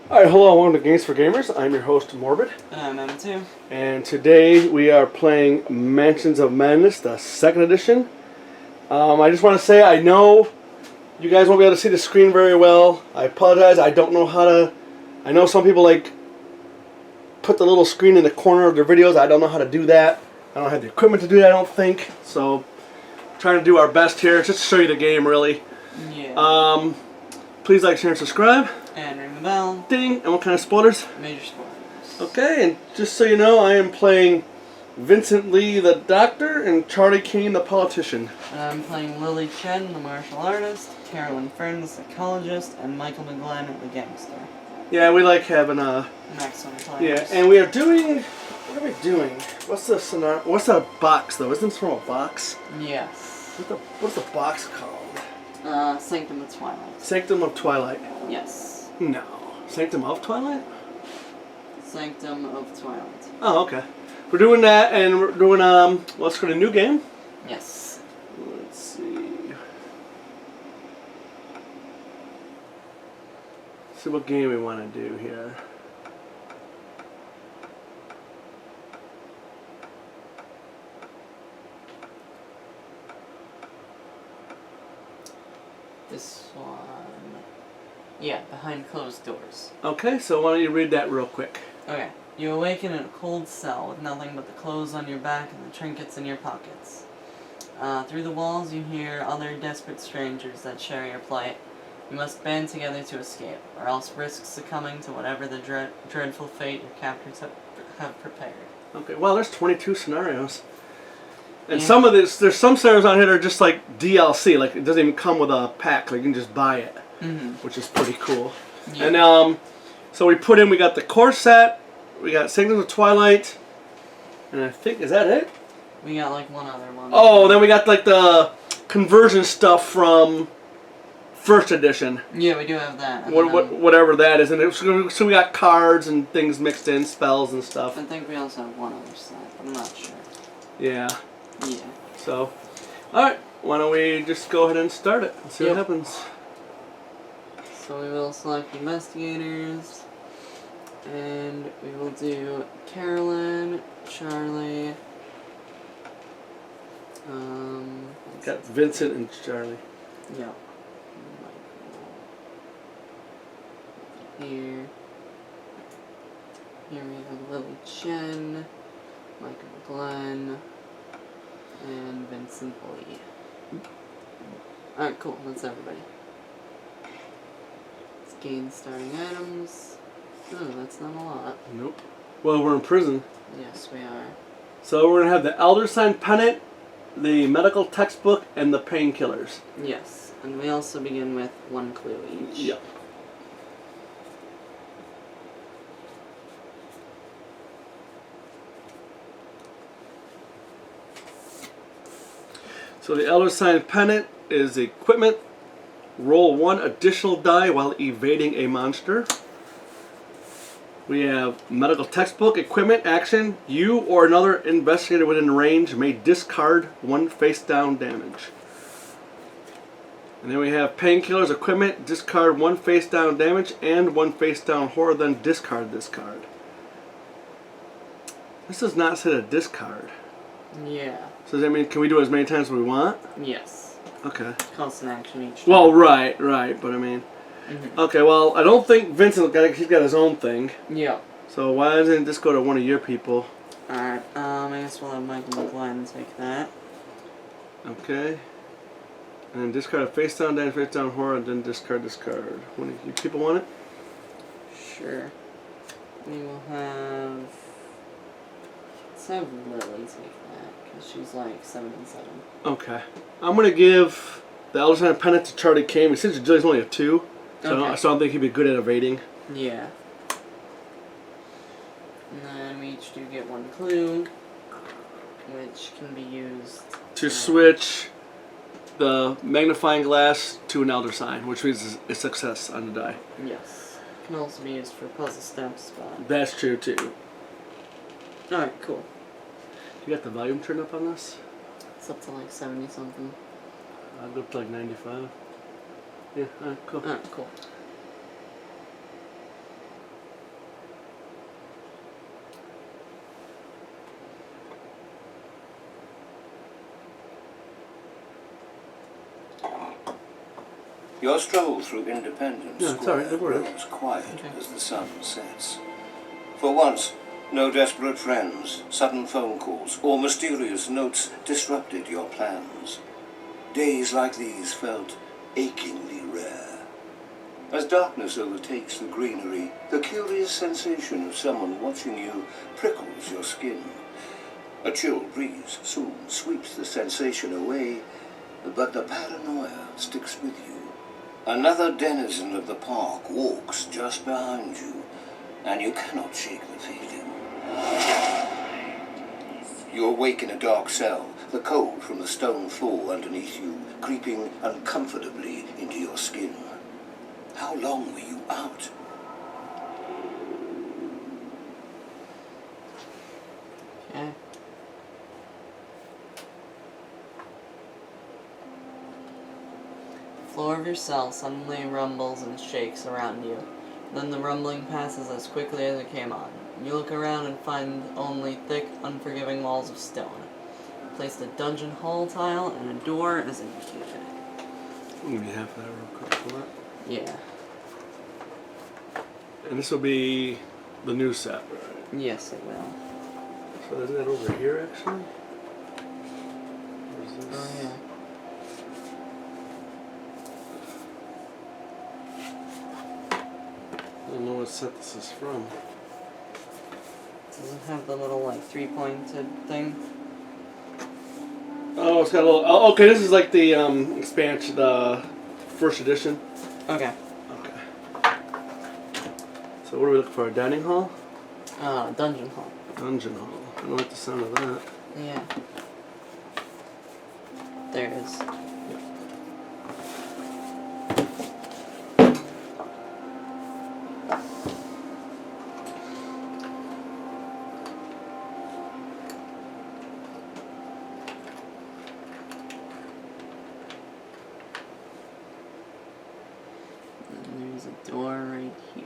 Alright, hello, welcome to Games for Gamers. I'm your host, Morbid. I'm M2. And today we are playing Mansions of Madness, the second edition. I just want to say, I know you guys won't be able to see the screen very well. I apologize, I don't know how to... I know some people put the little screen in the corner of their videos. I don't know how to do that. I don't have the equipment to do that, I don't think. So, trying to do our best here, just to show you the game, really. Yeah. Please like, share, and subscribe. And ring the bell. Ding! And what kind of spoilers? Major spoilers. Okay, and just so you know, I am playing Vincent Lee, the doctor, and Charlie Kane, the politician. And I'm playing Lily Chen, the martial artist, Carolyn Fern, the psychologist, and Michael McGlenn, the gangster. Yeah, we like having Excellent players. Yeah, and we are doing... What are we doing? What's the scenario? What's that box, though? Isn't it from a box? Yes. What's the box called? Sanctum of Twilight. Sanctum of Twilight. Yes. No. Sanctum of Twilight? Sanctum of Twilight. Oh, okay. We're doing that, and we're doing, let's go to a new game. Yes. Let's see. See what game we want to do here. This one. Yeah, Behind Closed Doors. Okay, so why don't you read that real quick? Okay. You awaken in a cold cell with nothing but the clothes on your back and the trinkets in your pockets. Through the walls you hear other desperate strangers that share your plight. You must band together to escape, or else risk succumbing to whatever the dreadful fate your captors have prepared. Okay, well, there's 22 scenarios. And Yeah. some of this, there's some scenarios on here that are just like DLC, like it doesn't even come with a pack, like you can just buy it, which is pretty cool. Yeah. And so we got the core set, we got Sanctum of Twilight, and I think, is that it? We got like one other one. Oh, then we got like the conversion stuff from first edition. Yeah, we do have that. Whatever that is, and so we got cards and things mixed in, spells and stuff. I think we also have one other set, but I'm not sure. Yeah. Yeah. So, alright, why don't we just go ahead and start it and see what happens. So we will select investigators, and we will do Carolyn, Charlie, Got Vincent and Charlie. yeah. Here we have Lily Chen, Michael McGlenn, and Vincent Lee. Alright, cool, that's everybody. Let's gain starting items. Oh, that's not a lot. Nope. Well, we're in prison. Yes, we are. So we're going to have the Elder Sign Pennant, the medical textbook, and the painkillers. Yes, and we also begin with one clue each. Yep. So the Elder Sign Pennant is equipment. Roll one additional die while evading a monster. We have medical textbook, equipment, action. You or another investigator within range may discard one face down damage. And then we have painkillers, equipment, discard one face down damage and one face down horror, then discard this card. This does not say to discard. Yeah. So does that mean, can we do it as many times as we want? Yes. Okay. Constant action each time. Well, right, but I mean... Okay, well, I don't think Vincent, he's got his own thing. Yeah. So why doesn't this go to one of your people? Alright, I guess we'll have Michael McGlenn take that. Okay. And then discard a face down, damage, face down, horror, and then discard this card. One of you people want it? Sure. We will have... Let's have Lily take that, because she's like 7 and 7. Okay. I'm going to give the Elder Sign Pennant to Charlie Kane. Since Julie's only a 2, so, Okay. I don't think he'd be good at evading. Yeah. And then we each do get one clue, which can be used To switch the magnifying glass to an Elder Sign, which means a success on the die. Yes. Can also be used for puzzle steps, but... That's true too. Alright, cool. You got the volume turned up on this? It's up to like 70 something. I'd go up to like 95. Yeah, alright, cool. Alright, cool. Your stroll through Independence No, it's Square alright, don't worry. grows quiet Okay. as the sun sets. For once, no desperate friends, sudden phone calls, or mysterious notes disrupted your plans. Days like these felt achingly rare. As darkness overtakes the greenery, the curious sensation of someone watching you prickles your skin. A chill breeze soon sweeps the sensation away, but the paranoia sticks with you. Another denizen of the park walks just behind you, and you cannot shake the feeling. You awake in a dark cell, the cold from the stone floor underneath you creeping uncomfortably into your skin. How long were you out? Okay. The floor of your cell suddenly rumbles and shakes around you. Then the rumbling passes as quickly as it came on. You look around and find only thick, unforgiving walls of stone. Place the dungeon hall tile and a door as indicated. I'll give you half of that real quick for that. Yeah. And this will be the new set, right? Yes, it will. So isn't that over here actually? Or is this? Oh, yeah. I don't know what set this is from. Does it have the little, like, three-pointed thing? Oh, it's got a little. Oh, okay, this is like the expansion, the first edition. Okay. Okay. So what are we looking for? A dining hall? Dungeon hall. Dungeon hall. I don't like the sound of that. Yeah. There it is. And there's a door right here.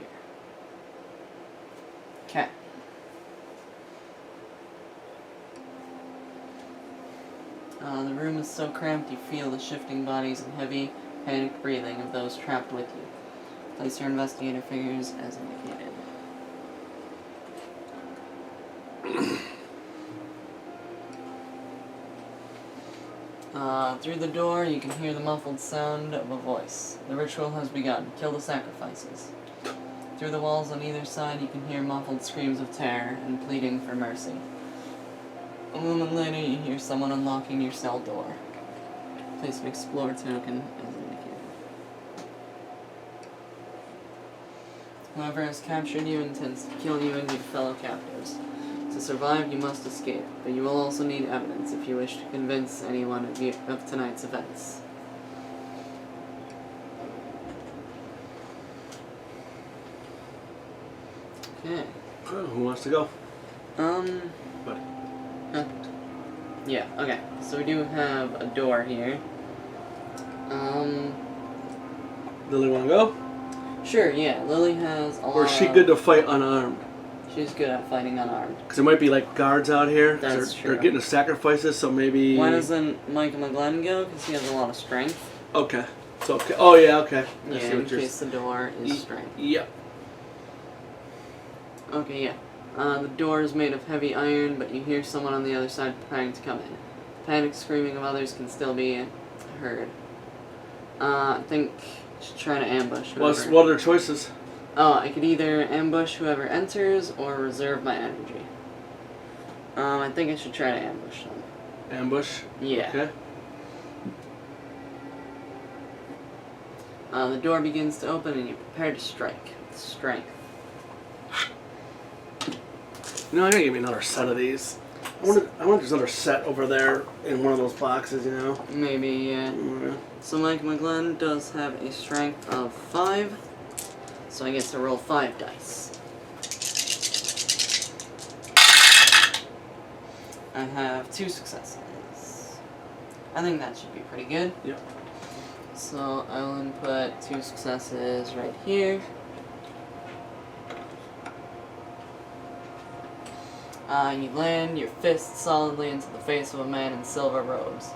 Okay. The room is so cramped you feel the shifting bodies and heavy, panicked breathing of those trapped with you. Place your investigator figures as indicated. Through the door, you can hear the muffled sound of a voice. The ritual has begun. Kill the sacrifices. Through the walls on either side, you can hear muffled screams of terror and pleading for mercy. A moment later, you hear someone unlocking your cell door. Place an explore token as indicated. Whoever has captured you intends to kill you and your fellow captives. To survive, you must escape, but you will also need evidence if you wish to convince anyone of tonight's events. Okay. Oh, who wants to go? Buddy. Yeah, okay. So we do have a door here. Lily want to go? Sure, yeah. Lily has a lot Or is she good to fight unarmed? She's good at fighting unarmed. Because there might be like guards out here. 'Cause That's they're true. getting the sacrifices, so maybe. Why doesn't Michael McGlenn go? Because he has a lot of strength. Okay. So okay. Oh yeah. Okay. I Yeah, see in what you're. case the door is strength. Yep. Okay, yeah. The door is made of heavy iron, but you hear someone on the other side preparing to come in. Panic screaming of others can still be heard. I think I should try to ambush whoever. What are their choices? Oh, I could either ambush whoever enters or reserve my energy. I think I should try to ambush them. Ambush. Yeah. Okay. The door begins to open and you prepare to strike with strength. You know, I gotta give me another set of these. I wonder if there's another set over there in one of those boxes. You know. Maybe, yeah. Mm, So Mike McGlenn does have a strength of 5, so I get to roll 5 dice. I have 2 successes. I think that should be pretty good. Yep. So I will input 2 successes right here. You land your fist solidly into the face of a man in silver robes.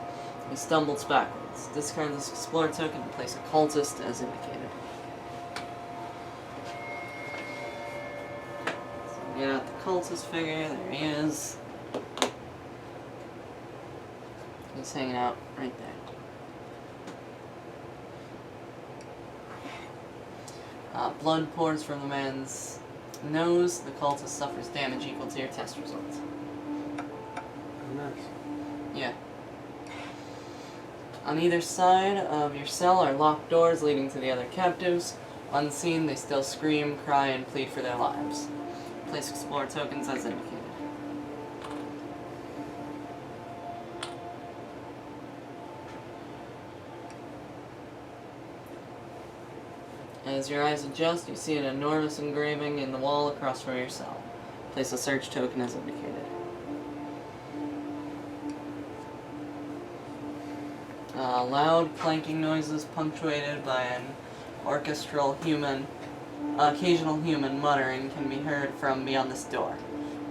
You stumbled backwards. Discard this Explorer token and place a cultist as indicated. So get out the cultist figure. There he is. He's hanging out right there. Blood pours from the man's nose. The cultist suffers damage equal to your test result. Nice. Yeah. On either side of your cell are locked doors leading to the other captives. Unseen, they still scream, cry, and plead for their lives. Place Explorer tokens as indicated. As your eyes adjust, you see an enormous engraving in the wall across from your cell. Place a search token as indicated. Loud clanking noises punctuated by an occasional human muttering can be heard from beyond this door.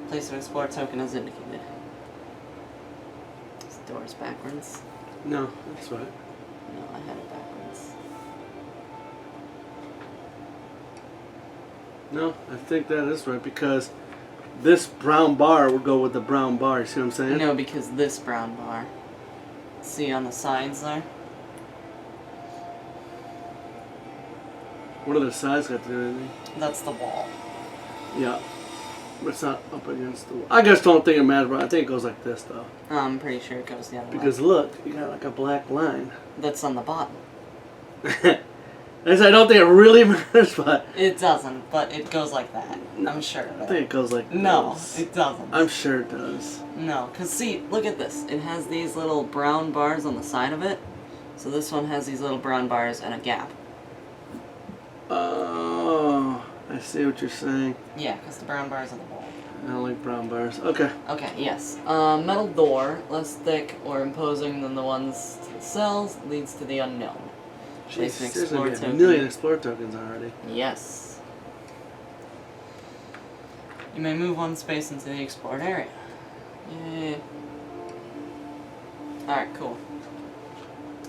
Place an Explorer token as indicated. This door is backwards. No, that's right. No, I had it backwards. No, I think that is right because this brown bar would go with the brown bar. You see what I'm saying? No, because this brown bar. See on the sides there? What are the sides got to do with anything? That's the wall. Yeah. But it's not up against the wall. I just don't think it matters, but I think it goes like this, though. I'm pretty sure it goes the other Because way. look, you got like a black line. That's on the bottom. I don't think it really matters, but It doesn't, but it goes like that. I'm sure of I it. think it goes like No, this. it doesn't. I'm sure it does. No, because see, look at this. It has these little brown bars on the side of it. So this one has these little brown bars and a gap. Oh, I see what you're saying. Yeah, because the brown bars are the wall. I don't like brown bars. Okay. Okay, yes. Metal door, less thick or imposing than the ones to the cells, leads to the unknown. Place an Jeez, there's Explorer gonna be a token. million Explorer tokens already. Yes. You may move one space into the explored area. Yay. Alright, cool.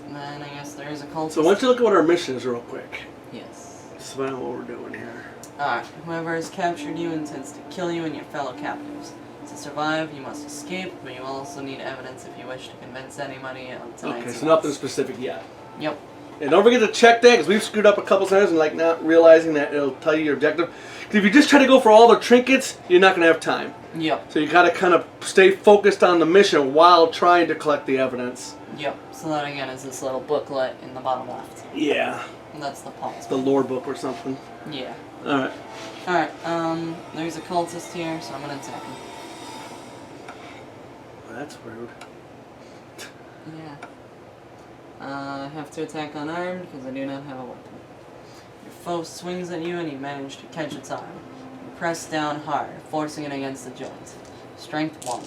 And then I guess there is a cultist. So why don't you look at what our mission is real quick. Yes. Just find out what we're doing here. Alright, whoever has captured you intends to kill you and your fellow captives. To survive, you must escape, but you also need evidence if you wish to convince anybody of tonight's Okay, events. so nothing specific yet. Yep. And don't forget to check that, because we've screwed up a couple times and like not realizing that it'll tell you your objective. 'Cause if you just try to go for all the trinkets, you're not going to have time. Yep. So you got to kind of stay focused on the mission while trying to collect the evidence. Yep. So that again is this little booklet in the bottom left. Yeah. And that's the pause. The lore book or something. Yeah. Alright. Alright, there's a cultist here, so I'm gonna attack him. Well, that's rude. Yeah. I have to attack unarmed because I do not have a weapon. Your foe swings at you and you manage to catch its arm. You press down hard, forcing it against the joint. Strength 1.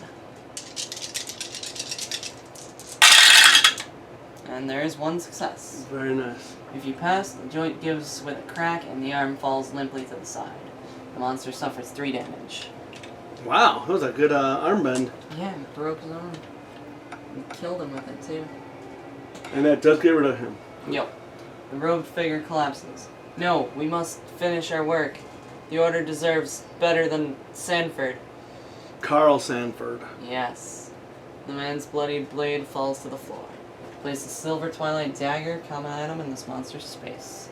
And there is one success. Very nice. If you pass, the joint gives with a crack and the arm falls limply to the side. The monster suffers 3 damage. Wow, that was a good arm bend. Yeah, he broke his arm. We killed him with it too. And that does get rid of him. Yep. The robed figure collapses. No, we must finish our work. The Order deserves better than Sanford. Carl Sanford. Yes. The man's bloodied blade falls to the floor. Place a silver twilight dagger, common item in this monster's space.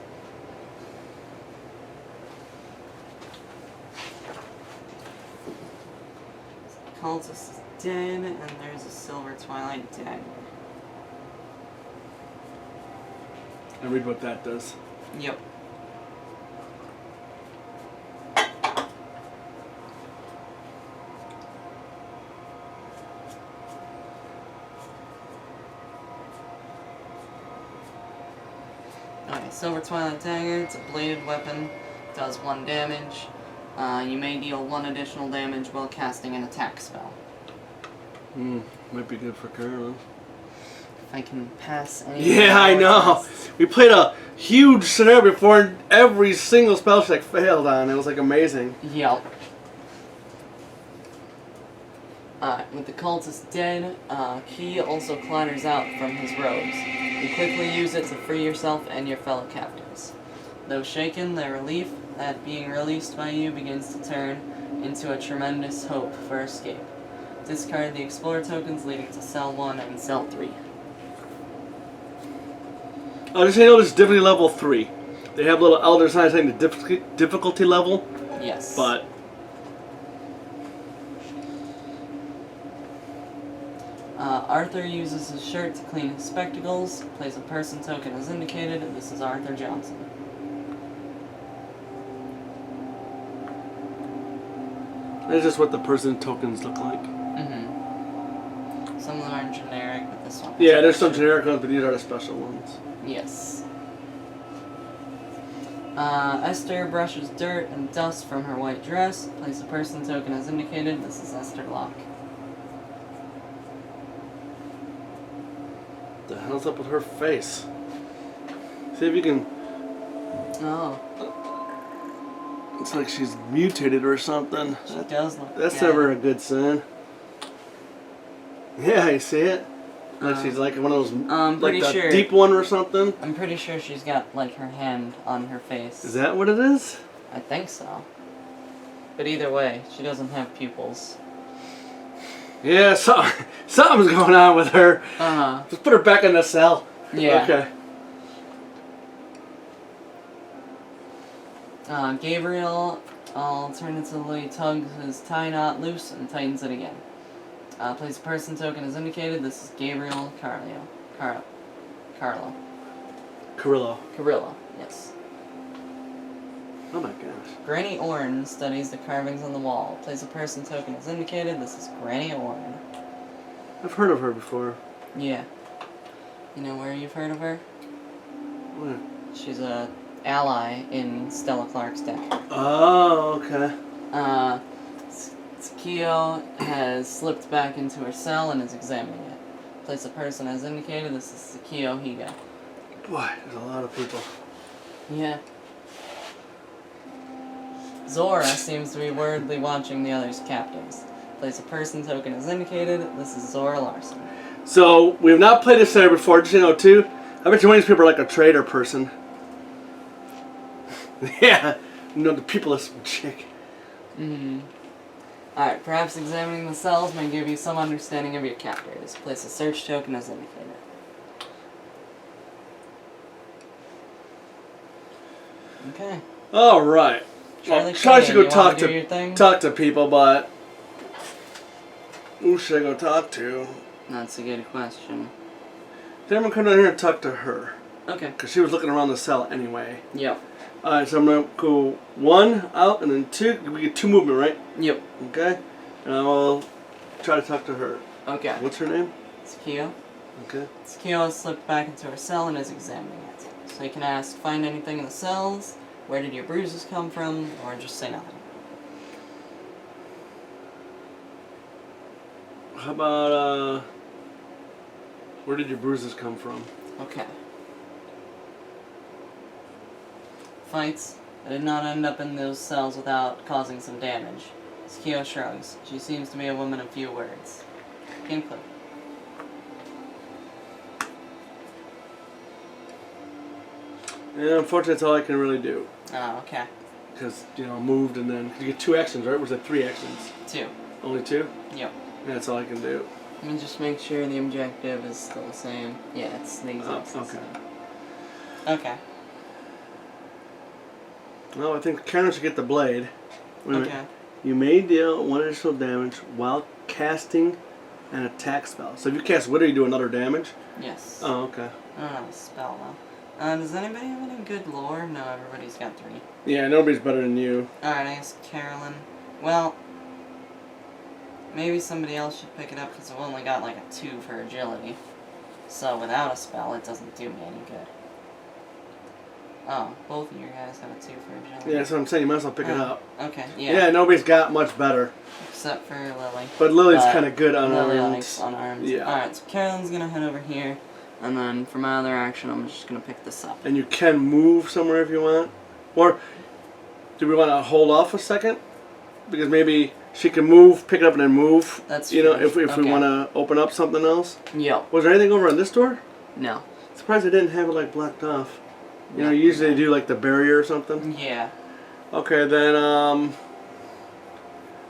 The cultist is dead, and there's a silver twilight dagger. And read what that does. Yep. Okay, Silver Twilight Dagger, it's a bladed weapon, does 1 damage. You may deal 1 additional damage while casting an attack spell. Might be good for Carl. If I can pass any Yeah, I know. tests. We played a huge scenario before and every single spell check failed on. It was like amazing. Yep. With the cultist dead, Key also clatters out from his robes. You quickly use it to free yourself and your fellow captives. Though shaken, their relief at being released by you begins to turn into a tremendous hope for escape. Discard the Explorer tokens leading to Cell 1 and Cell 3. I'll just say no, this is difficulty level 3. They have little elder signs saying the difficulty level, Yes. but Arthur uses his shirt to clean his spectacles. Plays a person token as indicated. This is Arthur Johnson. that's just what the person tokens look like. Mm-hmm. Some of them are generic, but this one. Yeah, there's some generic ones, but these are the special ones. Yes. Esther brushes dirt and dust from her white dress. Place a person token as indicated. This is Esther Locke. The hell's up with her face? See if you can. Oh, It's like she's mutated or something. she does look That's good. never a good sign. Yeah, you see it? Like she's like one of those, like pretty the sure. deep one or something. I'm pretty sure she's got like her hand on her face. Is that what it is? I think so. But either way, she doesn't have pupils. Yeah, something's going on with her. Uh-huh. Just put her back in the cell. Yeah. Okay. Gabriel alternatively tugs his tie knot loose and tightens it again. Place a person token as indicated. This is Gabriel Carlo. Carrillo. Yes. Oh my gosh. Granny Orn studies the carvings on the wall. Place a person token as indicated. This is Granny Orn. I've heard of her before. Yeah. You know where you've heard of her? Where? She's a ally in Stella Clark's deck. Oh, okay. Tsukio has slipped back into her cell and is examining it. Place a person as indicated. This is Tsukio Higa. Boy, there's a lot of people. Yeah. Zora seems to be worriedly watching the others' captives. Place a person token as indicated. This is Zora Larson. So, we have not played this there before, just so you know, too. I bet you one of these people are like a trader person. Yeah. You know, the peopleist chick. Mm-hmm. Alright, perhaps examining the cells may give you some understanding of your captors. Place a search token as indicated. Okay. All right. Charlie Well, I should Sheen, go you wanna do your talk thing? to people, but who should I go talk to? That's a good question. Then I'm gonna come down here and talk to her Okay. because she was looking around the cell anyway. Yep. All right, so I'm gonna go 1 out and then 2. We get 2 movement, right? Yep. Okay. And I'll try to talk to her. Okay. What's her name? Tsukio. Okay. Tsukio has slipped back into her cell and is examining it. So you can ask, find anything in the cells, where did your bruises come from, or just say nothing. How about where did your bruises come from? Okay. Fights. I did not end up in those cells without causing some damage. Tsukio shrugs. She seems to be a woman of few words. Game clip. Yeah, unfortunately, that's all I can really do. Oh, okay. Because, moved and then... You get 2 actions, right? Or was it 3 actions? 2. Only 2? Yep. Yeah, that's all I can do. Let me just make sure the objective is still the same. Yeah, it's the Oh, exact same. okay. Okay. Well, I think Karen should get the blade. Wait a minute. Okay. You may deal 1 additional damage while casting an attack spell. So if you cast Wither, you do another damage? Yes. Oh, okay. I don't have a spell though. Does anybody have any good lore? No, everybody's got 3. Yeah, nobody's better than you. Alright, I guess Carolyn. Well, maybe somebody else should pick it up because I've only got like a 2 for agility. So without a spell, it doesn't do me any good. Oh, both of you guys have a 2 for agility. Yeah, that's what I'm saying. You might as well pick it up. Okay, Yeah. yeah. Nobody's got much better. Except for Lily. But Lily's But kind of good on Lily arms. likes unarmed. Yeah. Alright, so Carolyn's gonna head over here. And then for my other action, I'm just gonna pick this up. And you can move somewhere if you want. Or do we want to hold off a second? Because maybe she can move, pick it up, and then move. That's you know, true. if we Okay. want to open up something else. Yep. Was there anything over on this door? No. Surprised they didn't have it like blocked off. You know, No. usually they do like the barrier or something. Yeah. Okay, then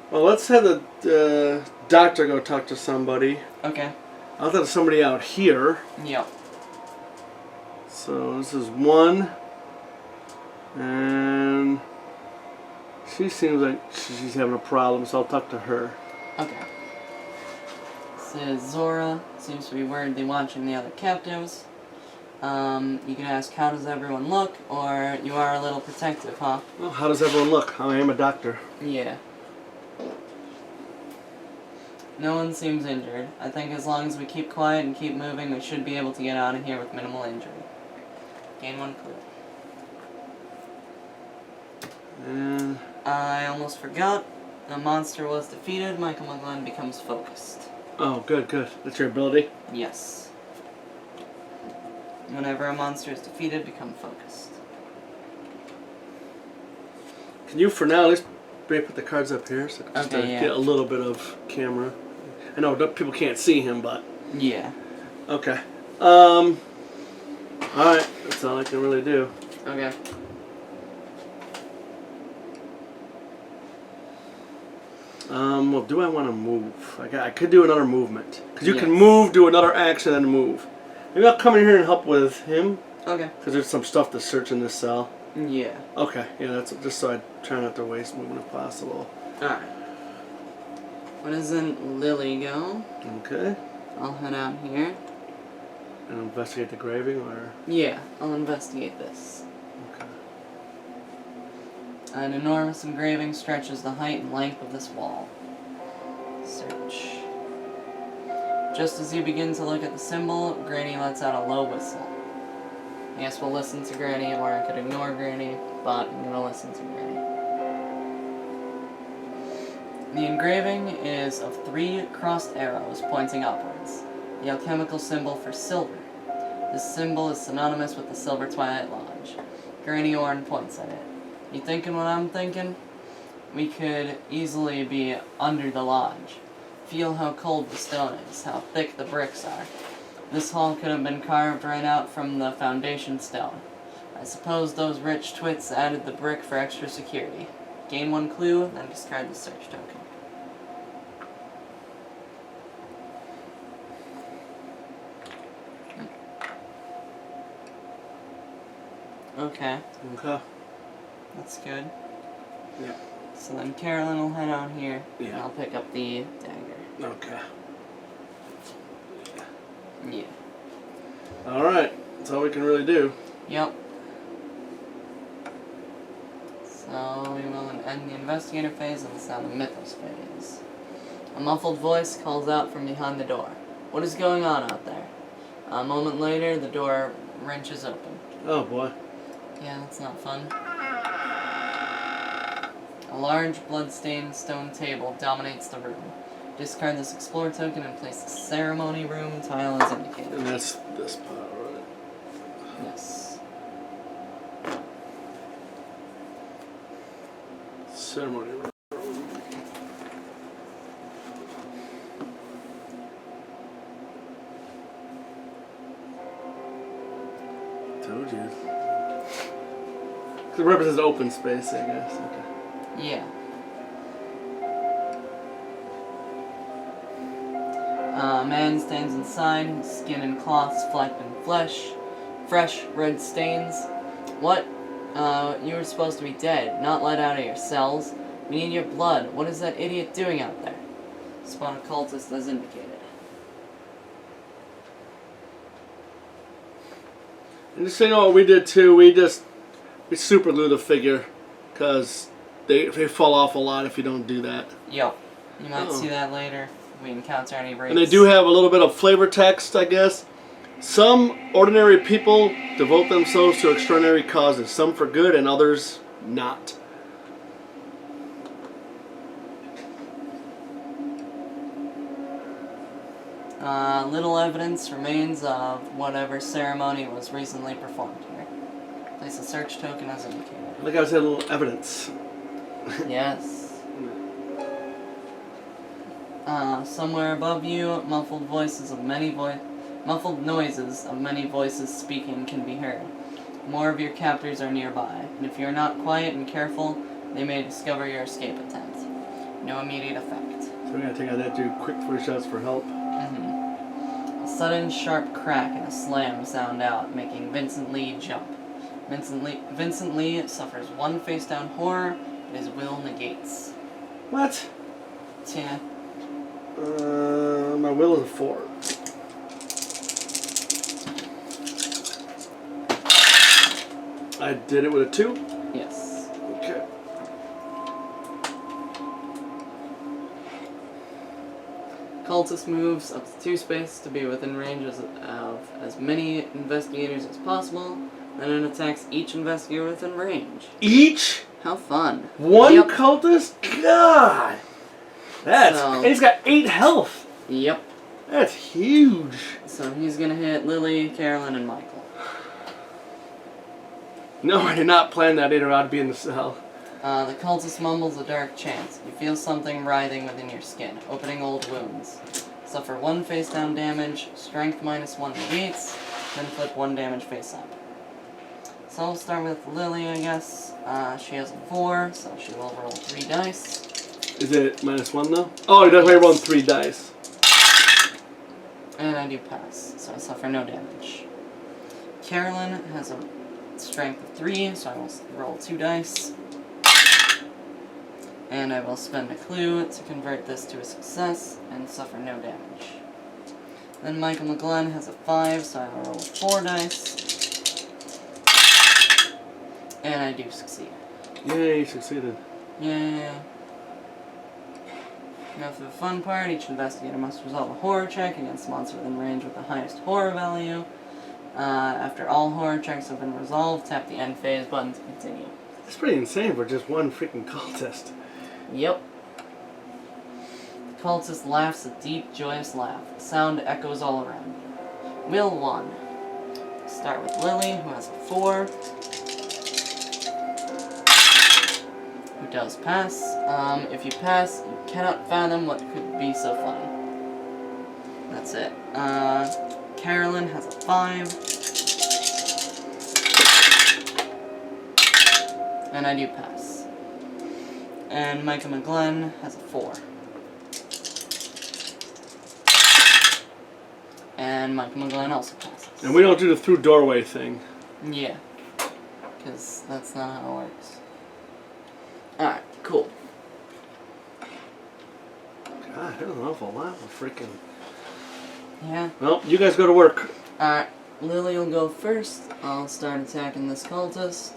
well, let's have the doctor go talk to somebody. Okay. I'll talk to somebody out here. Yep. So this is one, and she seems like she's having a problem, so I'll talk to her. Okay. Says Zora seems to be worriedly watching the other captives. You can ask, how does everyone look? Or, you are a little protective, huh? Well, how does everyone look? I am a doctor. Yeah. No one seems injured. I think as long as we keep quiet and keep moving, we should be able to get out of here with minimal injury. Gain 1 clue. And I almost forgot. The monster was defeated. Michael McGlenn becomes focused. oh, good, good. That's your ability. Yes. Whenever a monster is defeated, become focused. Can you, for now, at least maybe put the cards up here, so just Okay, to yeah. get a little bit of camera. I know people can't see him, but Yeah. okay. All right. That's all I can really do. Okay. Well, do I want to move? I could do another movement. Because you can Yes. move, do another action, and move. Maybe I'll come in here and help with him. Okay. Because there's some stuff to search in this cell. Yeah. Okay, yeah, that's just so I try not to waste movement if possible. Alright. Why doesn't Lily go? Okay. I'll head out here. And investigate the graving, or... Yeah, I'll investigate this. Okay. An enormous engraving stretches the height and length of this wall. Search. Just as you begin to look at the symbol, Granny lets out a low whistle. I guess we'll listen to Granny, or I could ignore Granny, but I'm gonna listen to Granny. The engraving is of 3 crossed arrows pointing upwards, the alchemical symbol for silver. This symbol is synonymous with the Silver Twilight Lodge. Granny Orn points at it. You thinking what I'm thinking? We could easily be under the lodge. Feel how cold the stone is, how thick the bricks are. This hall could have been carved right out from the foundation stone. I suppose those rich twits added the brick for extra security. Gain 1 clue, then discard the search token. Okay, Okay. that's good. Yeah. So then Carolyn will head out here, and Yeah. I'll pick up the dagger. Okay. Yeah. Alright, that's all we can really do. Yep. So we will end the investigator phase and it's now the mythos phase. A muffled voice calls out from behind the door. What is going on out there? A moment later, the door wrenches open. Oh boy. Yeah, that's not fun. A large blood-stained stone table dominates the room. Discard this explore token and place the ceremony room tile as indicated. And that's this pile, right? Yes. Ceremony room. Told you. It represents open space, I guess. Okay. Yeah. A man stands inside, his skin and cloths flecked in flesh, fresh red stains. What? You were supposed to be dead, not let out of your cells. We need your blood. What is that idiot doing out there? Spawn a cultist as indicated. And just so you know what we did too, we super glue the figure, because they fall off a lot if you don't do that. Yo, you might Oh. see that later if we encounter any race. And they do have a little bit of flavor text, I guess. Some ordinary people devote themselves to extraordinary causes, some for good and others not. Little evidence remains of whatever ceremony was recently performed here. Place a search token as indicated. Like I said, a little evidence. Yes. Somewhere above you, muffled noises of many voices speaking can be heard. More of your captors are nearby, and if you are not quiet and careful, they may discover your escape attempt. No immediate effect. So we're gonna take out that dude quick 3 shots for help. A sudden sharp crack and a slam sound out, making Vincent Lee jump. Vincent Lee suffers 1 face-down horror, but his will negates. What? Yeah. My will is a 4. I did it with a 2. Yes. Okay. Cultist moves up to 2 spaces to be within range of as many investigators as possible, then it attacks each investigator within range. Each? How fun. 1 Yep. cultist? God! That's... So- and he's got 8 health! Yep. That's huge! So he's gonna hit Lily, Carolyn, and Michael. No, I did not plan that either. I'd be in the cell. The cultist mumbles a dark chant. You feel something writhing within your skin, opening old wounds. Suffer 1 face-down damage, strength -1 negates, then flip 1 damage face-up. So I'll start with Lily, I guess. She has a 4, so she will roll 3 dice. Is it -1 though? Oh, he doesn't roll 3 dice. And I do pass, so I suffer no damage. Carolyn has a strength of 3, so I will roll 2 dice. And I will spend a clue to convert this to a success and suffer no damage. Then Michael McGlenn has a 5, so I will roll 4 dice. And I do succeed. Yay, you succeeded. Yeah. Now for the fun part, each investigator must resolve a horror check against a monster within range with the highest horror value. After all horror checks have been resolved, tap the end phase button to continue. That's pretty insane for just 1 freaking cultist. Yep. The cultist laughs a deep, joyous laugh. The sound echoes all around you. Will 1. Start with Lily, who has a 4. Who does pass. If you pass, you cannot fathom what could be so funny. That's it. Carolyn has a 5. And I do pass. And Micah McGlenn has a 4. And Micah McGlenn also passes. And we don't do the through doorway thing. Yeah. Because that's not how it works. Alright, cool. God, there's an awful lot of freaking... Yeah. Well, you guys go to work. Alright, Lily will go first. I'll start attacking this cultist.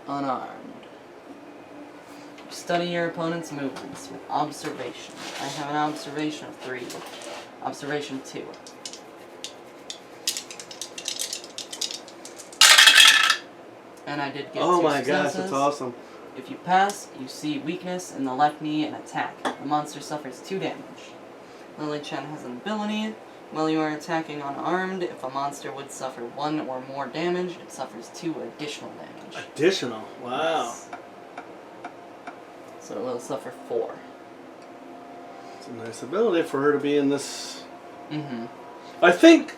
Unarmed. Study your opponent's movements with observation. I have an observation of 3. Observation 2. And I did get 2 Oh my successes. gosh, that's awesome. If you pass, you see weakness in the left knee and attack. The monster suffers 2 damage. Lily Chen has an ability. While you are attacking unarmed, if a monster would suffer 1 or more damage, it suffers 2 additional damage. Additional, wow. Yes. So it will suffer 4. It's a nice ability for her to be in this. Mm-hmm. I think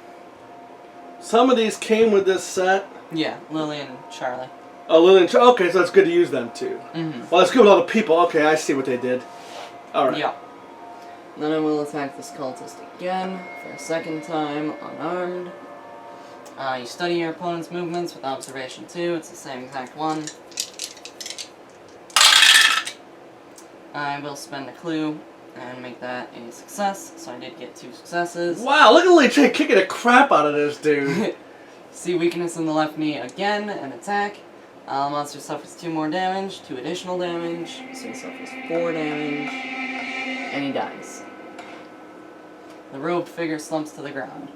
some of these came with this set. Yeah, Lily and Charlie. Oh, Lily and okay, so it's good to use them too. Mm-hmm. Well, it's good with all the people. Okay, I see what they did. Alright. Yeah. Then I will attack this cultist again for a second time, unarmed. You study your opponent's movements with observation 2. It's the same exact one. I will spend a clue and make that a success. So I did get 2 successes. Wow, look at Lily Chen kicking the crap out of this dude. See weakness in the left knee again and attack. Monster suffers 2 more damage, 2 additional damage, so he suffers 4 damage, and he dies. The robed figure slumps to the ground.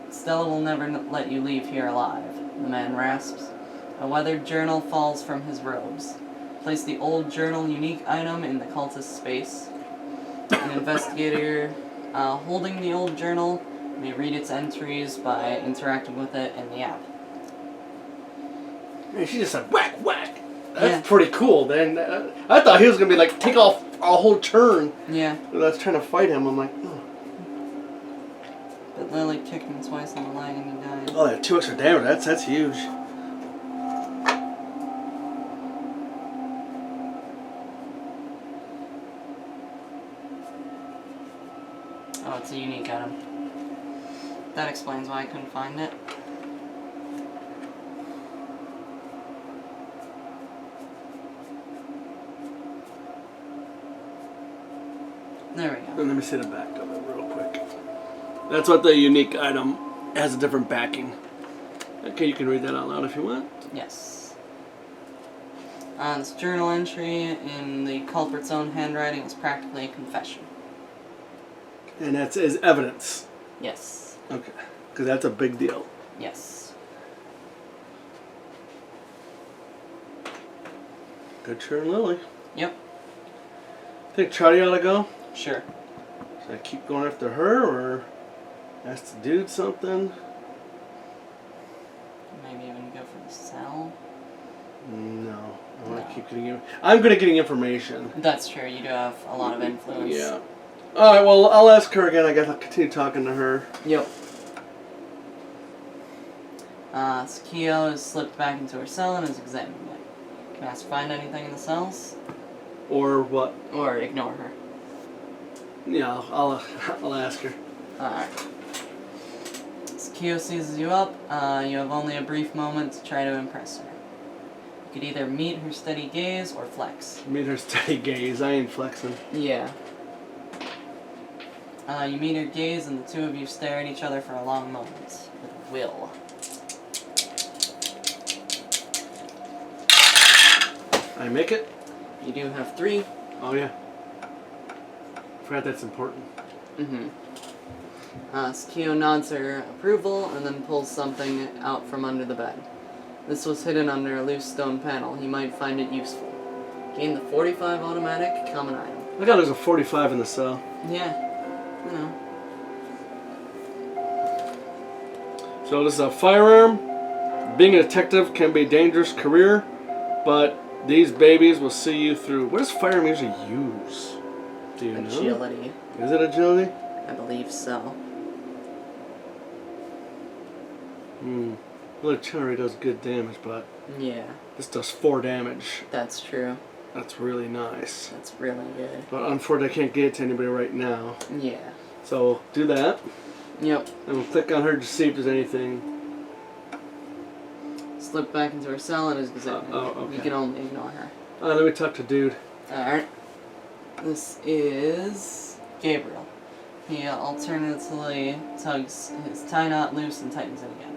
Stella will never let you leave here alive, the man rasps. A weathered journal falls from his robes. Place the old journal unique item in the cultist space. An investigator holding the old journal may read its entries by interacting with it in the app. Man, she just said whack whack. That's Yeah. pretty cool. Then I thought he was gonna be like take off a whole turn. Yeah. That's trying to fight him. I'm like, oh. But Lily kicked him twice on the leg and he died. Oh, they have 2 extra damage. That's huge. Oh, it's a unique item. That explains why I couldn't find it. There we go. And let me see the back of it real quick. That's what the unique item has, a different backing. Okay, you can read that out loud if you want. Yes. This journal entry in the culprit's own handwriting is practically a confession. And that's as evidence. Yes. Okay. Because that's a big deal. Yes. Good turn, Lily. Yep. Think Charlie ought to go? Sure. Should I keep going after her or ask the dude something? Maybe even go for the cell. No. I want to No. keep getting. I'm good at getting information. That's true. You do have a lot of influence. Yeah. All right. Well, I'll ask her again. I guess I'll continue talking to her. Yep. Sakio has slipped back into her cell and is examining it. Can I ask find anything in the cells? Or what? Or ignore her. Yeah, I'll ask her. Alright. Sakio seizes you up. You have only a brief moment to try to impress her. You could either meet her steady gaze or flex. Meet her steady gaze. I ain't flexing. Yeah. You meet her gaze and the two of you stare at each other for a long moment. With will. I make it? You do have 3. Oh, yeah. Forgot that's important. Mm-hmm. Sakio nods her approval and then pulls something out from under the bed. This was hidden under a loose stone panel. He might find it useful. Gain the 45 automatic common item. Look how there's a 45 in the cell. Yeah. You know. So this is a firearm. Being a detective can be a dangerous career, but these babies will see you through. What does firearm usually use? Do you know? Agility. Is it agility? I believe so. Well, artillery does good damage, but Yeah. this does 4 damage. That's true. That's really nice. That's really good. But unfortunately, I can't get it to anybody right now. Yeah. So do that. Yep. And we'll click on her to see if there's anything. Slip back into her cell and is examining. okay. You can only ignore her. Let me talk to dude. Alright. This is Gabriel. He alternatively tugs his tie knot loose and tightens it again.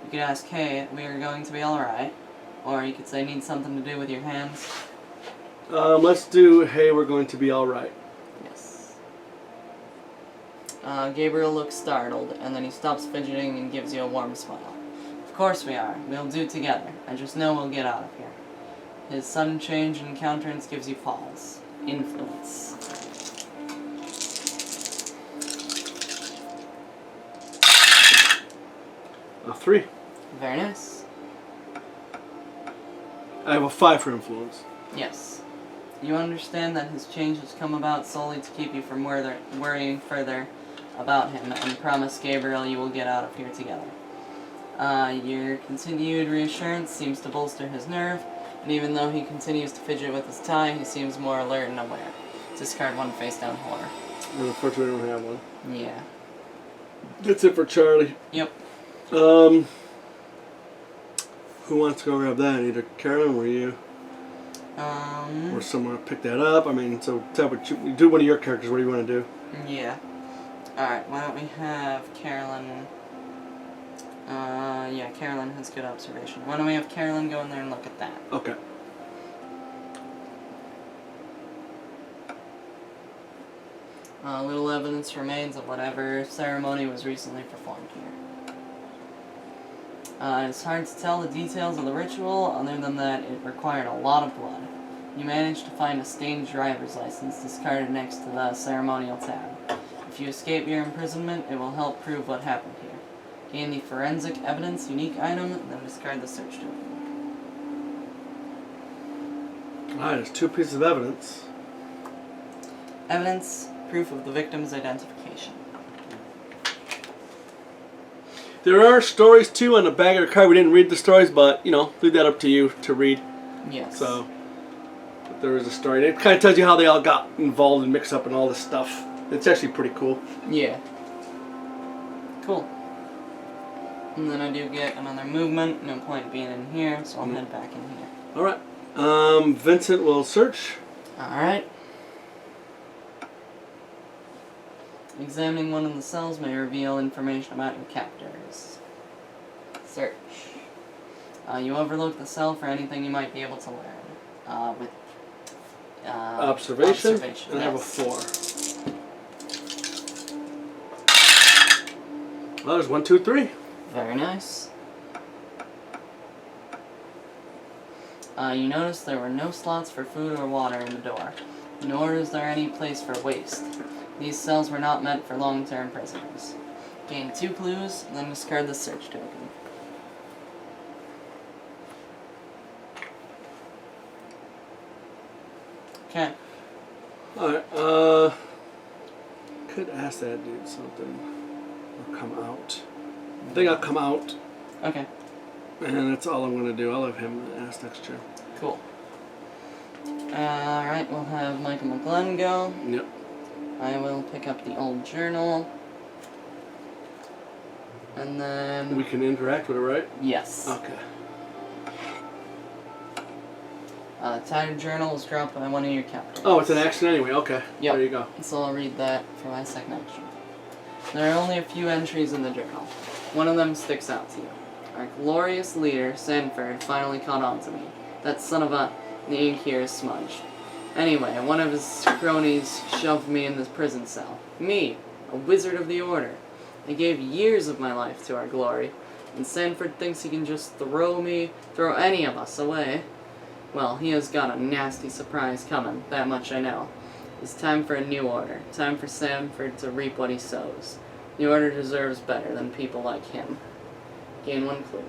You could ask, hey, we are going to be alright. Or you could say, need something to do with your hands. Let's do, hey, we're going to be alright. Yes. Gabriel looks startled, and then he stops fidgeting and gives you a warm smile. Of course we are. We'll do it together. I just know we'll get out of here. His sudden change in countenance gives you pause. Influence. A 3. Very nice. I have a 5 for influence. Yes. You understand that his change has come about solely to keep you from worrying further about him, and promise Gabriel you will get out of here together. Your continued reassurance seems to bolster his nerve, and even though he continues to fidget with his tie, he seems more alert and aware. Discard 1 face down horror. And unfortunately, we don't have one. Yeah. That's it for Charlie. Yep. Who wants to go grab that? Either Carolyn or you? Or someone to pick that up. I mean, so tell what you do one of your characters. What do you want to do? Yeah. Alright, why don't we have Carolyn... yeah, Carolyn has good observation. Why don't we have Carolyn go in there and look at that? Okay. Little evidence remains of whatever ceremony was recently performed here. It's hard to tell the details of the ritual, other than that it required a lot of blood. You managed to find a stained driver's license discarded next to the ceremonial tab. If you escape your imprisonment, it will help prove what happened here. Gain the forensic evidence unique item, then discard the search token. Alright, there's 2 pieces of evidence. Evidence, proof of the victim's identification. There are stories too on the back of the card. We didn't read the stories, but you know, leave that up to you to read. Yes. So, but there is a story. It kind of tells you how they all got involved and mixed up and all this stuff. It's actually pretty cool. Yeah. Cool. And then I do get another movement. No point being in here, so I'll head back in here. All right. Vincent will search. Alright. Examining one of the cells may reveal information about your captors. Search. You overlook the cell for anything you might be able to learn. With Observation. And I have a yes. 4. Well, there's 1, 2, 3. Very nice. You notice there were no slots for food or water in the door, nor is there any place for waste. These cells were not meant for long-term prisoners. Gain 2 clues, then discard the search token. Okay. Alright, could ask that dude something. Or come out. I think I'll come out. Okay. And that's all I'm going to do. I'll have him ask next turn. Cool. Alright, we'll have Michael McGlenn go. Yep. I will pick up the old journal. And then... We can interact with it, right? Yes. Okay. Tattered journal was dropped by one of your captors. Oh, it's an action anyway. Okay. Yep. There you go. So I'll read that for my second action. There are only a few entries in the journal. One of them sticks out to you. Our glorious leader, Sanford, finally caught on to me. That son of a... The ink here is smudged. Anyway, one of his cronies shoved me in this prison cell. Me, a wizard of the order. I gave years of my life to our glory, and Sanford thinks he can just throw any of us away. Well, he has got a nasty surprise coming, that much I know. It's time for a new order. Time for Sanford to reap what he sows. The order deserves better than people like him. Gain 1 clue.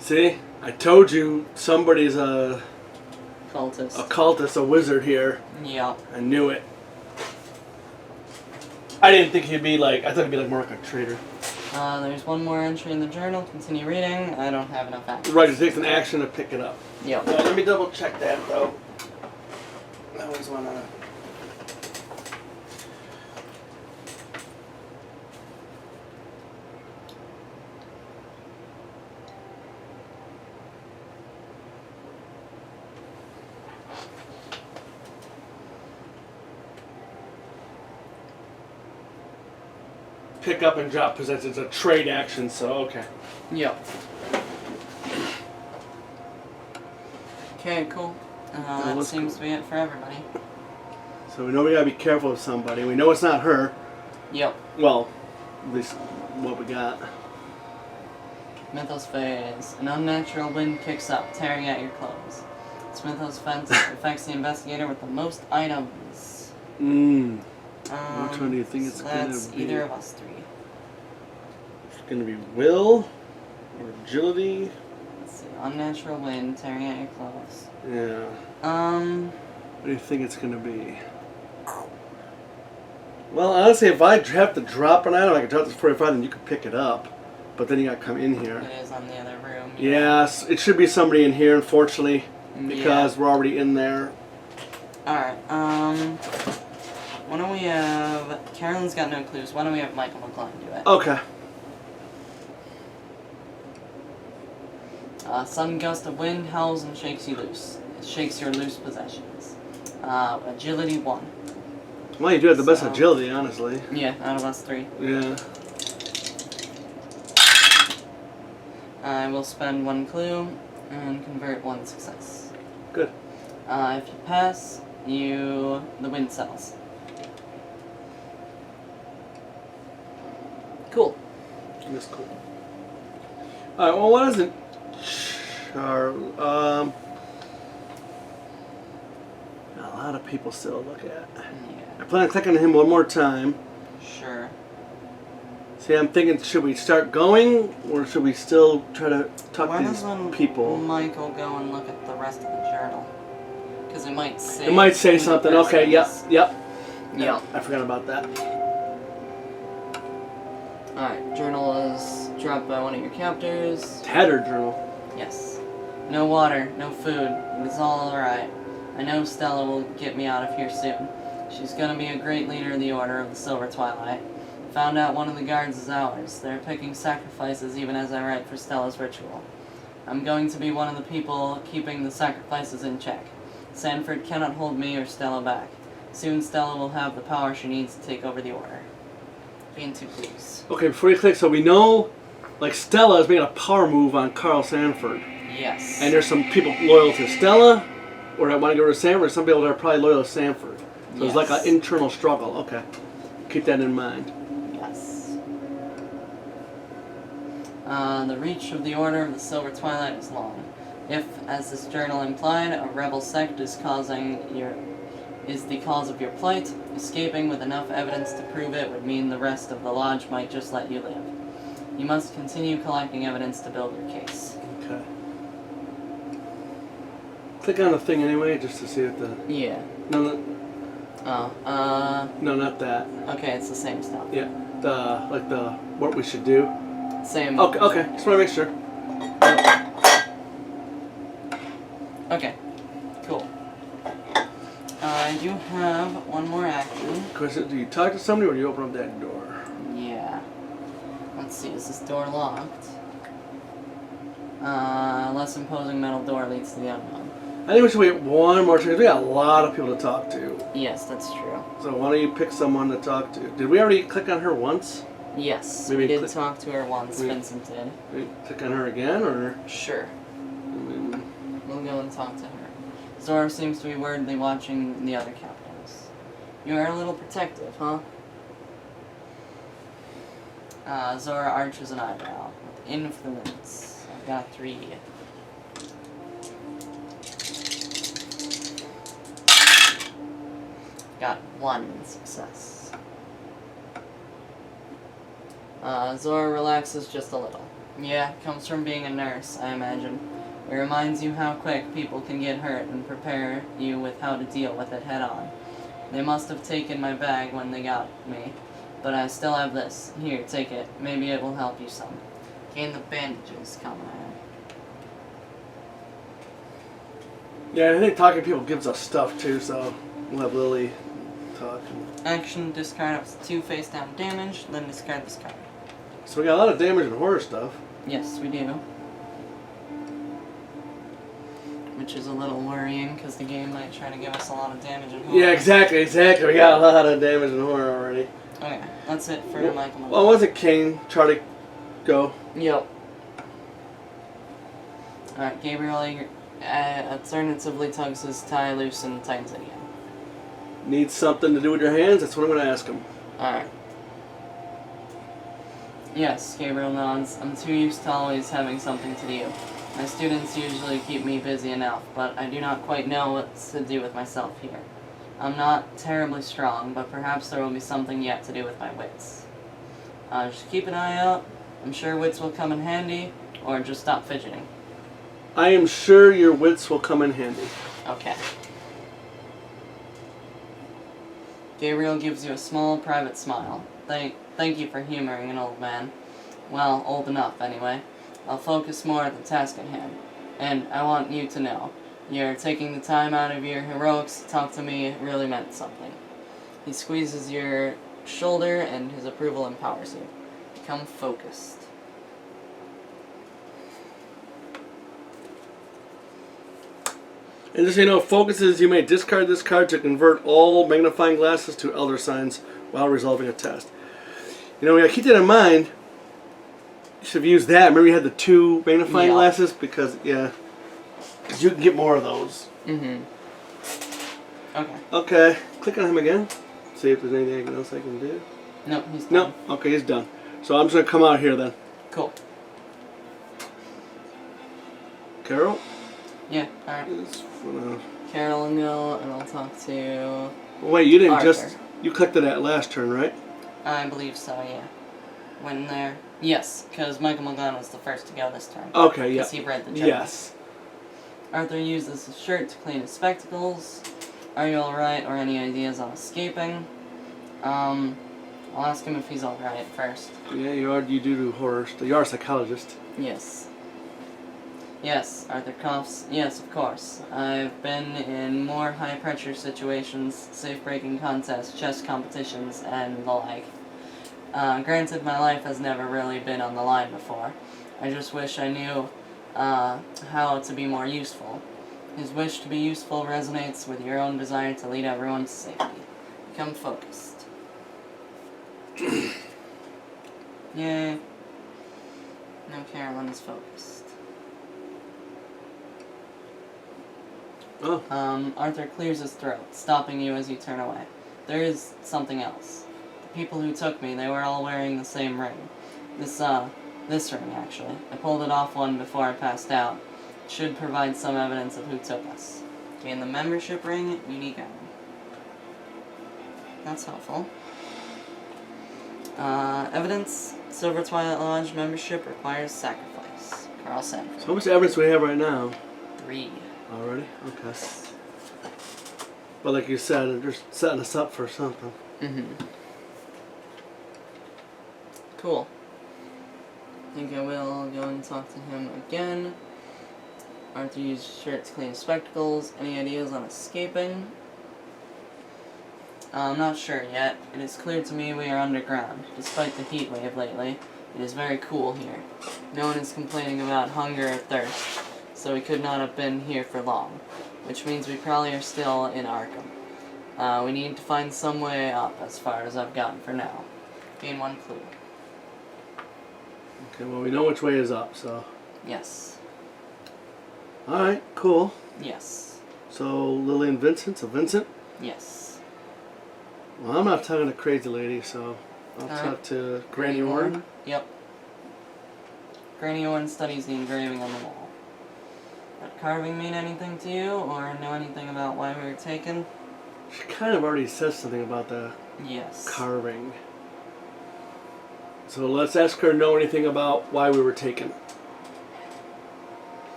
See? I told you somebody's a Cultist. cultist, a wizard here. Yeah. I knew it. I didn't think he'd be like, I thought he'd be like more like a traitor. There's one more entry in the journal. Continue reading. I don't have enough action. Right, it takes an action to pick it up. Yep. Let me double check that though. I always want to. Pick up and drop possession. It's a trade action, so okay. Yep. Okay, cool. That was seems cool. to be it for everybody. So we know we gotta be careful of somebody. We know it's not her. Yep. Well, at least what we got. Mythos phase. An unnatural wind kicks up, tearing at your clothes. This Mythos fence affects the investigator with the most items. Which one do you think it's gonna That's be? either of us 3. It's gonna be will or agility. Let's see. Unnatural wind, tearing at your clothes. Yeah. What do you think it's gonna be? Well, honestly, if I have to drop an item, I can drop this 45 and you can pick it up. But then you gotta come in here. It is on the other room. Yes, it should be somebody in here, unfortunately, because we're already in there. Alright, why don't we have... Carolyn's got no clues. Why don't we have Michael McClellan do it? Okay. Sudden gust of wind howls and shakes you loose. It shakes your loose possessions. Agility 1. Well, you do have the best So- agility, honestly. Yeah, out of us 3. Yeah. I will spend 1 clue and convert 1 success. Good. If you pass, the wind settles. Cool. That's cool. Alright, well, what isn't Charlie? A lot of people still to look at. Yeah, I plan on clicking on him one more time. sure. See, I'm thinking, should we start going, or should we still try to talk Why to does these people? Michael go and look at the rest of the journal? Because it might say. It might say who the something. person Okay, yep, is. yep. Yep. I forgot about that. Alright, journal is dropped by one of your captors. Tattered journal. Yes. No water, no food. It's all alright. I know Stella will get me out of here soon. She's gonna be a great leader of the Order of the Silver Twilight. Found out one of the guards is ours. They're picking sacrifices even as I write for Stella's ritual. I'm going to be one of the people keeping the sacrifices in check. Sanford cannot hold me or Stella back. Soon Stella will have the power she needs to take over the Order. Being too please. Okay, before you click, so we know, like, Stella is making a power move on Carl Sanford. Yes. And there's some people loyal to Stella, or that want to go to Sanford, some people that are probably loyal to Sanford. So it's like an internal struggle. Okay. Keep that in mind. Yes. The reach of the Order of the Silver Twilight is long. If, as this journal implied, a rebel sect is the cause of your plight, escaping with enough evidence to prove it would mean the rest of the Lodge might just let you live. You must continue collecting evidence to build your case. Okay. Click on the thing anyway, just to see if the... Yeah. No, no, not that. Okay, it's the same stuff. Yeah. What we should do. Same. Okay. Just want to make sure. Okay. Cool. I do have one more action. Question, do you talk to somebody or do you open up that door? Yeah. Let's see, is this door locked? Less imposing metal door leads to the unknown. I think we should wait one more turn. We got a lot of people to talk to. Yes, that's true. So why don't you pick someone to talk to? Did we already click on her once? Yes, Maybe we did click- talk to her once, we- Vincent did. Maybe click on her again, or? Sure. Mm, We'll go and talk to her. Zora seems to be worriedly watching the other captains. You are a little protective, huh? Zora arches an eyebrow. With influence. I've got 3. Got 1 success. Zora relaxes just a little. Yeah, comes from being a nurse, I imagine. It reminds you how quick people can get hurt and prepare you with how to deal with it head on. They must have taken my bag when they got me, but I still have this. Here, take it. Maybe it will help you some. Gain the bandages, Comrade. Yeah, I think talking to people gives us stuff too, so we'll have Lily talk. Action, discard up to 2 face down damage, then discard this card. So we got a lot of damage and horror stuff. Yes, we do. Which is a little worrying, because the game might try to give us a lot of damage and horror. Yeah, exactly. We got a lot of damage and horror already. Okay, that's it for Michael. Well, was it Kane? Charlie, go. Yep. Alright, Gabriel alternatively tugs his tie loose and tightens it again. Need something to do with your hands? That's what I'm going to ask him. Alright. Yes, Gabriel nods. I'm too used to always having something to do. My students usually keep me busy enough, but I do not quite know what to do with myself here. I'm not terribly strong, but perhaps there will be something yet to do with my wits. Just keep an eye out. I'm sure wits will come in handy, or just stop fidgeting. I am sure your wits will come in handy. Okay. Gabriel gives you a small, private smile. Thank you for humoring an old man. Well, old enough, anyway. I'll focus more on the task at hand. And I want you to know, you're taking the time out of your heroics to talk to me really meant something. He squeezes your shoulder, and his approval empowers you. Become focused. And just so you know, focuses, you may discard this card to convert all magnifying glasses to elder signs while resolving a test. You know, we gotta keep that in mind. You should have used that. Remember you had the 2 magnifying glasses? Because, yeah. Because you can get more of those. Mm-hmm. Okay. Okay. Click on him again. See if there's anything else I can do. Nope, he's done. No. Okay, he's done. So I'm just going to come out here then. Cool. Carol? Yeah, alright. Carol will go, and I'll talk to... Wait, you didn't Arthur. You clicked it at last turn, right? I believe so, yeah. When there... Yes, because Michael Muldoon was the first to go this turn. Okay, yeah. Because he read the journal. Yes. Arthur uses his shirt to clean his spectacles. Are you alright, or any ideas on escaping? I'll ask him if he's alright first. Yeah, you do horror. You are a psychologist. Yes. Yes, Arthur coughs. Yes, of course. I've been in more high-pressure situations, safe-breaking contests, chess competitions, and the like. Granted, my life has never really been on the line before. I just wish I knew how to be more useful. His wish to be useful resonates with your own desire to lead everyone to safety. Become focused. Yay. Now Carolyn is focused. Oh. Arthur clears his throat, stopping you as you turn away. There is something else. The people who took me, they were all wearing the same ring. This ring, actually. I pulled it off one before I passed out. It should provide some evidence of who took us. Gain the membership ring, unique item. That's helpful. Evidence. Silver Twilight Lodge membership requires sacrifice. Carl Sanford. So how much evidence do we have right now? 3. Already? Okay. But like you said, they're just setting us up for something. Cool. I think I will go and talk to him again. Arthur used his shirt to clean his spectacles. Any ideas on escaping? I'm not sure yet. It is clear to me we are underground. Despite the heat wave lately, it is very cool here. No one is complaining about hunger or thirst, so we could not have been here for long, which means we probably are still in Arkham. We need to find some way up as far as I've gotten for now. Gain 1 clue. Okay, well we know which way is up, so. Yes. Alright, cool. Yes. So Lillian Vincent, so Vincent? Yes. Well, I'm not talking to Crazy Lady, so I'll talk to Granny Orne. Yep. Granny Orne studies the engraving on the wall. Does carving mean anything to you, or know anything about why we were taken? She kind of already said something about the Yes. carving. So let's ask her to know anything about why we were taken.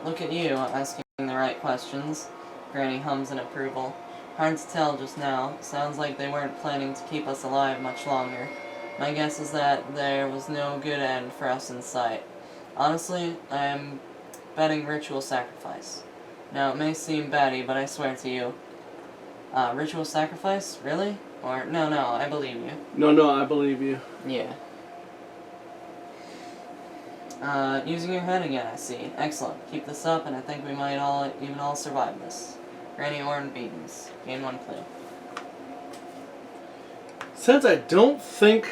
Look at you, asking the right questions. Granny hums in approval. Hard to tell just now. Sounds like they weren't planning to keep us alive much longer. My guess is that there was no good end for us in sight. Honestly, I am betting ritual sacrifice. Now, it may seem batty, but I swear to you. Ritual sacrifice? Really? Or, no, I believe you. No, I believe you. Yeah. Using your head again, I see. Excellent. Keep this up, and I think we might all survive this. Granny Orne Beatons. Gain 1 clue. Since I don't think...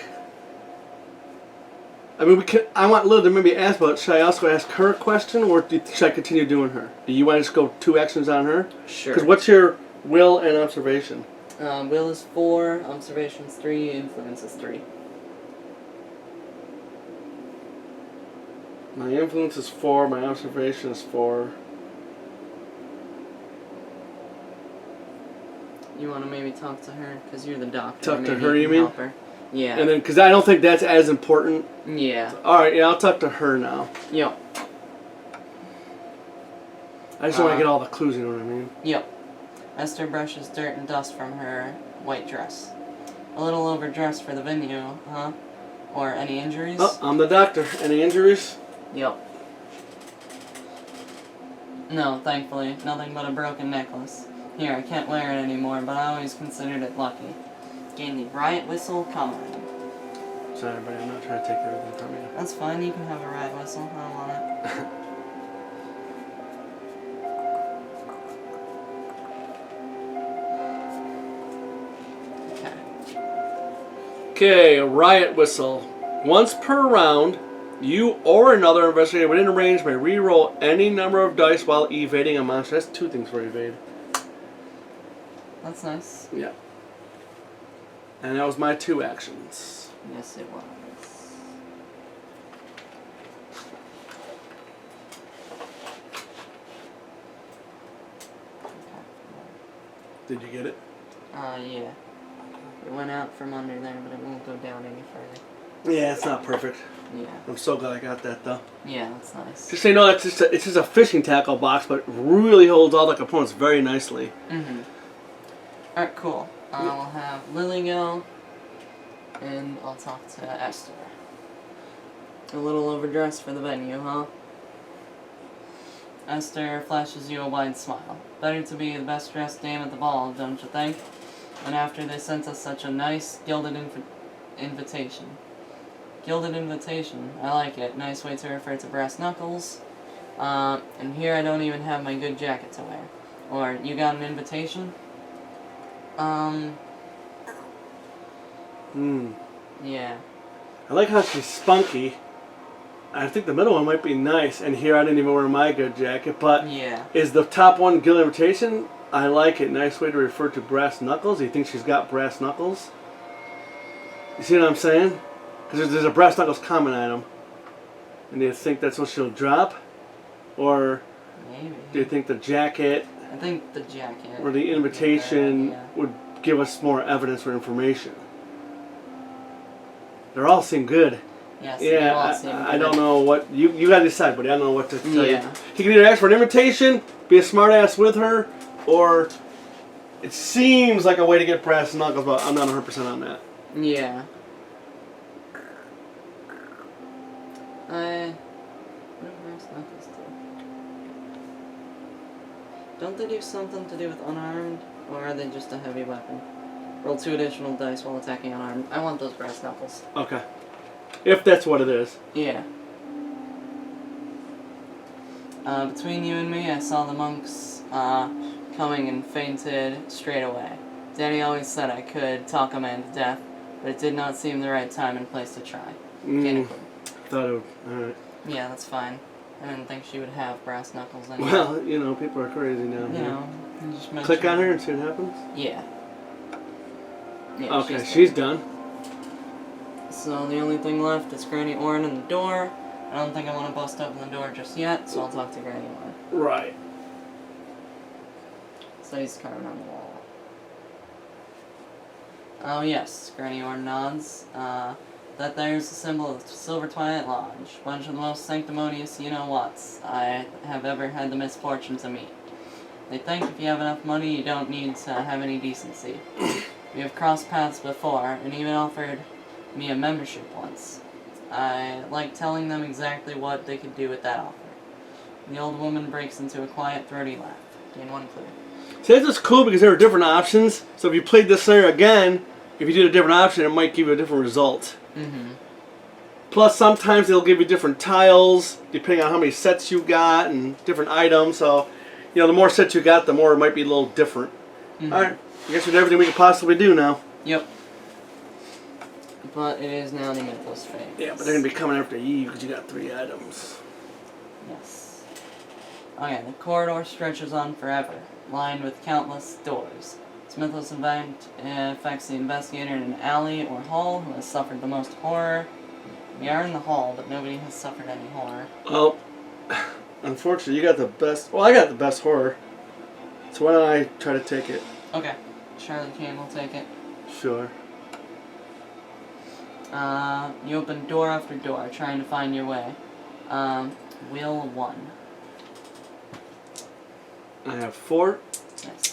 I mean, I want Lil to maybe ask, but should I also ask her a question, or should I continue doing her? Do you want to just go 2 actions on her? Sure. Because what's your will and observation? Will is 4, observation's 3, influence is 3. My influence is 4, my observation is 4. You want to maybe talk to her? Because you're the doctor. Talk to maybe her, you you can mean? help her. Yeah. And then, because I don't think that's as important. Yeah. Alright, yeah, I'll talk to her now. Yep. I just don't want to get all the clues, you know what I mean? Yep. Esther brushes dirt and dust from her white dress. A little overdressed for the venue, huh? Or any injuries? Oh, I'm the doctor. Any injuries? Yep. No, thankfully. Nothing but a broken necklace. Here, I can't wear it anymore, but I always considered it lucky. Gain the riot whistle, common. Sorry, buddy, I'm not trying to take everything from you. That's fine, you can have a riot whistle. I don't want it. Okay, a riot whistle. Once per round, you or another investigator within range may re-roll any number of dice while evading a monster. That's 2 things for evade. That's nice. Yeah. And that was my 2 actions. Yes, it was. Did you get it? Yeah. It went out from under there, but it won't go down any further. Yeah, it's not perfect. Yeah. I'm so glad I got that though. Yeah, that's nice. Just so you know, it's just a fishing tackle box, but it really holds all the components very nicely. Mm-hmm. Alright, cool. I'll have Lily go, and I'll talk to Esther. A little overdressed for the venue, huh? Esther flashes you a wide smile. Better to be the best dressed dame at the ball, don't you think? And after they sent us such a nice gilded invitation. Gilded invitation, I like it. Nice way to refer to brass knuckles. And here I don't even have my good jacket to wear. Or, you got an invitation? Yeah. I like how she's spunky. I think the middle one might be nice, and here I didn't even wear my good jacket, but Yeah. is the top one gilded invitation? I like it. Nice way to refer to brass knuckles. You think she's got brass knuckles? You see what I'm saying? Because there's a brass knuckles common item. And do you think that's what she'll drop? Or Maybe. do you think the jacket I think the jacket. or the invitation would give us more evidence or information? They all seem good. Yes, they all Yeah, seem I good. don't know what you gotta decide, buddy. I don't know what to tell you. Yeah. He can either ask for an invitation, be a smartass with her, or it seems like a way to get brass knuckles, but I'm not 100% on that. Yeah. What do brass knuckles do? Don't they do something to do with unarmed? Or are they just a heavy weapon? Roll 2 additional dice while attacking unarmed. I want those brass knuckles. Okay, if that's what it is. Yeah. Between you and me, I saw the monks coming and fainted straight away. Danny always said I could talk a man to death, but it did not seem the right time and place to try. Can't include. Thought it would. Alright. Yeah, that's fine. I didn't think she would have brass knuckles anyway. Well, you know, people are crazy now. You know, you just mentioned- Click on her and see what happens. Yeah. Yeah, Okay, she's done. So the only thing left is Granny Orrin and the door. I don't think I want to bust open the door just yet, so I'll talk to Granny Orrin. Right. So he's carving on the wall. Oh yes, Granny Orrin nods. That there's a symbol of the Silver Twilight Lodge, bunch of the most sanctimonious you-know-whats I have ever had the misfortune to meet. They think if you have enough money, you don't need to have any decency. We have crossed paths before, and even offered me a membership once. I like telling them exactly what they could do with that offer. The old woman breaks into a quiet, throaty laugh. Gain 1 clue. See, that's just cool because there are different options. So if you played this scenario again, if you did a different option, it might give you a different result. Mm-hmm. Plus, sometimes they'll give you different tiles, depending on how many sets you got and different items. So, you know, the more sets you got, the more it might be a little different. Mm-hmm. Alright, I guess we did everything we could possibly do now. Yep. But it is now the Mythos phase. Yeah, but they're going to be coming after you because you got 3 items. Yes. Okay, the corridor stretches on forever, lined with countless doors. This Mythos event affects the investigator in an alley or hall who has suffered the most horror. We are in the hall, but nobody has suffered any horror. Well, unfortunately, you got the best... Well, I got the best horror. So why don't I try to take it? Okay. Charlie Kane will take it. Sure. You open door after door, trying to find your way. Wheel 1. I have 4, Nice.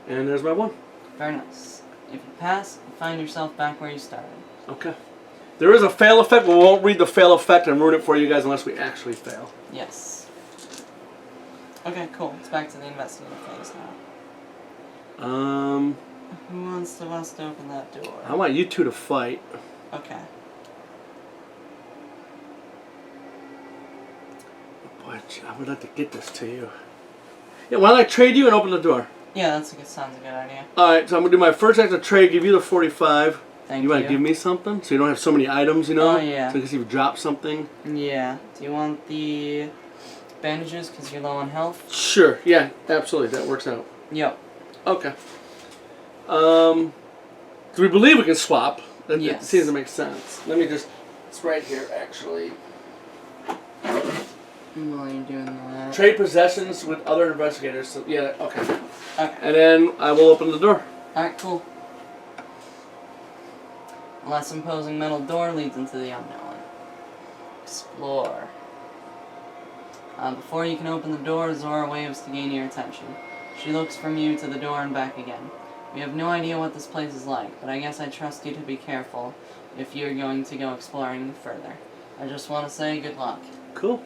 and there's my 1. Very nice. If you pass, you find yourself back where you started. Okay. There is a fail effect, but we won't read the fail effect and ruin it for you guys unless we actually fail. Yes. Okay, cool. It's back to the investigative phase now. Who wants to bust open that door? I want you two to fight. Okay. Boy, I would like to get this to you. Yeah, why don't I trade you and open the door? Yeah, sounds a good idea. Alright, so I'm going to do my first act of trade, give you the 45. Thank You want to give me something? So you don't have so many items, you know? Oh, yeah. So in case you drop something. Yeah. Do you want the bandages because you're low on health? Sure, yeah, absolutely. That works out. Yep. Okay. Do we believe we can swap? That Yes. seems to make sense. Let me just... It's right here, actually. While you're doing that. Trade possessions with other investigators. So, yeah, okay. Okay. And then I will open the door. Alright, cool. A less imposing metal door leads into the unknown. Explore. Before you can open the door, Zora waves to gain your attention. She looks from you to the door and back again. We have no idea what this place is like, but I guess I trust you to be careful if you're going to go exploring further. I just want to say good luck. Cool.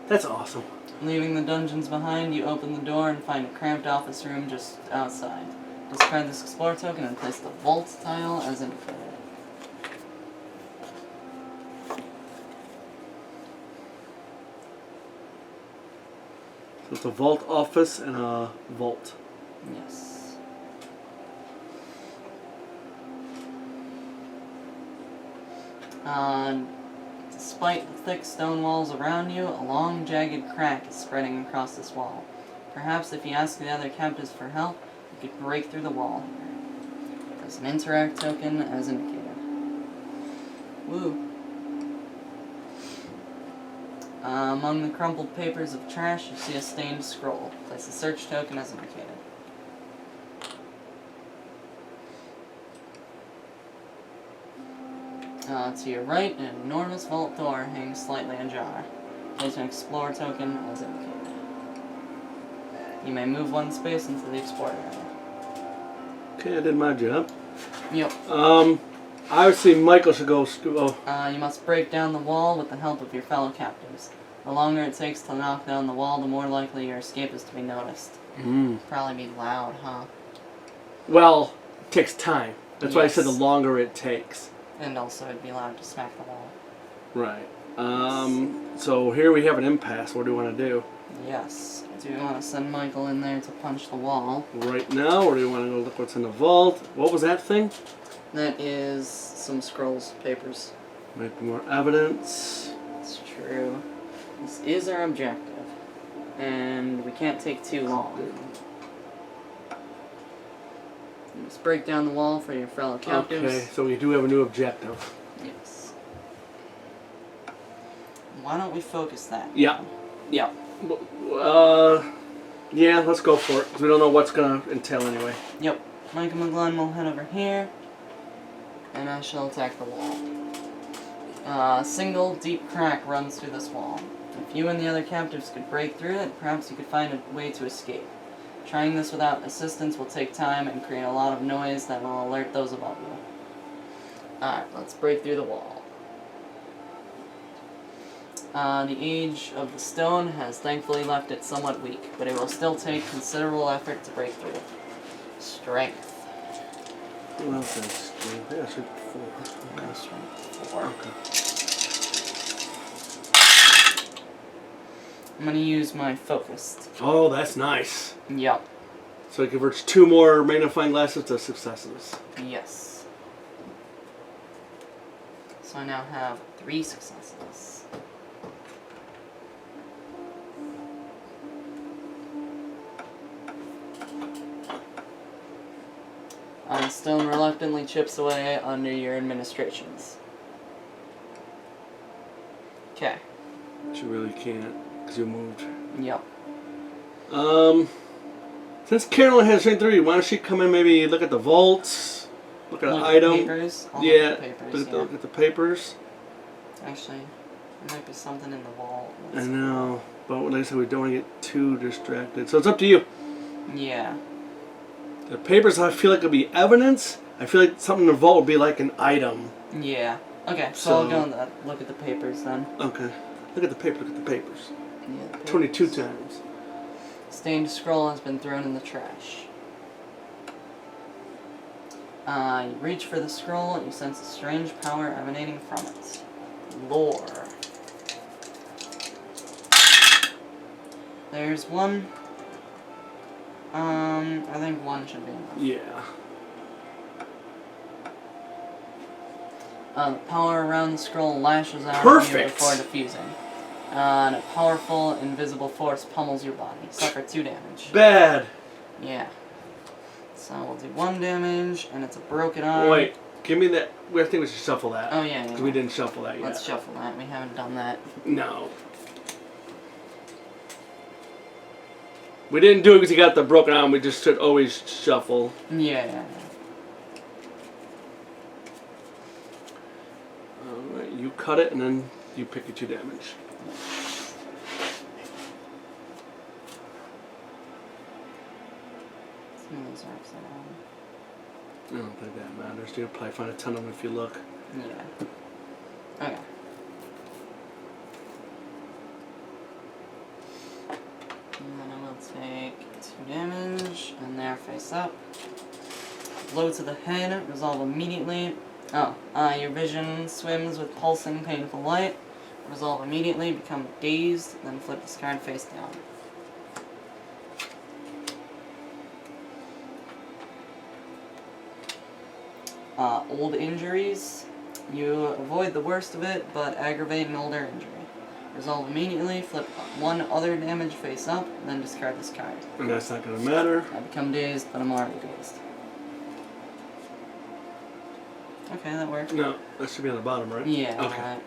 That's awesome. Leaving the dungeons behind, you open the door and find a cramped office room just outside. Discard this Explore token and place the Vault tile as indicated. So it's a vault office and a vault. Yes. Despite the thick stone walls around you, a long, jagged crack is spreading across this wall. Perhaps if you ask the other captives for help, you could break through the wall here. There's an interact token as indicated. Woo. Among the crumpled papers of trash, you see a stained scroll. Place the search token as indicated. To your right, an enormous vault door hangs slightly ajar. Place an Explore token as indicated. You may move one space into the Explore area. Okay, I did my job. Yep. Obviously Michael should go. You must break down the wall with the help of your fellow captives. The longer it takes to knock down the wall, the more likely your escape is to be noticed. Probably be loud, huh? Well, it takes time. That's why I said the Yes. longer it takes. And also it'd be loud to smack the wall. Right. So here we have an impasse. What do we want to do? Yes. Do you want to send Michael in there to punch the wall? Right now, or do you want to go look what's in the vault? What was that thing? That is some scrolls, papers. Might be more evidence. It's true. This is our objective. And we can't take too long. You must break down the wall for your fellow captives. Okay, so we do have a new objective. Yes. Why don't we focus that? Yeah. Yeah. Yeah, let's go for it. 'Cause we don't know what's gonna entail anyway. Yep. Michael McGlynn will head over here. And I shall attack the wall. A single deep crack runs through this wall. If you and the other captives could break through it, perhaps you could find a way to escape. Trying this without assistance will take time and create a lot of noise that will alert those above you. Alright, let's break through the wall. The age of the stone has thankfully left it somewhat weak, but it will still take considerable effort to break through. Strength. What else is yeah, I should 4. Okay, strength 4. Okay. I'm gonna use my focused. Oh, that's nice. Yep. So it converts 2 more magnifying glasses to successes. Yes. So I now have 3 successes. The stone reluctantly chips away under your administrations. Okay. But you really can't, because you moved. Yep. Since Carolyn has strength 3, why don't she come in, maybe look at the vaults, look at an Look item. at the papers. I'll Yeah, look at the papers, look, yeah. look at the papers. Actually, there might be something in the vault. I know, but like I said, we don't want to get too distracted. So it's up to you. Yeah. The papers, I feel like it'll be evidence. I feel like something in the vault would be like an item. Yeah. Okay, so I'll So- go and look at the papers then. Okay. Look at the paper. Look at the papers. Yeah, the 22 papers. times. Stained scroll has been thrown in the trash. You reach for the scroll and you sense a strange power emanating from it. Lore. There's one. I think one should be enough. Yeah. The power around the scroll lashes out at you Perfect. before diffusing. And a powerful, invisible force pummels your body. Suffer 2 damage. Bad. Yeah. So we'll do 1 damage, and it's a broken arm. Wait, give me that. I think we should shuffle that. Oh, yeah, Because yeah. we didn't shuffle that yet. Let's shuffle that. We haven't done that. No. We didn't do it because he got the broken arm. We just should always shuffle. Yeah, yeah, cut it, and then you pick your 2 damage. Some of these are upside down. I don't think that matters. You'll probably find a ton of them if you look. Yeah. Okay. And then I will take 2 damage, and they're face up. Blow to the head, resolve immediately. Oh, your vision swims with pulsing, painful light. Resolve immediately, become dazed, then flip this card face down. Old injuries. You avoid the worst of it, but aggravate an older injury. Resolve immediately, flip 1 other damage face up, then discard this card. And that's not going to matter. I become dazed, but I'm already dazed. Okay, that worked. No, that should be on the bottom, right? Yeah, Okay. right.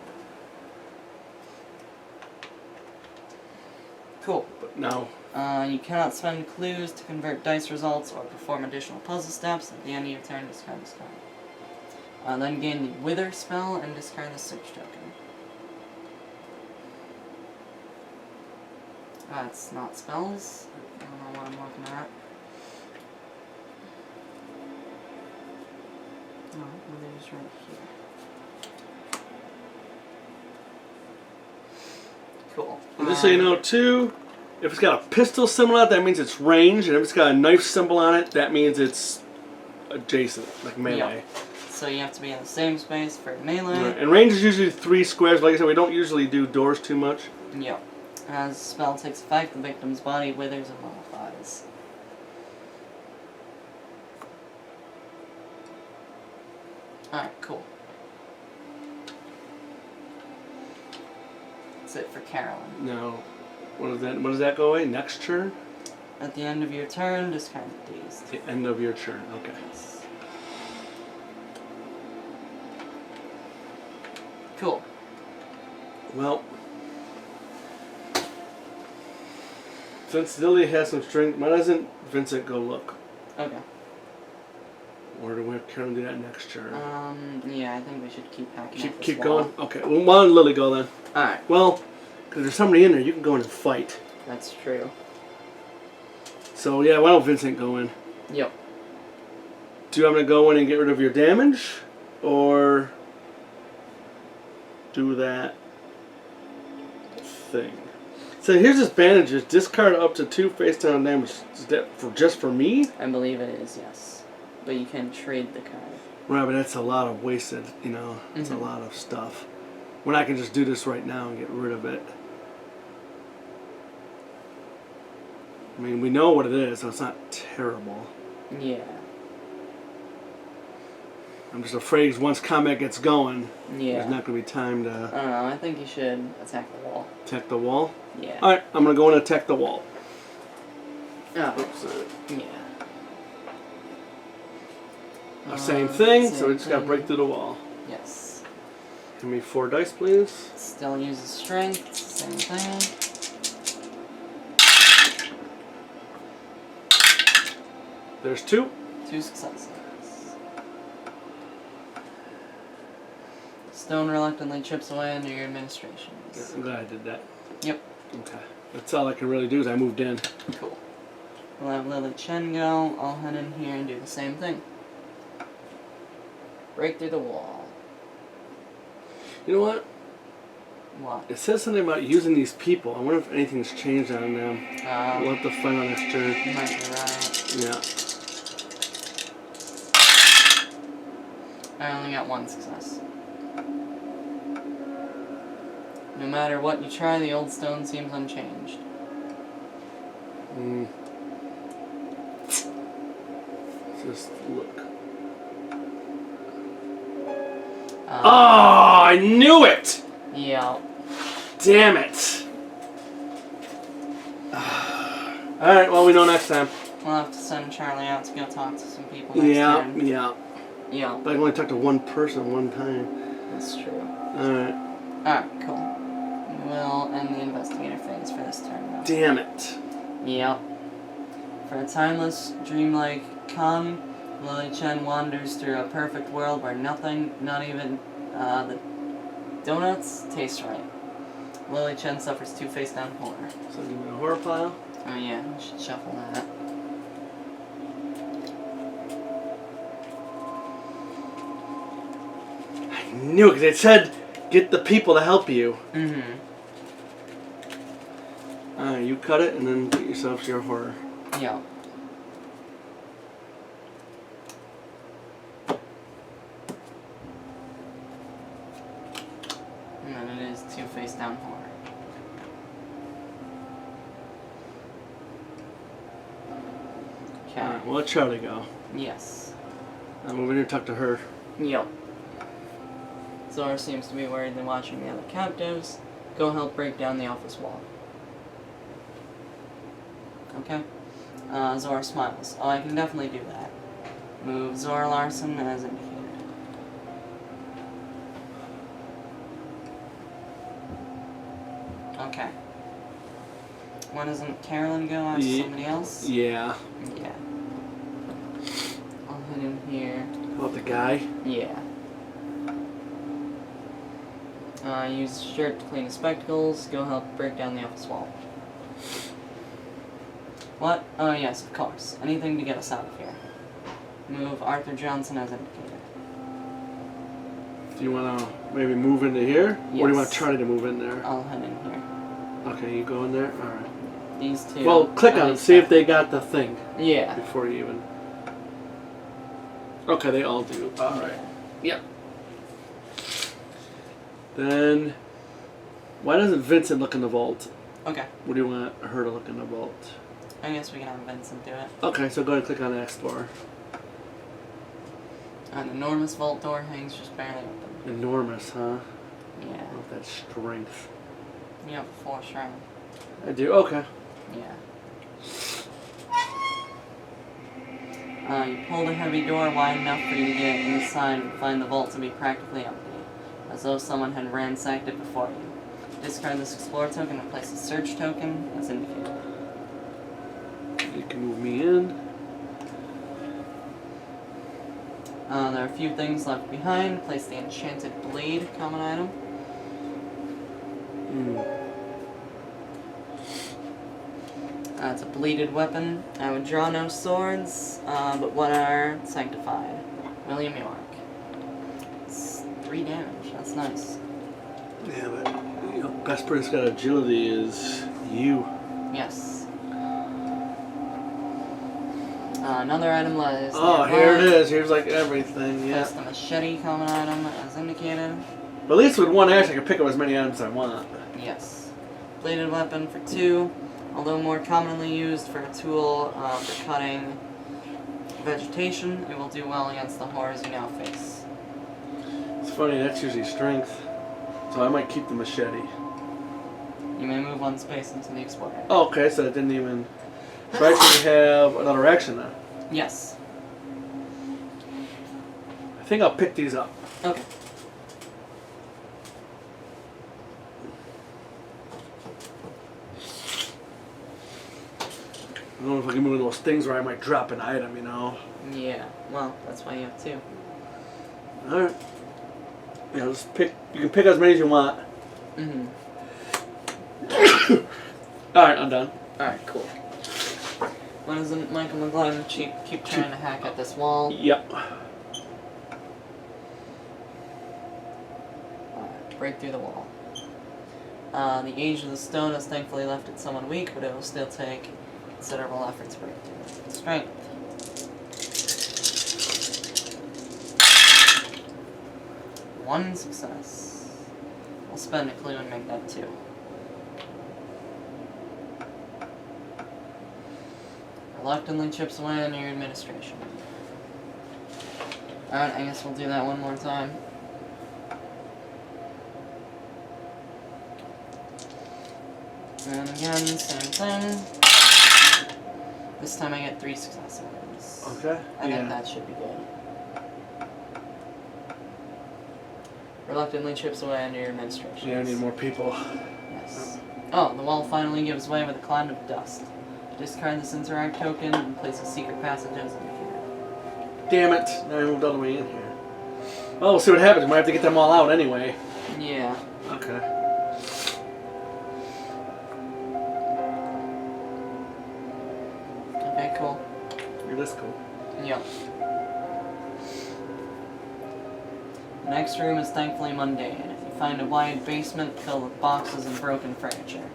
Cool. But now, You cannot spend clues to convert dice results or perform additional puzzle steps. At the end of your turn, discard this card. Then gain the Wither spell and discard the search token. It's not spells. I don't know what I'm looking at. No, Wither's right here. Cool. and just so you know too, if it's got a pistol symbol on it, that means it's ranged, and if it's got a knife symbol on it, that means it's adjacent, like melee. So you have to be in the same space for melee. Right. And range is usually 3 squares. Like I said, we don't usually do doors too much. Yep. As the spell takes effect, the victim's body withers and mummifies. Alright, cool. That's it for Carolyn. Now, what does that go away? Next turn? At the end of your turn, discard the dazed. The end of your turn. Okay. Yes. Cool. Well, since Lily has some strength, why doesn't Vincent go look? Okay. Or do we have Karen do that next turn? Yeah, I think we should keep hacking at this Keep wall. going? Okay, well, why don't Lily go then? Alright, Well, because there's somebody in there, you can go in and fight. that's true. So, yeah, why don't Vincent go in? Yep. Do you want me to go in and get rid of your damage? Or do that thing? So here's this bandages. Discard up to 2 face down damage. Is that just for me? I believe it is, yes. But you can trade the card. Right, but that's a lot of wasted, it's a Mhm. lot of stuff. When I can just do this right now and get rid of it. I mean, we know what it is, so it's not terrible. Yeah. I'm just afraid once combat gets going, Yeah. there's not going to be time to I don't know, I think you should attack the wall. attack the wall. Yeah. Alright, I'm going to go in and attack the wall. Oh, Oops. yeah. Same thing, so same we just got to thing. break through the wall. Yes. Give me 4 dice, please. Still uses strength, same thing. There's 2. 2 successes. Stone reluctantly chips away under your administrations. I'm glad I did that. Yep. Okay. That's all I can really do is I moved in. Cool. We'll have Lily Chen go. I'll head in here and do the same thing. Break through the wall. You know what? What? It says something about using these people. I wonder if anything's changed on them. We'll have to find out next turn. You might be right. Yeah. I only got 1 success. No matter what you try, the old stone seems unchanged. Just look. Um, Oh, I knew it! Yeah. Damn it. Alright, well, we know next time. We'll have to send Charlie out to go talk to some people next Yeah, turn. yeah. Yeah, But I can only talk to one person one time. that's true. Alright. Alright, cool. We'll end the investigator phase for this turn now. Damn it. Yep. For a timeless, dreamlike con, Lily Chen wanders through a perfect world where nothing, not even the Donuts taste right. Lily Chen suffers 2 face down horror. So give me a horror pile. Oh yeah, we should shuffle that. I knew it, 'cause it said get the people to help you. Mm-hmm. Alright, you cut it and then get yourself your horror. Yeah. And then it is 2 face down horror. Okay. Alright, well, let Charlie go. Yes. I'm moving here to talk to her. Yep. Zora seems to be worried than watching the other captives. Go help break down the office wall. Okay. Zora smiles. Oh, I can definitely do that. Move Zora Larson as indicated. Okay. Why doesn't Carolyn go after somebody else? Yeah. Yeah. I'll hit him here. How about the guy? Yeah. Use shirt to clean his spectacles. Go help break down the office wall. What? Oh yes, of course. Anything to get us out of here. Move Arthur Johnson as indicated. Do you want to maybe move into here? Or do you want Yes. Charlie to move in there? I'll head in here. Okay, you go in there? Alright. These two. Well, click on it. See if they got the thing Yeah. before you even... Okay, they all do. Alright. Yep. Then... Why doesn't Vincent look in the vault? Okay. What do you want her to look in the vault? I guess we can have Vincent do it. Okay, so go ahead and click on X door. An enormous vault door hangs just barely open. Enormous, huh? Yeah. I love that strength. You have a 4 shrine. I do? Okay. Yeah. You pulled a heavy door wide enough for you to get inside and find the vault to be practically empty, as though someone had ransacked it before you. Discard this Explore token and place a Search token as indicated. You can move me in. There are a few things left behind. Place the Enchanted Blade, common item. It's a bladed weapon. I would draw no swords, but what are sanctified? William York. It's 3 damage. That's nice. Yeah, but you know, best person who's got agility is you. Yes. Another item lies. Oh, nearby. here it is. Here's like everything. Yeah. Place the machete, common item, as indicated. But at least with one action, I can pick up as many items as I want. Yes. Bladed weapon for 2. Although more commonly used for a tool for cutting vegetation, it will do well against the horrors you now face. It's funny, that's usually strength. So I might keep the machete. You may move 1 space into the Explore area. Oh, okay, so it didn't even... So I actually have another action then. Yes. I think I'll pick these up. Okay. I don't know if I can move those things where I might drop an item, you know. Yeah. Well, that's why you have 2. Alright. Yeah, just pick... You can pick as many as you want. Mm-hmm. Alright, I'm done. Alright, cool. Why doesn't Michael McGlynn keep trying to hack at this wall? Yep. Alright, break through the wall. The Age of the Stone has thankfully left it somewhat weak, but it will still take considerable effort to break through it. Strength. One success. We'll spend a clue and make that 2. Reluctantly chips away on your administration. Alright, I guess we'll do that one more time. And again, same thing. This time I get 3 successes. Okay. I think that should be good. Reluctantly chips away under your administration. Yeah, I need more people. Yes. Oh, the wall finally gives way with a cloud of dust. Discard this interact token and place a secret passage as indicated. Damn it! Now I moved all the way in here. Well, we'll see what happens. We might have to get them all out anyway. Yeah. Okay. Okay, cool. It is cool. Yep. The next room is thankfully mundane. You find a wide basement filled with boxes and broken furniture.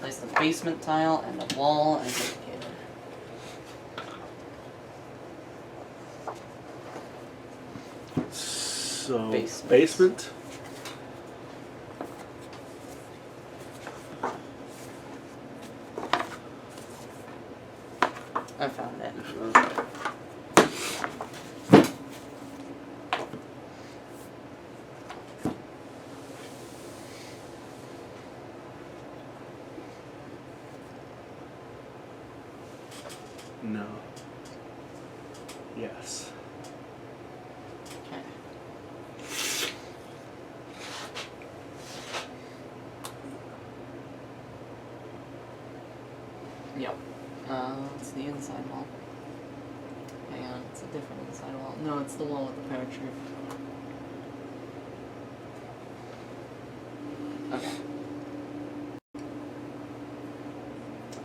Place the basement tile and a wall as indicated. So, Basement. basement. I found it. No. Yes. Okay. Yep. It's the inside wall. Hang on, it's a different inside wall. No, it's the wall with the parachute. Okay.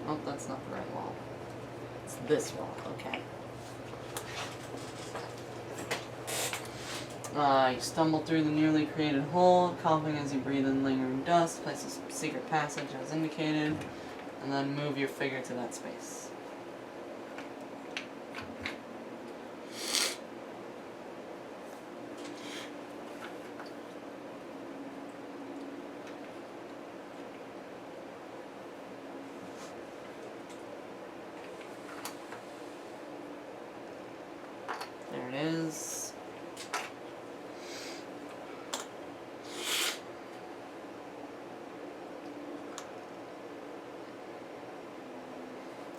Oh, that's not the right wall. It's this wall, okay. You stumble through the newly created hole, coughing as you breathe in lingering dust, place a secret passage as indicated, and then move your figure to that space. There it is.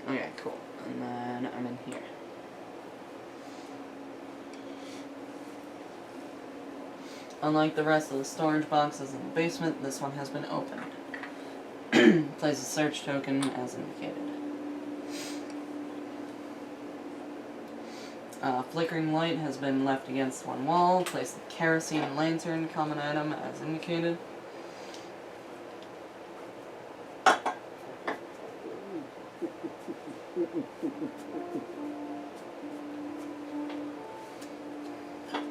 Okay, cool. And then I'm in here. Unlike the rest of the storage boxes in the basement, this one has been opened. Place a search token as indicated. Flickering light has been left against one wall. Place the kerosene lantern, common item, as indicated.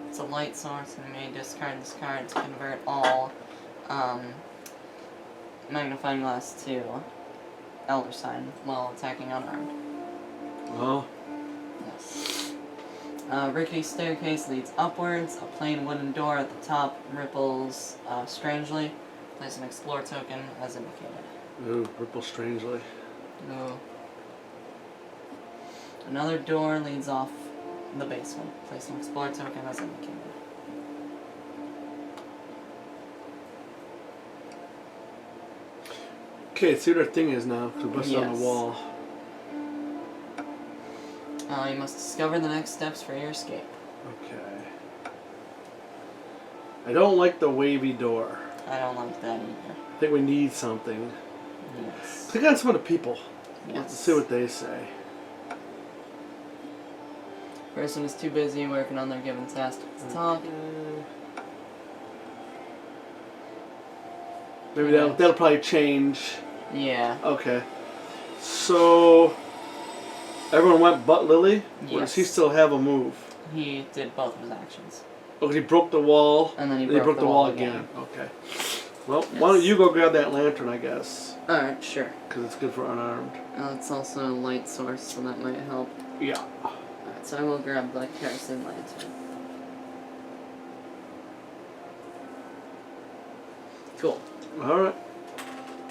It's a light source, and you may discard this card to convert all magnifying glass to Elder Sign while attacking unarmed. Oh. Yes. Rickety staircase leads upwards. A plain wooden door at the top ripples strangely. Place an explore token as indicated. Ooh, ripple strangely. No. Another door leads off the basement. Place an explore token as indicated. Okay, see what our thing is now, because we're busted on the Yes. wall. You must discover the next steps for your escape. Okay. I don't like the wavy door. I don't like that either. I think we need something. Yes. Click on some of the people. Let's Yes. see what they say. Person is too busy working on their given task to talk. Maybe that'll probably change. Yeah. Okay. So everyone went but Lily? Or does he Yes. still have a move? He did both of his actions. Oh, 'cause he broke the wall. And then he and broke the wall again. Okay. Well, why don't Yes. you go grab that lantern, I guess, Alright, sure. because it's good for unarmed. It's also a light source, so that might help. Yeah. Alright, so I will grab the kerosene lantern. Cool. All right.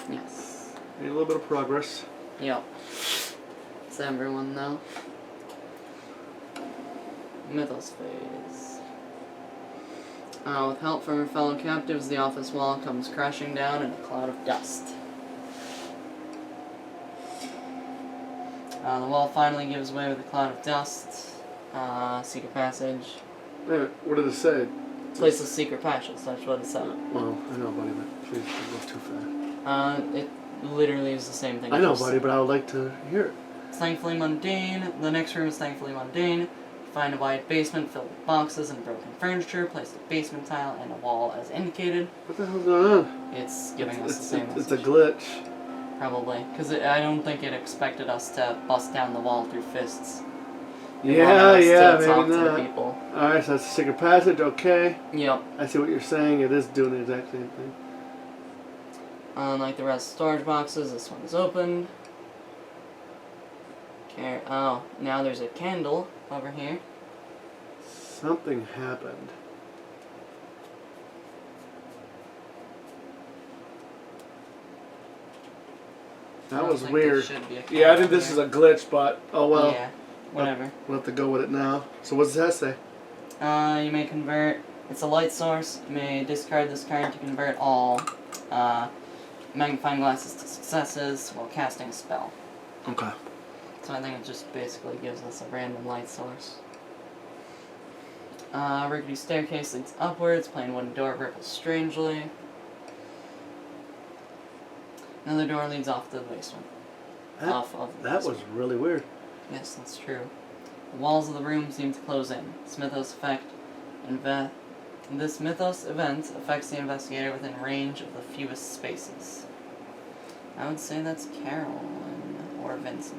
Yes. Made a little bit of progress. Yep. It's everyone though. Mythos phase. With help from her fellow captives, the office wall comes crashing down in a cloud of dust. The wall finally gives way with a cloud of dust. Secret passage. Wait a minute, what did it say? Place a secret passage, that's what it said. Well, I know, buddy, but please don't go too fast. It literally is the same thing. I know, buddy, but I would like to hear it. It's thankfully mundane. The next room is thankfully mundane. Find a wide basement filled with boxes and broken furniture. Place the basement tile and a wall as indicated. What the hell's going on? It's giving us the same It's a message. glitch. Probably. Because I don't think it expected us to bust down the wall through fists. It Yeah, wanted us yeah, to talk maybe to the not. people. Alright, so that's a secret passage, okay. Yep. I see what you're saying, it is doing the exact same thing. Unlike the rest of storage boxes, this one is opened. Okay, oh, now there's a candle over here. Something happened. That was weird. Yeah, I think this is a glitch, but oh well. Yeah, whatever. We'll have to go with it now. So what does that say? You may convert. It's a light source. You may discard this card to convert all magnifying glasses to successes while casting a spell. Okay. So I think it just basically gives us a random light source. Rickety staircase leads upwards. Plain wooden door ripples strangely. Another door leads off to the basement. Off of the That basement. was really weird. Yes, that's true. The walls of the room seem to close in. This mythos event affects the investigator within range of the fewest spaces. I would say that's Carolyn or Vincent.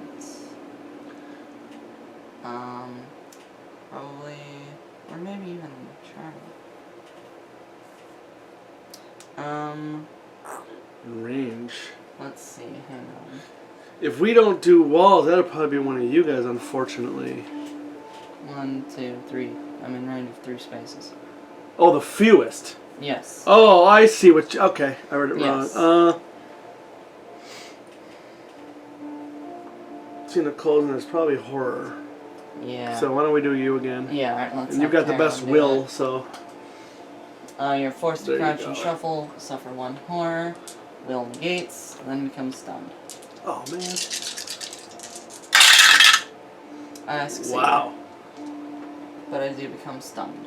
Probably, or maybe even Charlie. Range. Let's see, hang on. If we don't do walls, that'll probably be one of you guys, unfortunately. 1, 2, 3. I'm in range of 3 spaces. Oh, the fewest. Yes. Oh, I see what you... Okay, I read it Yes. wrong. Seeing the closing is probably horror. Yeah. So why don't we do you again? Yeah, alright, let's And you've have got the best Carolyn do will, that. so... You're forced to There you crouch go. and shuffle, suffer 1 horror, will negates, then become stunned. Oh, man. I succeeded. Wow. But I do become stunned.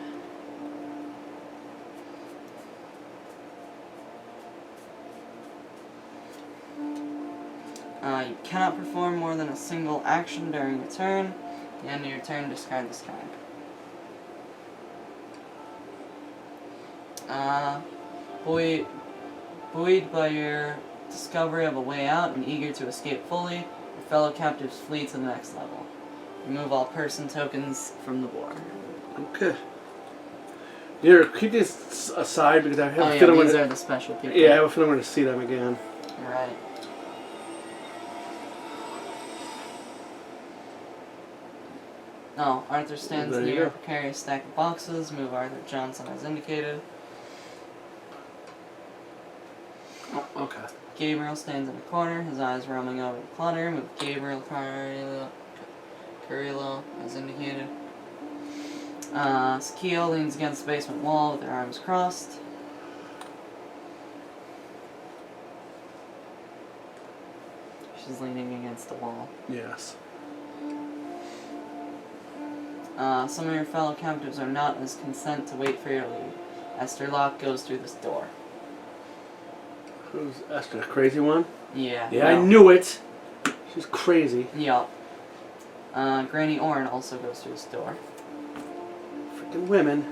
You cannot perform more than a single action during your turn. At the end of your turn, discard this card. Buoyed by your discovery of a way out and eager to escape fully, your fellow captives flee to the next level. Remove all person tokens from the board. Okay. Here, keep these aside because I have a Yeah, feeling these we're are the special people. Yeah, I have a feeling we're going to see them again. Right. No, Arthur stands There you near a go. precarious stack of boxes. Move Arthur Johnson as indicated. Oh, okay. Gabriel stands in a corner, his eyes roaming over the clutter. Move Gabriel Carrillo as indicated. Sakio leans against the basement wall with their arms crossed. She's leaning against the wall. Yes. Some of your fellow captives are not as consent to wait for your lead. Esther Locke goes through this door. Who's Esther? The crazy one? Yeah. Yeah, I knew it. She's crazy. Yup. Granny Orn also goes through this door. Freaking women.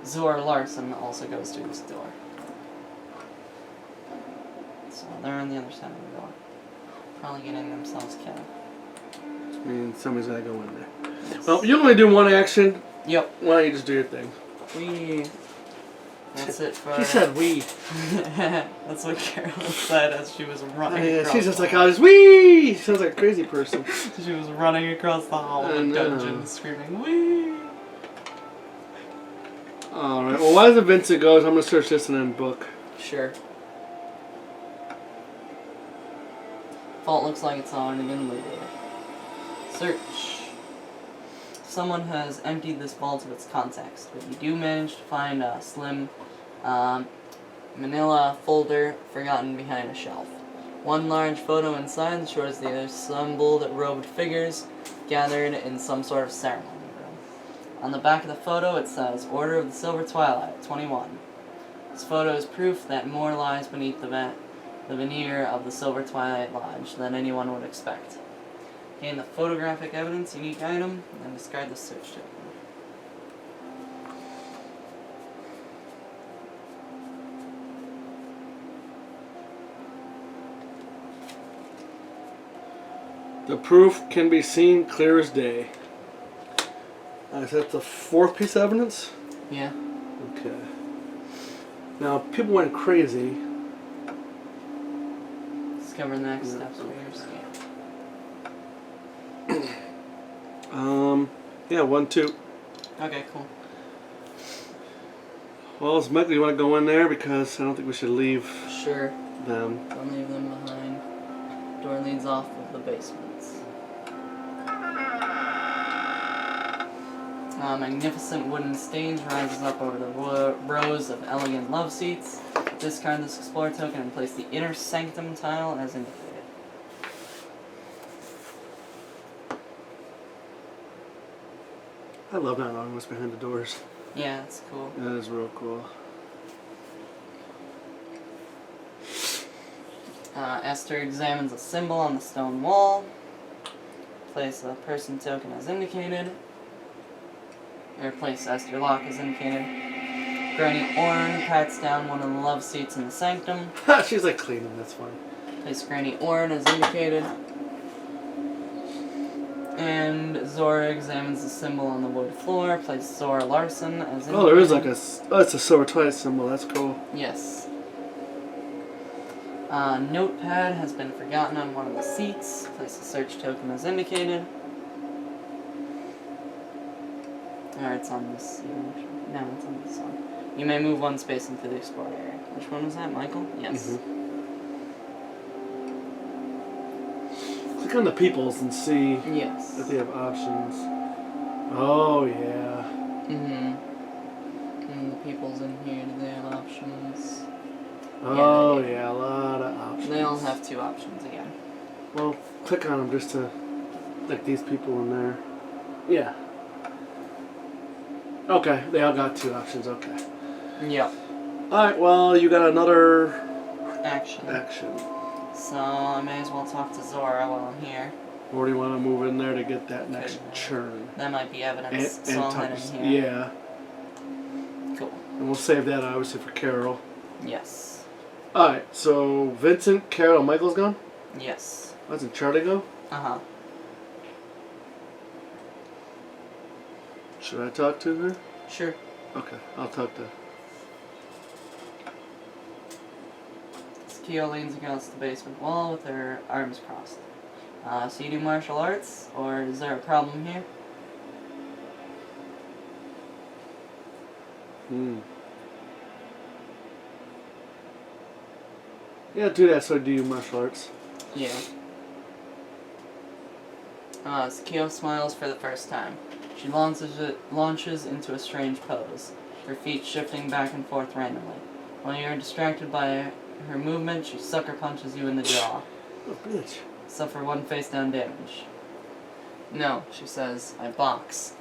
Zor Larson also goes through this door. So they're on the other side of the door. Probably getting themselves killed. I mean, somebody's got to go in there. Well, you only do one action. Yep. Why don't you just do your thing? That's it for... He said we. That's what Carol said as she was running across She's just the like, hall. I was wee! Sounds like a crazy person. She was running across the hall of I the know. dungeon screaming, wee! Alright, well, while the Vincent goes, I'm going to search this and then book. Sure. Vault looks like it's already been looted. Search. Someone has emptied this vault of its contents, but you do manage to find a slim manila folder forgotten behind a shelf. One large photo inside shows the assembled robed figures gathered in some sort of ceremony room. On the back of the photo it says, Order of the Silver Twilight, 21. This photo is proof that more lies beneath the veneer of the Silver Twilight Lodge than anyone would expect. Gain the photographic evidence, unique item, and then discard the search token. The proof can be seen clear as day. Is that the fourth piece of evidence? Yeah. Okay. Now, people went crazy. Discover the next Yeah, steps of your scan. Yeah, 1, 2. Okay, cool. Well, Michael, you want to go in there? Because I don't think we should leave Sure. them. Don't leave them behind. Door leads off of the basements. A magnificent wooden stage rises up over the rows of elegant love seats. Discard this Explorer token and place the inner sanctum tile as indicated. I love not knowing what's behind the doors. Yeah, that's cool. That is real cool. Esther examines a symbol on the stone wall. Place the person token as indicated. Or place Esther lock as indicated. Granny Orn pats down one of the love seats in the sanctum. She's like cleaning, that's funny. Place Granny Orn as indicated. And Zora examines the symbol on the wood floor. Place Zora Larson as indicated. Oh, there is like a. Oh, it's a silver twilight symbol, that's cool. Yes. Notepad has been forgotten on one of the seats. Place the search token as indicated. Or it's on this seat. No, it's on this one. You may move one space into the Explorer area. Which one was that, Michael? Yes. Click on the peoples and see Yes. if they have options. Oh, yeah. And the people's in here, do they have options? Oh, they do. yeah, a lot of options. They all have 2 options again. Well, click on them just to. Like these people in there. Yeah. Okay, they all got 2 options, okay. Yep. Alright, well, you got another Action. action. So I may as well talk to Zora while I'm here. Or do you want to move in there to get that next Okay. churn? That might be evidence, so I'll head in talk- here. Yeah. Cool. And we'll save that obviously for Carol. Yes. Alright, so Vincent, Carol, and Michael's gone? Yes. Doesn't Charlie go? Uh-huh. Should I talk to her? Sure. Okay, I'll talk to her. Kyo leans against the basement wall with her arms crossed. So you do martial arts, or is there a problem here? Yeah, do that so I do martial arts. Yeah. Kyo smiles for the first time. She launches into a strange pose, her feet shifting back and forth randomly. When you are distracted by her movement, she sucker punches you in the jaw. Oh, bitch. Suffer 1 face down damage. No, she says, I box.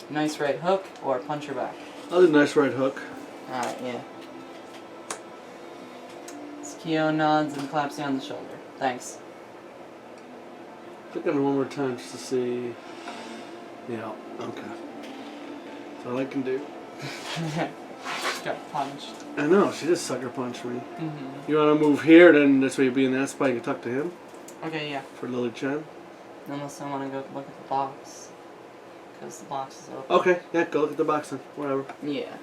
Nice right hook, or punch her back. I'll do a nice right hook. Alright, yeah. Kyo nods and claps you on the shoulder. Thanks. Click on it one more time just to see. Yeah, okay. That's all I can do. Got punched. I know, she just sucker punched me. Mm-hmm. You want to move here, then this way you'll be in that spot. You can talk to him Okay, yeah. for Lily Chen. Unless I want to go look at the box. Because the box is open. Okay, yeah, go look at the box then. Whatever. Yeah.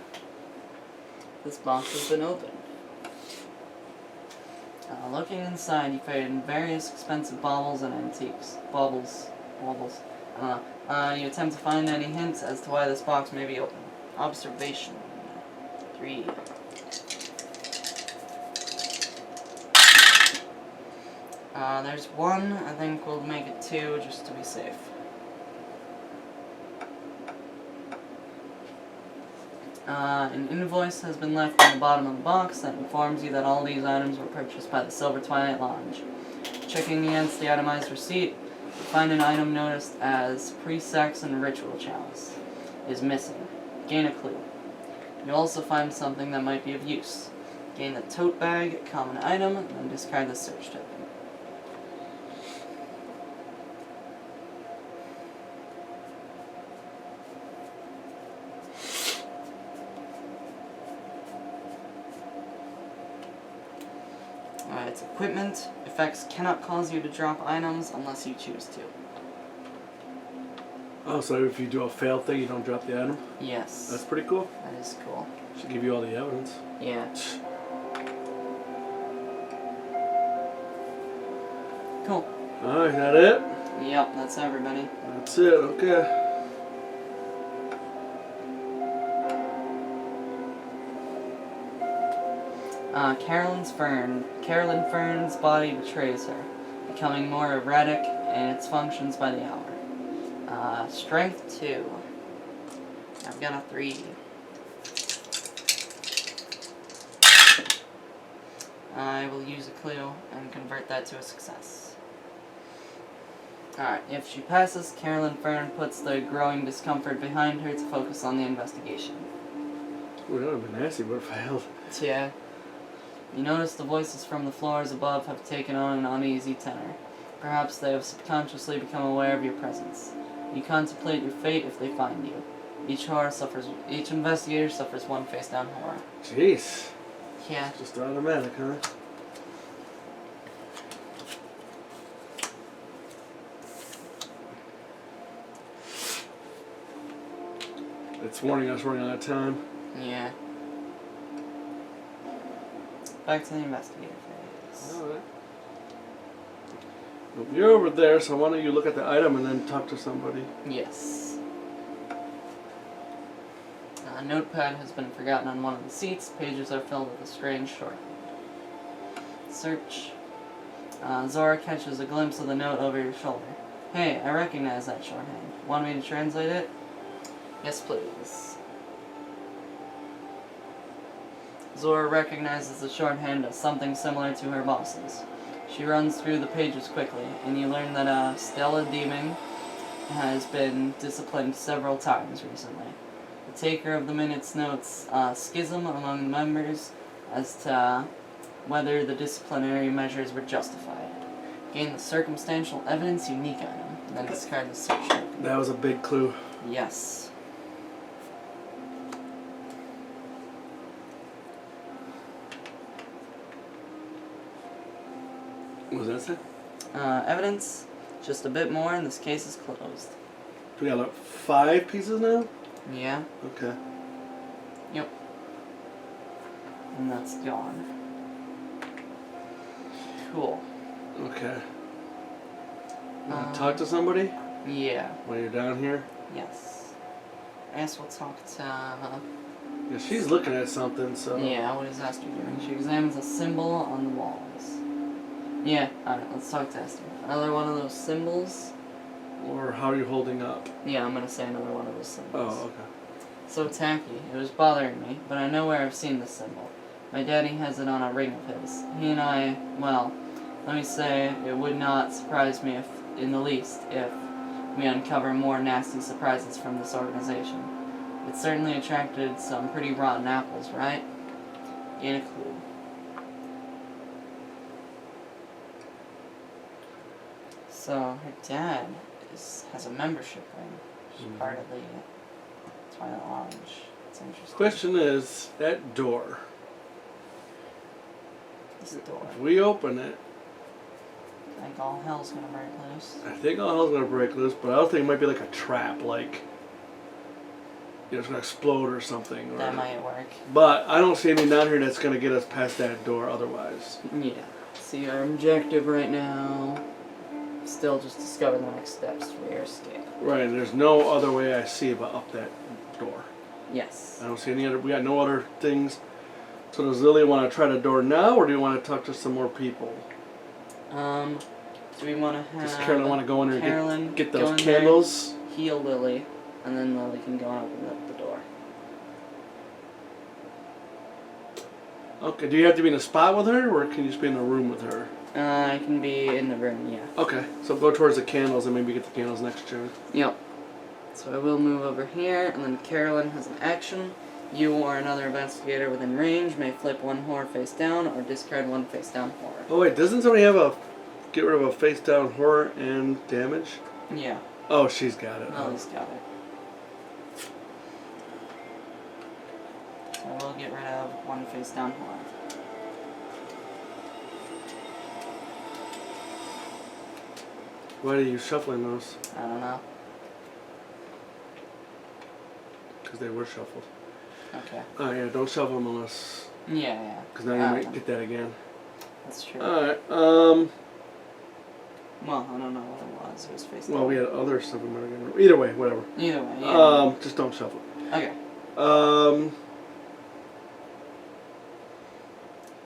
This box has been opened. Looking inside, you find various expensive baubles and antiques. Baubles. You attempt to find any hints as to why this box may be open. Observation 3. There's 1. I think we'll make it 2 just to be safe. An invoice has been left on the bottom of the box that informs you that all these items were purchased by the Silver Twilight Lounge. Checking against the itemized receipt, you find an item noticed as Pre-Saxon Ritual Chalice is missing. Gain a clue. You also find something that might be of use. Gain the tote bag, common item, and then discard the search token. it's equipment. Effects cannot cause you to drop items unless you choose to. Oh, so if you do a fail thing, you don't drop the item? Yes. That's pretty cool. That is cool. Should give you all the evidence. Yeah. Cool. Alright, that it? Yep, that's everybody. That's it, okay. Carolyn Fern's body betrays her, becoming more erratic in its functions by the hour. Strength 2. I've got a 3. I will use a clue and convert that to a success. Alright, if she passes, Carolyn Fern puts the growing discomfort behind her to focus on the investigation. Ooh, that would have been nasty, but it failed. Yeah. You notice the voices from the floors above have taken on an uneasy tenor. Perhaps they have subconsciously become aware of your presence. You contemplate your fate if they find you. Each investigator suffers one face-down horror. Jeez. Yeah. Just automatic, huh? It's warning us running out of time. Yeah. Back to the investigator phase. Alright. Well, you're over there, so why don't you look at the item and then talk to somebody? Yes. A notepad has been forgotten on one of the seats. Pages are filled with a strange shorthand. Search. Zora catches a glimpse of the note over your shoulder. Hey, I recognize that shorthand. Want me to translate it? Yes, please. Zora recognizes the shorthand as something similar to her boss's. She runs through the pages quickly, and you learn that Stella Deeming has been disciplined several times recently. The taker of the minutes notes schism among the members as to whether the disciplinary measures were justified. Gain the circumstantial evidence unique item, and then discard the search token. That was a big clue. Yes. What does that say? Evidence, just a bit more, and this case is closed. We got like 5 pieces now? Yeah, Okay. and that's gone. Cool. Okay. Talk to somebody Yeah, while you're down here? yes. I guess we'll talk to... Yeah, she's looking at something, so... yeah, what is Esther doing? She examines a symbol on the walls. Yeah, alright, let's talk to Esther. Another one of those symbols? Or how are you holding up? Yeah, I'm gonna say another one of those symbols. Oh, okay. So tacky. It was bothering me, but I know where I've seen this symbol. My daddy has it on a ring of his. He and I, well, let me say, it would not surprise me in the least if we uncover more nasty surprises from this organization. It certainly attracted some pretty rotten apples, right? Gain a clue. So, her dad has a membership ring. She's part of the Twilight Lounge. It's interesting. Question is, that door. This door. If we open it, I think all hell's gonna break loose. I think all hell's gonna break loose, but I don't think it might be like a trap, like... You know, it's gonna explode or something. Or, That might work. But I don't see anything down here that's gonna get us past that door otherwise. Yeah. See, our objective right now, still just discover the next steps for your escape. Right, and there's no other way I see but up that door. Yes. I don't see any other, we got no other things. So does Lily want to try the door now, or do you want to talk to some more people? Do we want to have... Does Carolyn want to go in there Carolyn and get go those in there, candles? heal Lily, and then Lily can go and open up the door. Okay, do you have to be in a spot with her, or can you just be in a room with her? I can be in the room, yeah. Okay, so go towards the candles and maybe get the candles next to her. Yep. So I will move over here, and then Carolyn has an action. You or another investigator within range may flip one horror face down or discard one face down horror. Oh wait, doesn't somebody have a get rid of a face down horror and damage? Yeah, Oh, she's got it. Lily's got it. So I will get rid of one face down horror. Why are you shuffling those? I don't know. Because they were shuffled. Okay. Oh yeah, don't shuffle them unless... Yeah. Because now you might get that again. That's true. Alright, Well, I don't know what it was. It was face well, down. we had other stuff we might have given. Either way, whatever. Either way, yeah. Just don't shuffle. Okay.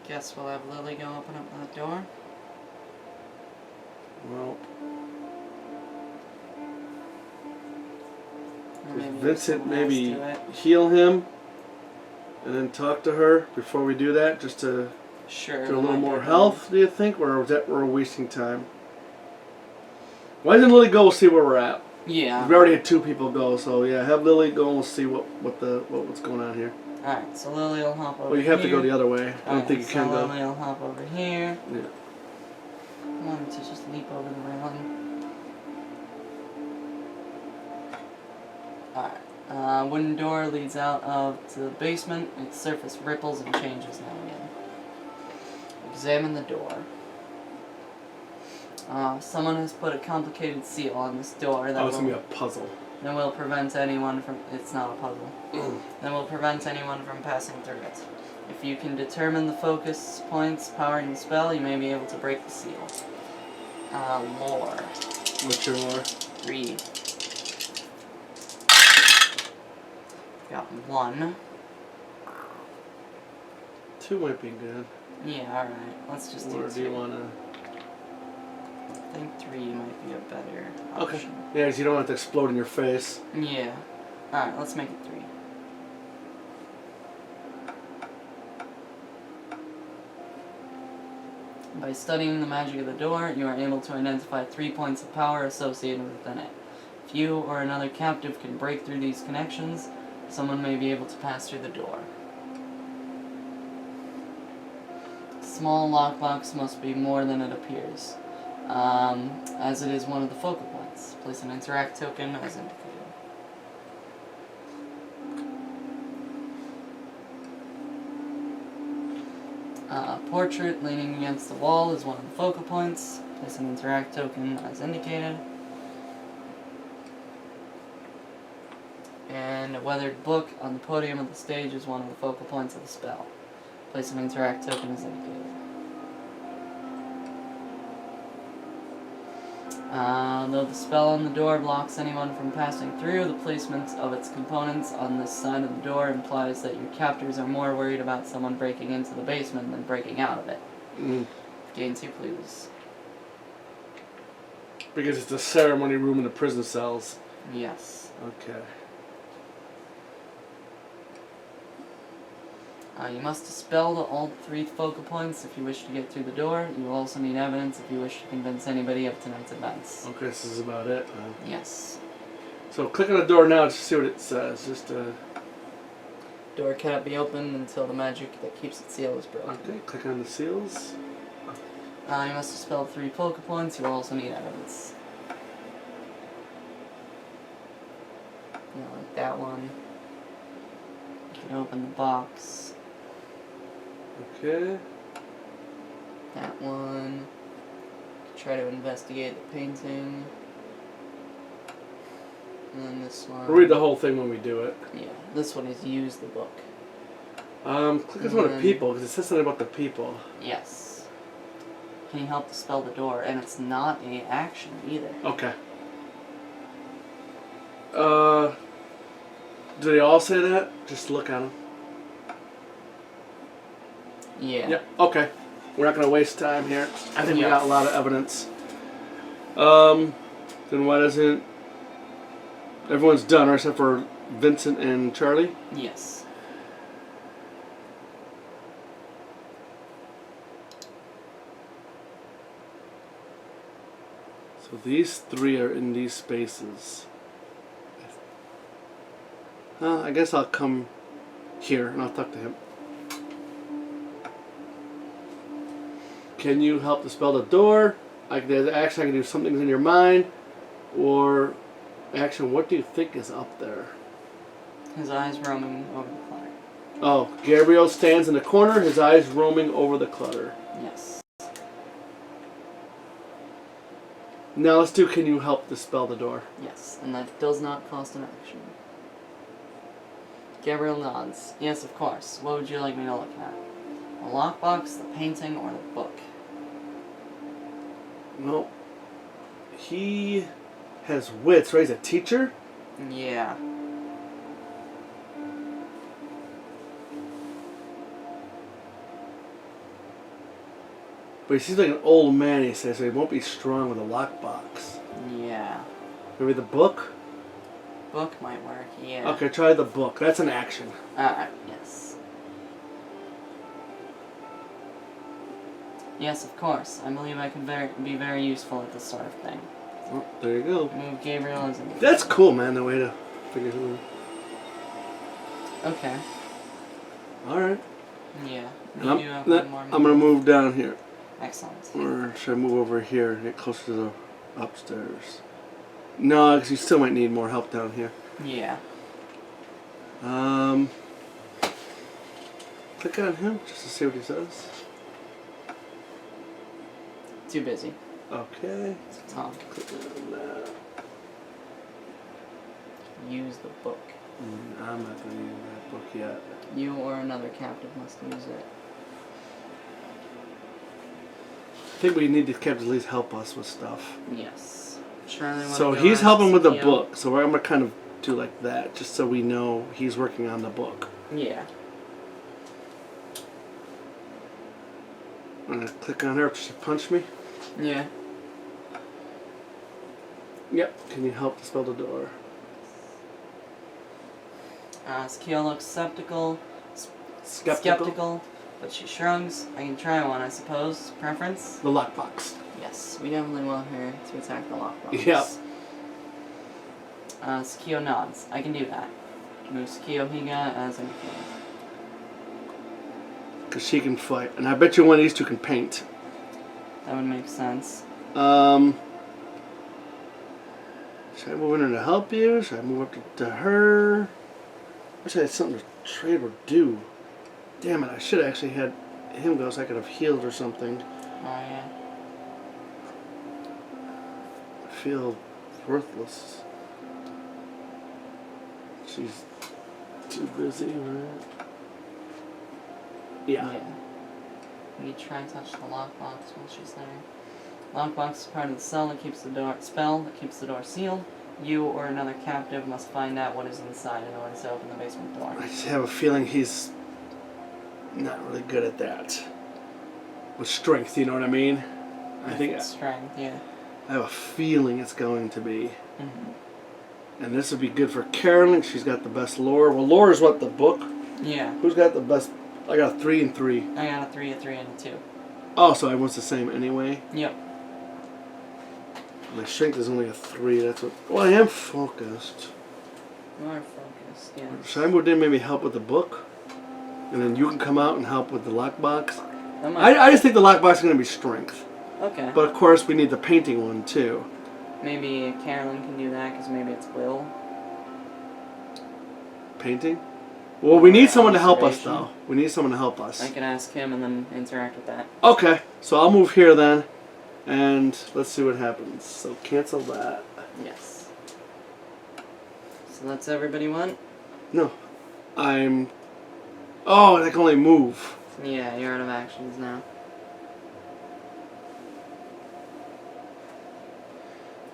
Guess we'll have Lily go open up that door. Well, Or maybe Vincent someone else maybe do it. heal him and then talk to her before we do that, just to Sure. get a that little might more be health, do you think? Or is that we're wasting time? Why doesn't Lily go? We'll see where we're at. good. Yeah. We already had 2 people go, so yeah, have Lily go and we'll see what's going on here. Alright, so Lily will hop over Well, you have to here. go the other way. I don't think you so can go. Lily will hop over here. Yeah. I wanted to just leap over the railing. Alright. Wooden door leads out to the basement. Its surface ripples and changes now and again. Examine the door. Someone has put a complicated seal on this door that Oh, it's gonna be will, a puzzle. that will prevent anyone from... It's not a puzzle. That will prevent anyone from passing through it. If you can determine the focus points powering the spell, you may be able to break the seal. Lore. What's your lore? 3. Got 1. 2 might be good. Yeah, alright. Let's just do Or 2. do you wanna? I think 3 might be a better Okay. option. Yeah, 'cause you don't have to explode in your face. Yeah. Alright, let's make it 3. By studying the magic of the door, you are able to identify 3 points of power associated within it. If you or another captive can break through these connections, someone may be able to pass through the door. Small lockbox must be more than it appears, as it is one of the focal points. Place an interact token as indicated. Portrait leaning against the wall is one of the focal points. Place an interact token as indicated. And a weathered book on the podium of the stage is one of the focal points of the spell. Place an interact token as indicated. Though the spell on the door blocks anyone from passing through, the placement of its components on this side of the door implies that your captors are more worried about someone breaking into the basement than breaking out of it. Gain 2 clues. Because it's a ceremony room in the prison cells. Yes. Okay. You must dispel all 3 focal points if you wish to get through the door. You will also need evidence if you wish to convince anybody of tonight's events. Okay, this is about it. Yes. So click on the door now just to see what it says. Just Door cannot be opened until the magic that keeps it sealed is broken. okay. Click on the seals. You must dispel 3 focal points. You will also need evidence. Like that one. You can open the box. Okay. That one. Try to investigate the painting. And then this one. We'll read the whole thing when we do it. Yeah, this one is use the book. Click on one of people because it says something about the people. Yes. Can you help dispel the door? And it's not a action either. Okay. Do they all say that? Just look at them. Yeah. Yep. Okay. We're not gonna waste time here. I think we Yeah. got a lot of evidence. Then why doesn't everyone's done, right? Except for Vincent and Charlie. Yes. So these 3 are in these spaces. I guess I'll come here and I'll talk to him. Can you help dispel the door? There's action, I can do something's in your mind. Or action, what do you think is up there? His eyes roaming over the clutter. Oh, Gabriel stands in the corner, his eyes roaming over the clutter. Yes. Now let's do, can you help dispel the door? Yes, and that does not cost an action. Gabriel nods. Yes, of course. What would you like me to look at? The lockbox, the painting, or the book? Well, he has wits, right? He's a teacher? Yeah. But he seems like an old man, he says, so he won't be strong with a lockbox. Yeah. Maybe the book? Book might work, yeah. Okay, try the book. That's an action. Alright, yes. Yes, of course. I believe I could be very useful at this sort of thing. Oh, there you go. Move Gabriel as a... That's cool, man, the way to figure it out. Okay. Alright. Yeah. And You do have one more I'm going to move down here. Excellent. Or should I move over here and get closer to the upstairs? No, because you still might need more help down here. Yeah. Click on him just to see what he says. Too busy. Okay. To talk. Click on that. Use the book. I'm not going to use that book yet. You or another captive must use it. I think we need the captain to at least help us with stuff. Yes. Charlie, wanna So go he's ask helping with the Theo? book. So I'm going to kind of do like that, just so we know he's working on the book. Yeah. I'm going to click on her. She punch me. Yeah. Yep. Can you help dispel the door? Sakio looks skeptical, but she shrugs. I can try one, I suppose. Preference? The lockbox. Yes, we definitely want her to attack the lockbox. Yep. Sakio nods. I can do that. Move Sakio Higa as indicated. Because she can fight. And I bet you one of these two can paint. That would make sense. Should I move in to help you? Should I move up to her? I wish I had something to trade or do. Damn it, I should have actually had him go so I could have healed or something. Oh, yeah. I feel worthless. She's too busy, right? Yeah. We try to touch the lockbox while she's there. Lockbox is part of the spell that keeps the door sealed. You or another captive must find out what is inside in order to open the basement door. I just have a feeling he's not really good at that. With strength, you know what I mean? I think it's strength, yeah. I have a feeling it's going to be. Mm-hmm. And this would be good for Carolyn. She's got the best lore. Well, lore is what, the book? Yeah. Who's got the best? I got a 3 and 3. I got a 3, a 3, and a 2. Oh, so everyone's the same anyway. Yep. My strength is only a 3. That's what. Well, I am focused. More focused, yeah. Should I move in maybe help with the book? And then you can come out and help with the lockbox? I just think the lockbox is going to be strength. Okay. But of course, we need the painting one too. Maybe Carolyn can do that because maybe it's Will. Painting? Well, we need Or someone to help us observation. though. We need someone to help us. I can ask him and then interact with that. Okay, so I'll move here then. And let's see what happens. So cancel that. Yes. So that's everybody one? No. I'm... Oh, I can only move. Yeah, you're out of actions now.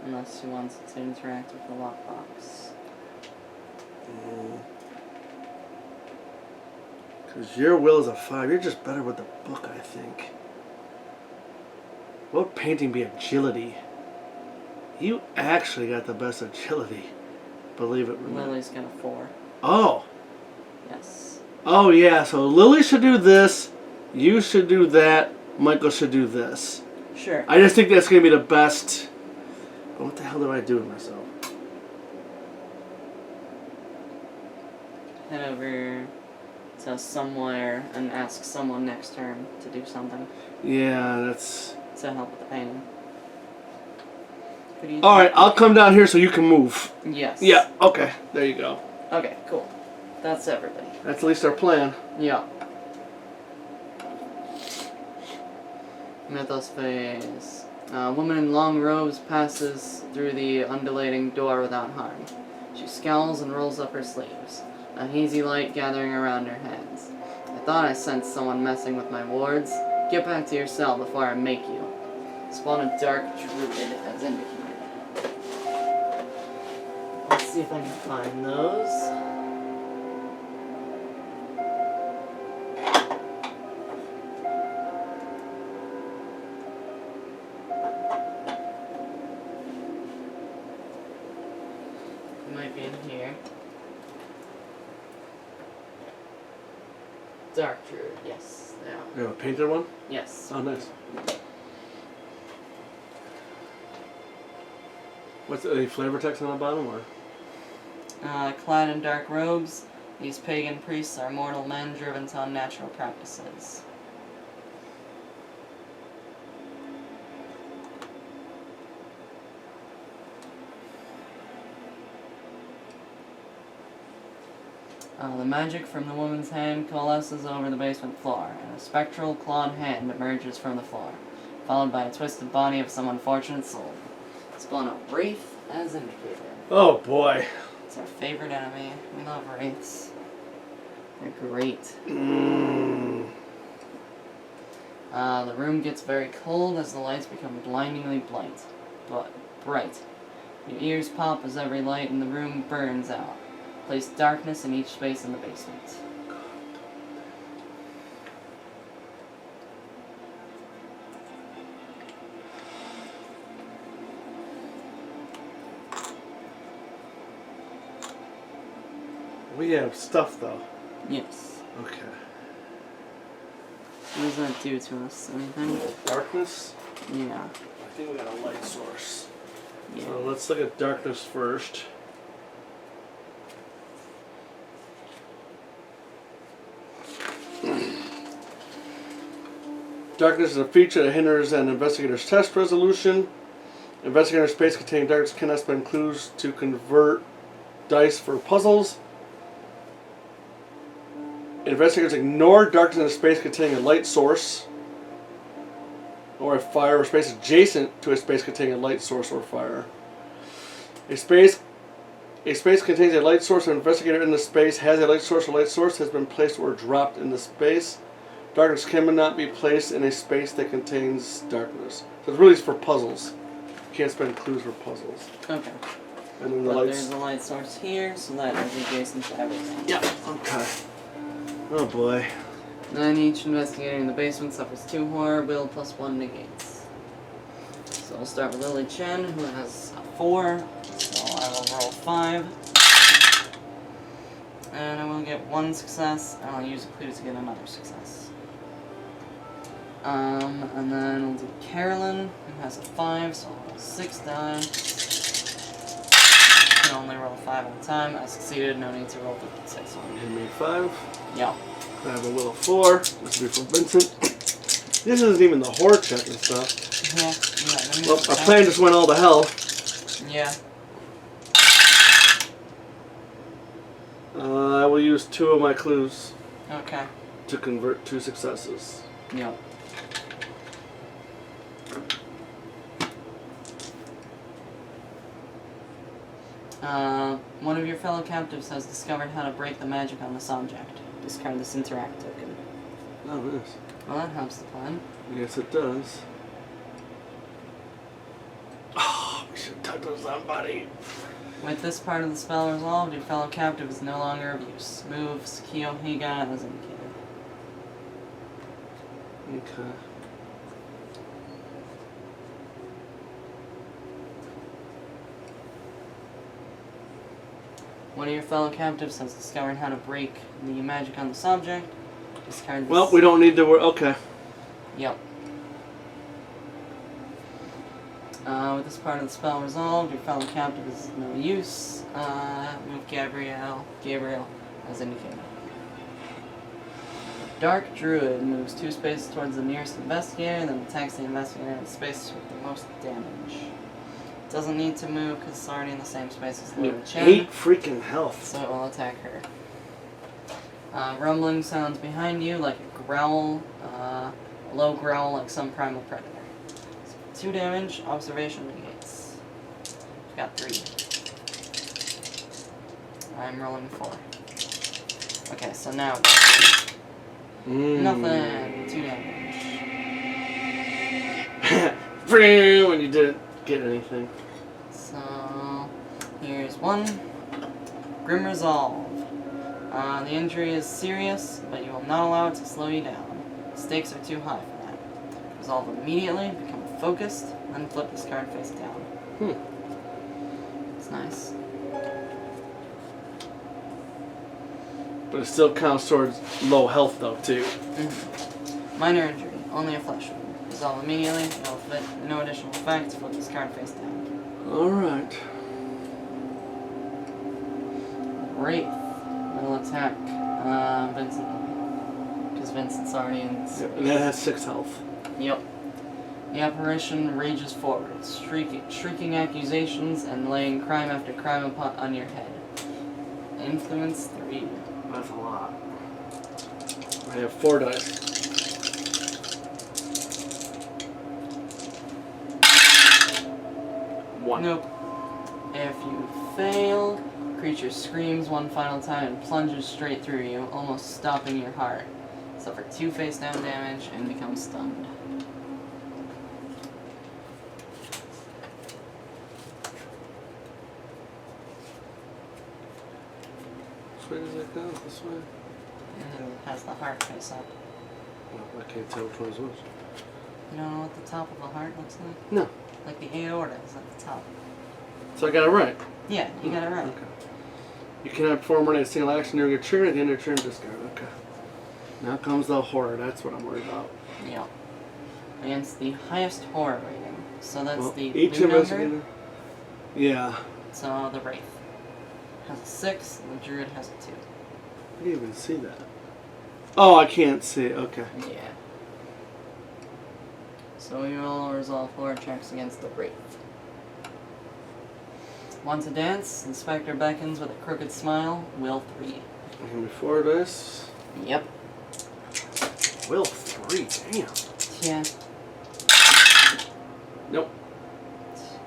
Unless he wants to interact with the lockbox. Because your will is a 5. You're just better with the book, I think. What would painting be? Agility. You actually got the best agility. Believe it or not. Lily's got a 4. Oh. Yes. Oh, yeah. So Lily should do this. You should do that. Michael should do this. Sure. I just think that's going to be the best. But what the hell do I do with myself? Head over to somewhere and ask someone next turn to do something Yeah, that's... to help with the painting. Who do you Alright, I'll come down here so you can move. Yes. Yeah, okay. There you go. Okay, cool. That's everybody. That's at least our plan. Yeah. Mythos phase. A woman in long robes passes through the undulating door without harm. She scowls and rolls up her sleeves, a hazy light gathering around her hands. I thought I sensed someone messing with my wards. Get back to your cell before I make you. Spawn a dark druid as indicated. Let's see if I can find those. Might be in here. Dark druid, yes, they are. You have a painted one? Yes. Oh, nice. What's any flavor text on the bottom, or? Clad in dark robes, these pagan priests are mortal men driven to unnatural practices. The magic from the woman's hand coalesces over the basement floor, and a spectral clawed hand emerges from the floor, followed by a twisted body of some unfortunate soul. Spawn a wraith as indicated. Oh boy. It's our favorite enemy. We love wraiths. They're great. Mm. The room gets very cold as the lights become blindingly bright. Your ears pop as every light in the room burns out. Place darkness in each space in the basement. We have stuff though. Yes. Okay. What does that do to us? Anything? Darkness? Yeah. I think we got a light source. Yeah. So let's look at darkness first. Darkness is a feature that hinders an investigator's test resolution. Investigator space containing darkness cannot spend clues to convert dice for puzzles. Investigators ignore darkness in a space containing a light source or a fire, or space adjacent to a space containing a light source or fire. A space contains a light source. An investigator in the space has a light source. A light source has been placed or dropped in the space. Darkness cannot be placed in a space that contains darkness. So it's really for puzzles. You can't spend clues for puzzles. Okay. And then the But lights. there's a light source here, so that is adjacent to everything. Yeah. Okay. Oh boy. Then each investigator in the basement suffers 2 horror, build +1 negates. So we'll start with Lily Chen, who has a 4. So I will roll 5. And I will get 1 success, and I'll use a clue to get another success. And then we'll do Carolyn, who has a 5, so I'll roll 6 die. I can only roll 5 at a time. I succeeded, no need to roll the 6 one. You made 5. Yep. I have a will of 4. This will be for Vincent. This isn't even the horror check and stuff. Yeah. Well, our plan just went all to hell. Yeah. I will use 2 of my clues Okay. to convert 2 successes. Yep. One of your fellow captives has discovered how to break the magic on this object. Discard this interact token. Oh, nice. Well, that helps the plan. Yes, it does. Oh, we should talk to somebody. With this part of the spell resolved, your fellow captive is no longer of use. Move Sakio Higa as indicated. Okay. One of your fellow captives has discovered how to break the magic on this object. Discard this. Well, we don't need to worry. Okay. Yep. With this part of the spell resolved, your fellow captive is of no use. Move Gabriel as indicated. Dark Druid moves 2 spaces towards the nearest investigator, then attacks the investigator in the space with the most damage. Doesn't need to move because it's already in the same space as Lily Chen, 8 freaking health. so it will attack her. Rumbling sounds behind you like a growl, a low growl like some primal predator. 2 damage, observation negates. Got 3. I'm rolling 4. Okay, so now nothing. 2 damage. When you didn't get anything. So here's 1. Grim Resolve. The injury is serious, but you will not allow it to slow you down. Stakes are too high for that. Resolve immediately, become focused, then flip this card face down. It's nice. But it still counts towards low health though too. Minor injury, only a flesh wound. Resolve immediately, no additional effects, flip this card face down. Alright. Wraith will attack Vincent. Because Vincent's already in. And that has 6 health. Yep. The apparition rages forward, shrieking accusations and laying crime after crime on your head. Influence 3. That's a lot. I have 4 dice. One. Nope. If you fail, creature screams one final time and plunges straight through you, almost stopping your heart. Suffer 2 face down damage and become stunned. Which way does it go? This way? And it has the heart face up. Well, I can't tell which one is which. You don't know what the top of a heart looks like? No. Like the aorta is at the top. So I got it right. Yeah, you got it right. Okay. You cannot perform a single action during your turn. At the end of your turn, discard. Okay. Now comes the horror. That's what I'm worried about. Yeah. Against the highest horror rating. So that's the each blue investigator. number. Yeah. So the Wraith has a 6, and the Druid has a 2. I didn't even see that. Oh, I can't see. Okay. Yeah. So we will resolve 4 checks against the Wraith. Want to dance? Inspector beckons with a crooked smile. Will 3. Give me 4 dice. Yep. Will 3. Damn. Yeah. Nope.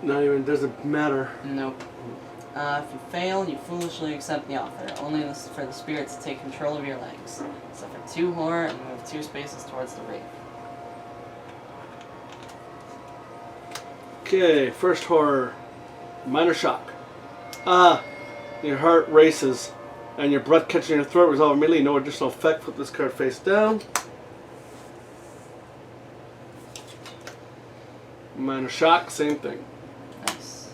Not even. Doesn't matter. Nope. If you fail, you foolishly accept the offer, only for the spirits to take control of your legs. Suffer 2 horror and move 2 spaces towards the Wraith. Okay, first horror. Minor shock. Your heart races and your breath catches in your throat. Resolve immediately. No additional effect. Flip this card face down. Minor shock, same thing. Nice.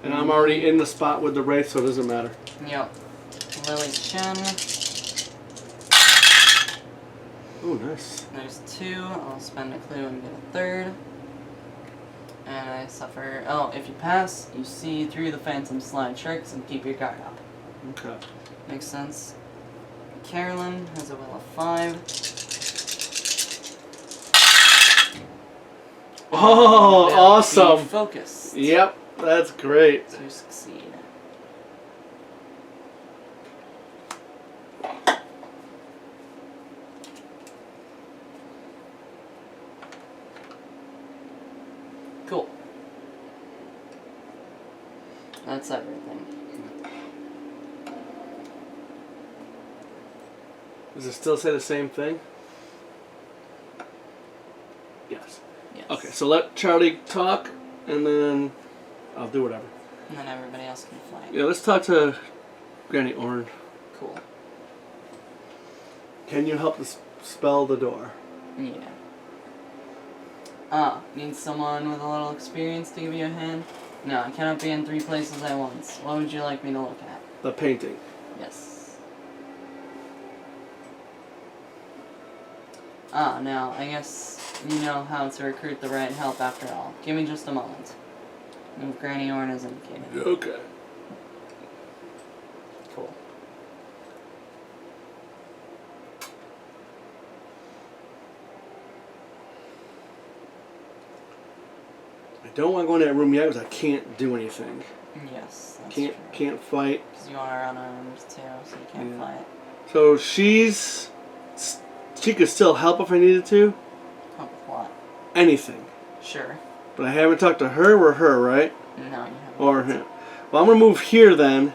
And I'm already in the spot with the wraith, so it doesn't matter. Yep. Lily Chen. Oh, nice. There's 2. I'll spend a clue and get a 3rd. And I suffer. Oh, if you pass, you see through the phantom slide tricks and keep your guard up. Okay. Makes sense. Carolyn has a will of 5. Oh, Will awesome. be focused Yep, that's great. to succeed. Cool. That's everything. Does it still say the same thing? Yes. Yes. Okay, so let Charlie talk, and then I'll do whatever. And then everybody else can fly. Yeah, let's talk to Granny Orange. Cool. Can you help us spell the door? Yeah. Need someone with a little experience to give you a hand? No, I cannot be in 3 places at once. What would you like me to look at? The painting. Yes. Now, I guess you know how to recruit the right help after all. Give me just a moment. Move Granny Orn as indicated. Okay. Cool. I don't want to go in that room yet because I can't do anything. Yes, that's Can't fight. Because you are unarmed too, so you can't Yeah. fight. So she could still help if I needed to. Help with what? Anything. Sure. But I haven't talked to her or her, right? No, you haven't. Or him. Well, I'm going to move here then.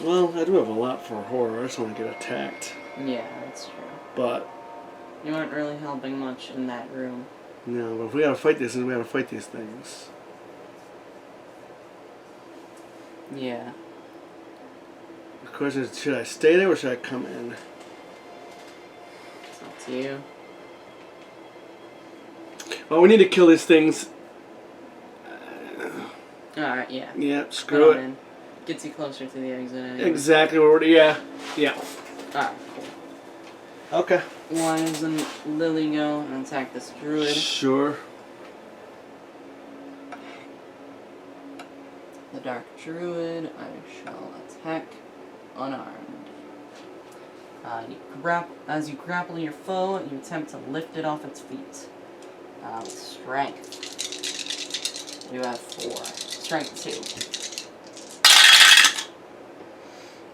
Well, I do have a lot for horror. I just want to get attacked. Yeah, that's true. But, You aren't really helping much in that room. no, but if we got to fight this, we got to fight these things. Yeah. The question is, should I stay there or should I come in? It's up to you. Well, we need to kill these things. Alright, yeah. Yeah, Put screw 'em it. in. Gets you closer to the exit anyway. Exactly where we're, yeah. Alright, cool. Okay. Why doesn't Lily go and attack this druid? Sure. The dark druid, I shall attack unarmed. As you grapple your foe, you attempt to lift it off its feet. With strength. You have 4. Strength 2.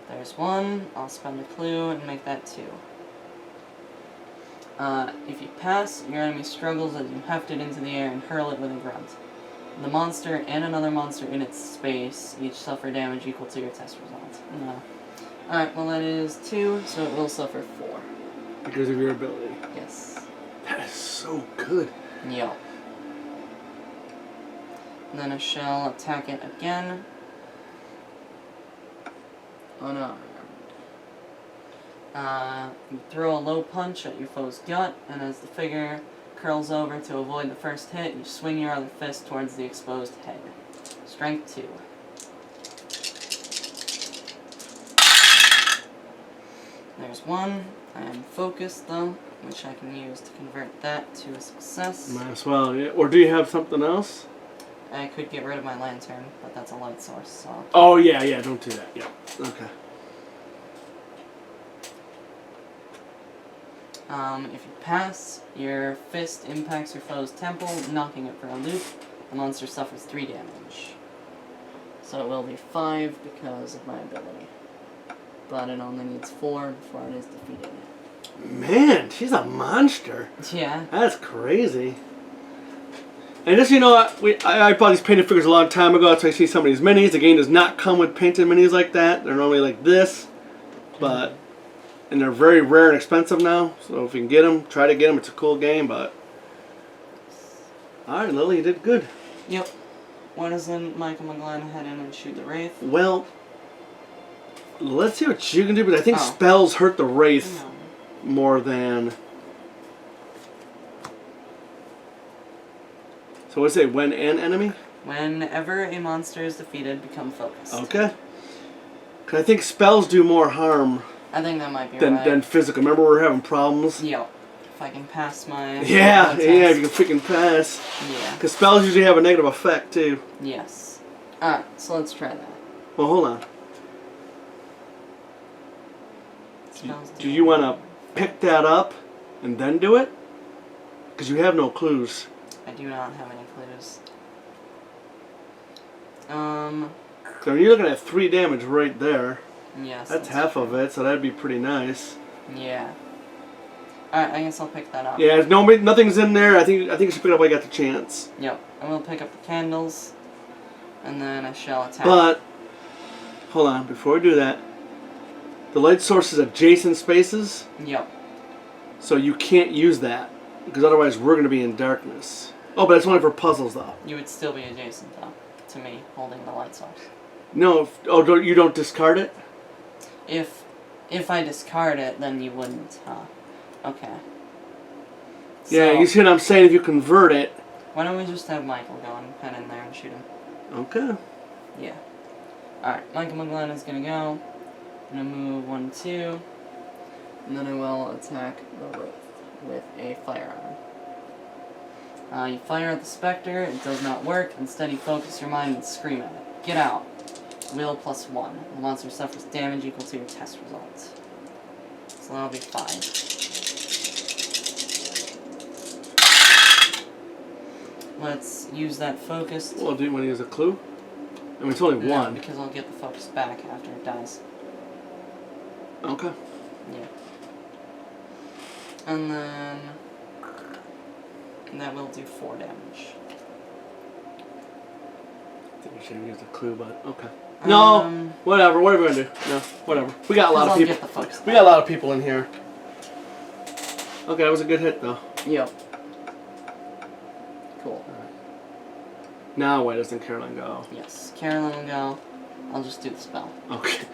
There's 1. I'll spend a clue and make that 2. If you pass, your enemy struggles as you heft it into the air and hurl it with a grunt. The monster and another monster in its space each suffer damage equal to your test result. No. Alright, well that is 2, so it will suffer 4. Because of your ability. Yes. That is so good. Yup. Then I shall attack it again. Unarmed. You throw a low punch at your foe's gut, and as the figure curls over to avoid the first hit, you swing your other fist towards the exposed head. Strength 2. There's 1. I am focused though, which I can use to convert that to a success. Might as well, yeah. Or do you have something else? I could get rid of my lantern, but that's a light source, so... Oh, yeah, don't do that. Yeah. Okay. If you pass, your fist impacts your foe's temple, knocking it for a loop. The monster suffers 3 damage. So it will be 5 because of my ability. But it only needs 4 before it is defeated. Man, she's a monster. Yeah. That's crazy. And just, you know, I bought these painted figures a long time ago, so I see some of these minis. The game does not come with painted minis like that. They're normally like this. But... And they're very rare and expensive now, so if you can get them, try to get them. It's a cool game, but... Alright, Lily, you did good. Yep. Why doesn't Michael McGlenn head in and shoot the Wraith? Well, let's see what you can do, but I think Oh. spells hurt the Wraith No. more than... So what's it, when an enemy? Whenever a monster is defeated, become focused. Okay. Because I think spells do more harm I think that might be than right. physical. Remember we were having problems? Yep. If I can pass my... Yeah, test. if you can freaking pass. Yeah. Because spells usually have a negative effect, too. Yes. Alright, so let's try that. Well, hold on. Spells Do you want to pick that up and then do it? Because you have no clues. I do not have any clues. So you're looking at 3 damage right there. Yes. That's half of it, so that'd be pretty nice. Yeah. Alright, I guess I'll pick that up. Yeah, if nothing's in there. I think you should pick it up while you got the chance. Yep. I will pick up the candles, and then I shall attack. But hold on, before we do that, the light source is adjacent spaces, Yep. so you can't use that because otherwise we're going to be in darkness. Oh, but it's only for puzzles though. You would still be adjacent, though, to me holding the light source. No, you don't discard it. If I discard it, then you wouldn't, huh? Okay. Yeah, So, you see what I'm saying? If you convert it. why don't we just have Michael go and pen in there and shoot him? Okay. Yeah. Alright, Michael McGlenn is gonna go. I'm gonna move 1, 2. And then I will attack the Wraith with a firearm. You fire at the Spectre, it does not work. Instead, you focus your mind and scream at it. Get out. Will +1. The monster suffers damage equal to your test result. So that'll be 5. Let's use that focused. Well, do you want to use a clue? I mean, it's only No, one. because I'll get the focus back after it dies. Okay. Yeah. And then that will do 4 damage. I think we should have used a clue, but okay. No, whatever. What are we gonna do? No, whatever. We got a lot of I'll people. get the fucks We got a lot of people in here. Okay, that was a good hit though. Yep. Cool. Now why doesn't Caroline go? Yes, Carolyn will go. I'll just do the spell. Okay.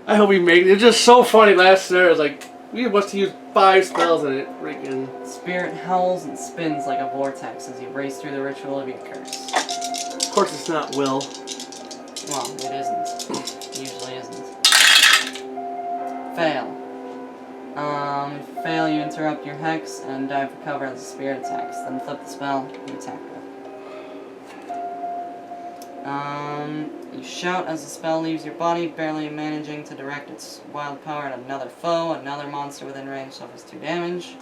I hope we make it. It's just so funny. Last there is like we must have used 5 spells and it freaking. Spirit howls and spins like a vortex as you race through the ritual of your curse. Of course, it's not Will. Well, it isn't. Usually isn't. Fail. If you fail, you interrupt your hex and dive for cover as the spirit attacks. Then flip the spell you attack with. You shout as the spell leaves your body, barely managing to direct its wild power at another foe. Another monster within range suffers 2 damage.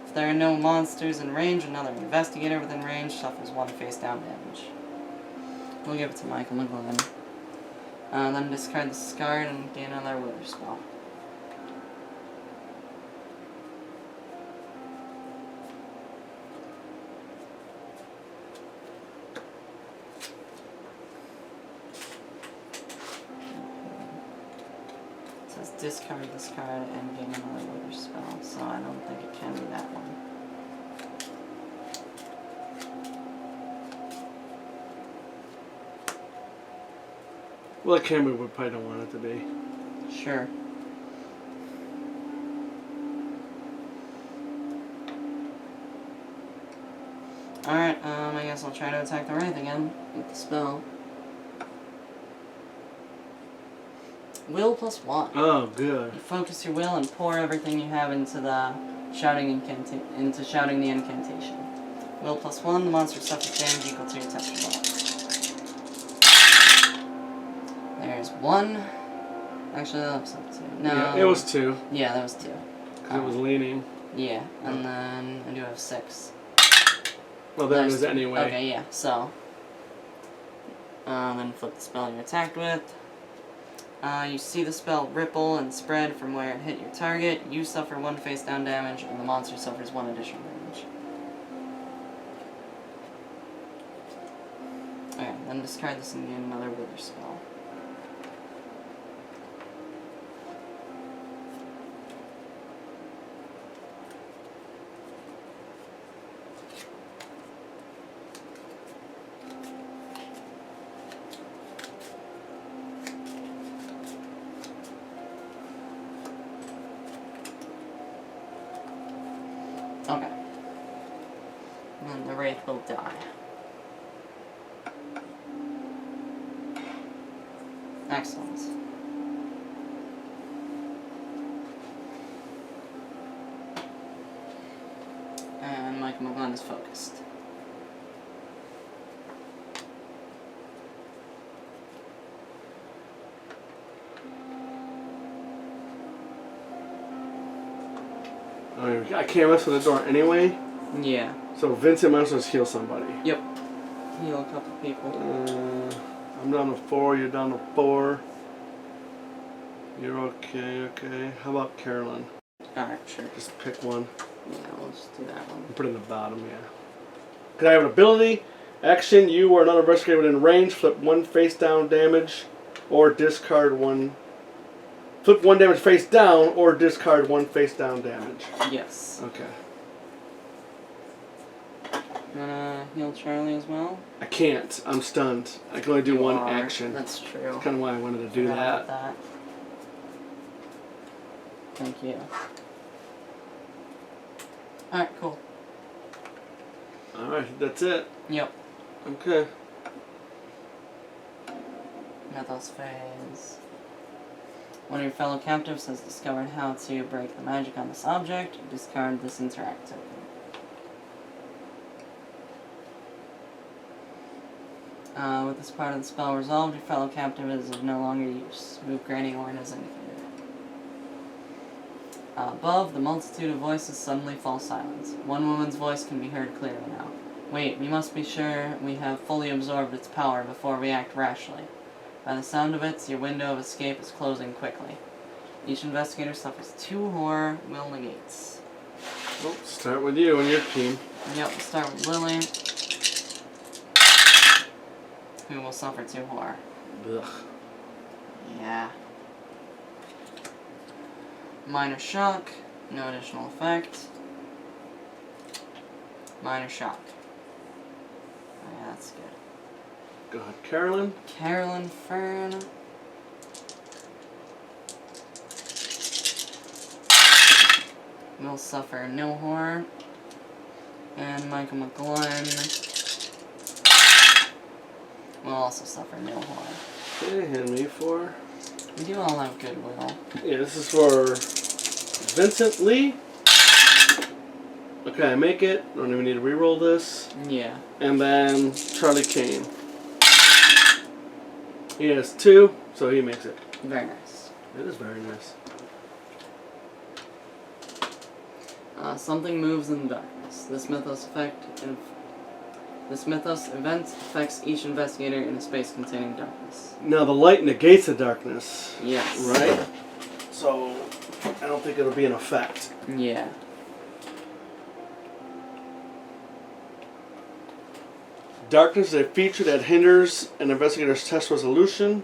If there are no monsters in range, another investigator within range suffers 1 face down damage. We'll give it to Michael McGlynn. Then discard the Scarred and gain another Wither spell. It says discard this card and gain another Wither spell, so I don't think it can be that one. Well, it can be. We probably don't want it to be. Sure. Alright, I guess I'll try to attack the Wraith again with the spell. Will +1. Oh, good. You focus your will and pour everything you have into the shouting the incantation. Will +1, the monster suffers damage equal to your touch roll. There's 1. Actually, that was up 2. No. Yeah, it was 2. Yeah, that was 2. Because it was leaning. Yeah, and then I do have 6. Well, that was anyway. Okay, yeah, so. Then flip the spell you're attacked with. You see the spell ripple and spread from where it hit your target. You suffer 1 face down damage, and the monster suffers 1 additional damage. Okay, then discard this and gain another Wither spell. Okay. And then the Wraith will die. Excellent. And Michael McGlynn is focused. I can't mess with the door anyway. Yeah. So Vincent might as well just heal somebody. Yep. Heal a couple people. I'm down to 4. You're down to 4. You're okay. Okay. How about Carolyn? Alright, sure. Just pick one. Yeah, we'll just do that one. And put it in the bottom. Yeah. Could I have an ability? Action. You or another investigator within range. Flip 1 face down damage, or discard 1. Flip 1 damage face down, or discard 1 face down damage. Yes. Okay. You wanna heal Charlie as well? I can't. I'm stunned. I can only do You 1 are. action. That's true. That's kind of why I wanted to do Forgot that. about that. Thank you. Alright, cool. Alright, that's it. Yep. Okay. Mythos phase. One of your fellow captives has discovered how to break the magic on this object. Discard this interact token. With this part of the spell resolved, your fellow captive is of no longer use. Move Granny Orn as indicated. Above, the multitude of voices suddenly fall silent. One woman's voice can be heard clearly now. Wait, we must be sure we have fully absorbed its power before we act rashly. By the sound of it, your window of escape is closing quickly. Each investigator suffers 2 horror will negates. Well, start with you and your team. Yep, we'll start with Lily, who will suffer 2 horror. Ugh. Yeah. Minor shock, no additional effect. Minor shock. Oh, yeah, that's good. Go ahead, Carolyn. Carolyn Fern. Will suffer no horror. And Michael McGlynn will also suffer no horror. Okay, hand me 4. We do all have goodwill. Yeah, this is for Vincent Lee. Okay, I make it. Don't even need to re-roll this. Yeah. And then Charlie Kane. He has 2, so he makes it. Very nice. It is very nice. Something moves in the darkness. This mythos event affects each investigator in a space containing darkness. Now the light negates the darkness, Yes. right? So I don't think it'll be an effect. Yeah. Darkness is a feature that hinders an investigator's test resolution.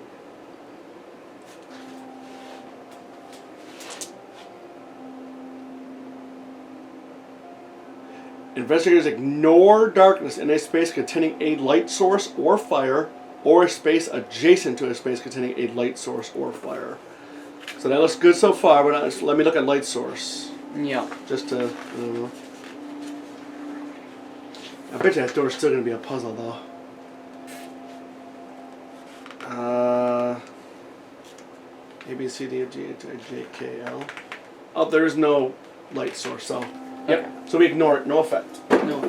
Investigators ignore darkness in a space containing a light source or fire, or a space adjacent to a space containing a light source or fire. So that looks good so far, but let me look at light source. Yep. Just to, I bet you that door's still going to be a puzzle, though. A, B, C, D, F, G, H, I, J, K, L. Oh, there is no light source, so. Yep. Okay. So we ignore it. No effect. No.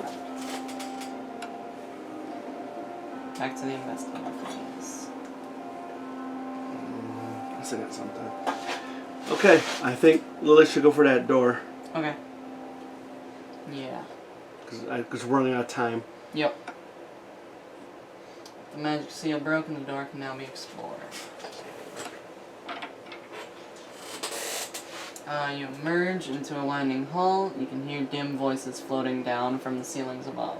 Back to the investigator, please. I still got something. Okay, I think Lily should go for that door. Okay. Yeah. Because we're running out of time. Yep. The magic seal broken, the door can now be explored. You emerge into a winding hall. You can hear dim voices floating down from the ceilings above.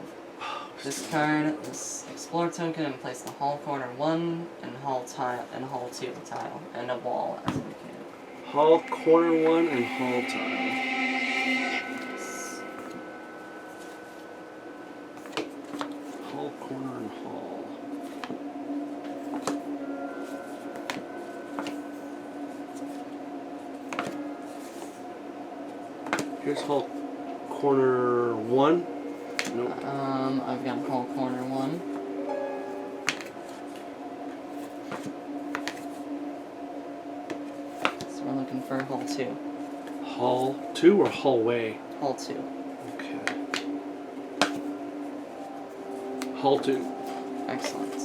Discard this explore token and place the hall corner 1 and hall 2 tile and a wall as indicated. Hall corner 1 and hall tile. Hall corner and hall. Here's hall corner 1. Nope. I've got hall corner 1. So we're looking for hall 2. Hall 2 or hallway? Hall 2. Okay. Hall 2. Excellent.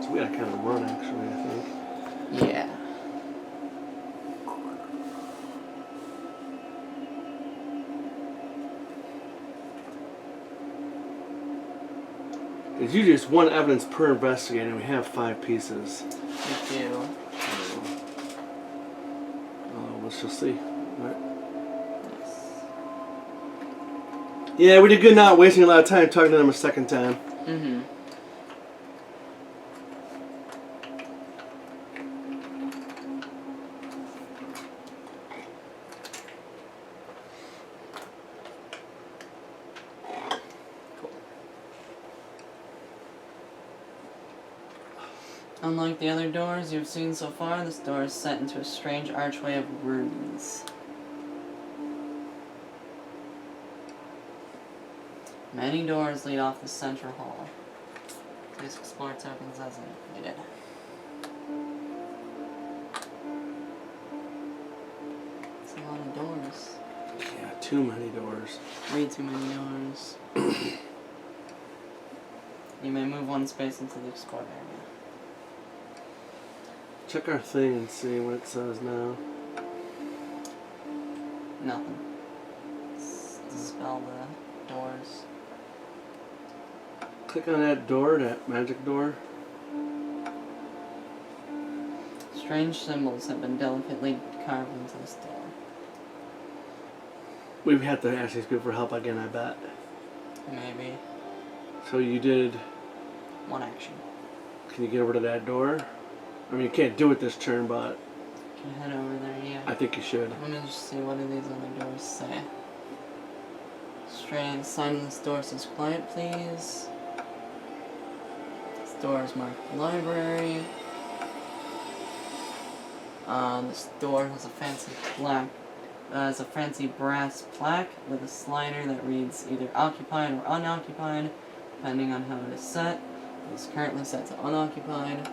So we gotta kind of run actually, I think. Yeah. It's usually just 1 evidence per investigator, and we have 5 pieces. We do. Let's just see. Right. Yes. Yeah, we did good not wasting a lot of time talking to them a second time. Mm-hmm. Unlike the other doors you've seen so far, this door is set into a strange archway of runes. Many doors lead off the central hall. Please explore tokens as indicated. It's a lot of doors. Yeah, too many doors. Way too many doors. You may move 1 space into the explore area. Check our thing and see what it says now. Nothing. Dispel the doors. Click on that door, that magic door. Strange symbols have been delicately carved into this door. We've had to ask these people for help again, I bet. Maybe. So you did. One action. Can you get over to that door? I mean, you can't do it this turn, but Can head over there, yeah. I think you should. Let me just see what do these other doors say. Strange sign on this door says quiet please. This door is marked library. This door has a fancy brass plaque with a slider that reads either occupied or unoccupied, depending on how it is set. It's currently set to unoccupied.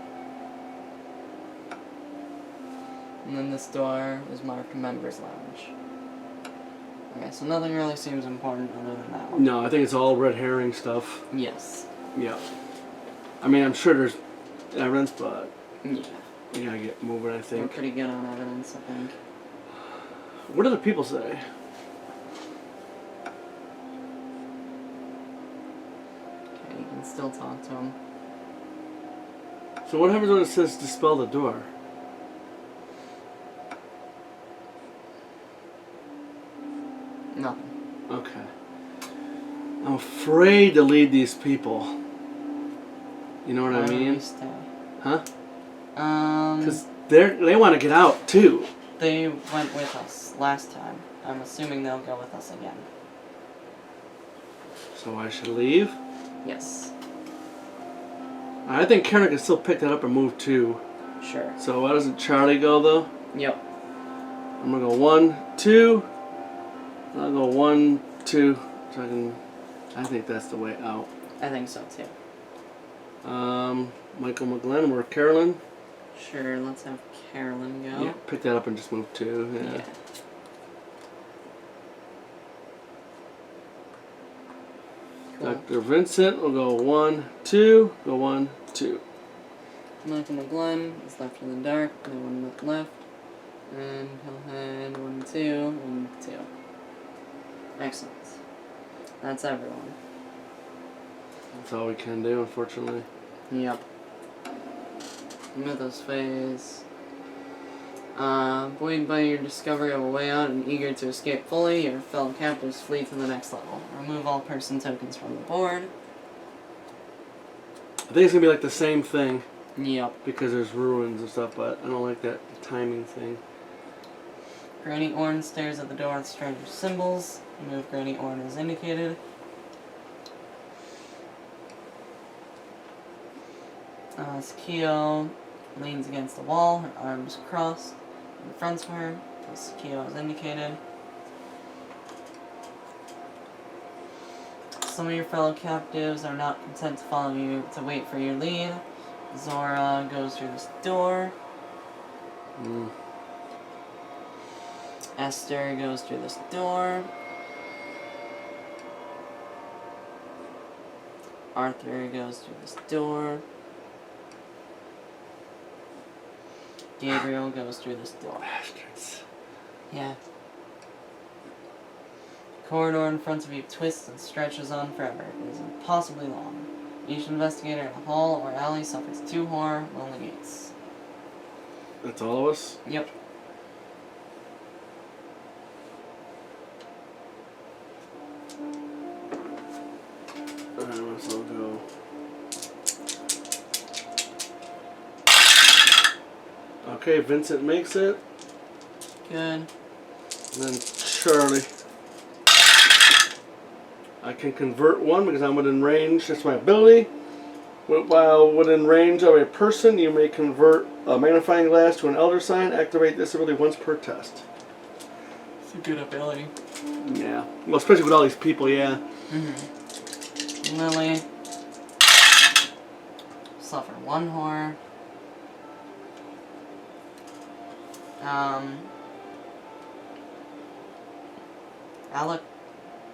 And then this door is marked Members Lounge. Okay, so nothing really seems important other than that one. No, I think it's all red herring stuff. Yes. Yeah. I mean, I'm sure there's evidence, but Yeah. we gotta get moving, I We're think. pretty good on evidence, I think. What do the people say? Okay, you can still talk to him. So what happens when it says dispel the door? Nothing. Okay. I'm afraid to lead these people. You know what I Why don't we mean? stay? Huh? Um, Because they want to get out too. they went with us last time. I'm assuming they'll go with us again. So I should leave? Yes. I think Karen can still pick that up and move too. Sure. So why doesn't Charlie go though? Yep. I'm gonna go 1, 2. I'll go 1, 2. So I think that's the way out. I think so too. Michael McGlenn or Carolyn. Sure, let's have Carolyn go. Yeah, pick that up and just move 2. Yeah. Yeah. Cool. Dr. Vincent will go 1, 2. Go 1, 2. Michael McGlenn is left in the dark, no one look left. And he'll head 1, 2, 1, 2. Excellent. That's everyone. That's all we can do, unfortunately. Yep. Mythos phase. Buoyed by your discovery of a way out and eager to escape fully, your fellow captives flee to the next level. Remove all person tokens from the board. I think it's gonna be like the same thing Yep. because there's ruins and stuff, but I don't like that timing thing. Granny Orn stares at the door with strange symbols. Remove Granny Orn as indicated. Sakio leans against the wall, her arms crossed in front of her. Sakio as indicated. Some of your fellow captives are not content to follow you to wait for your lead. Zora goes through this door. Mm. Esther goes through this door. Arthur goes through this door. Gabriel goes through this door. Bastards. Yeah. The corridor in front of you twists and stretches on forever. It is impossibly long. Each investigator in a hall or alley suffers 2 horror lonely gates. That's all of us? Yep. Alright, so I'll go. Okay, Vincent makes it. Good. And then Charlie. I can convert 1 because I'm within range. That's my ability. While within range of a person, you may convert a magnifying glass to an elder sign. Activate this ability once per test. It's a good ability. Yeah. Well, especially with all these people, yeah. Mm-hmm. Lily. Suffer 1 horror.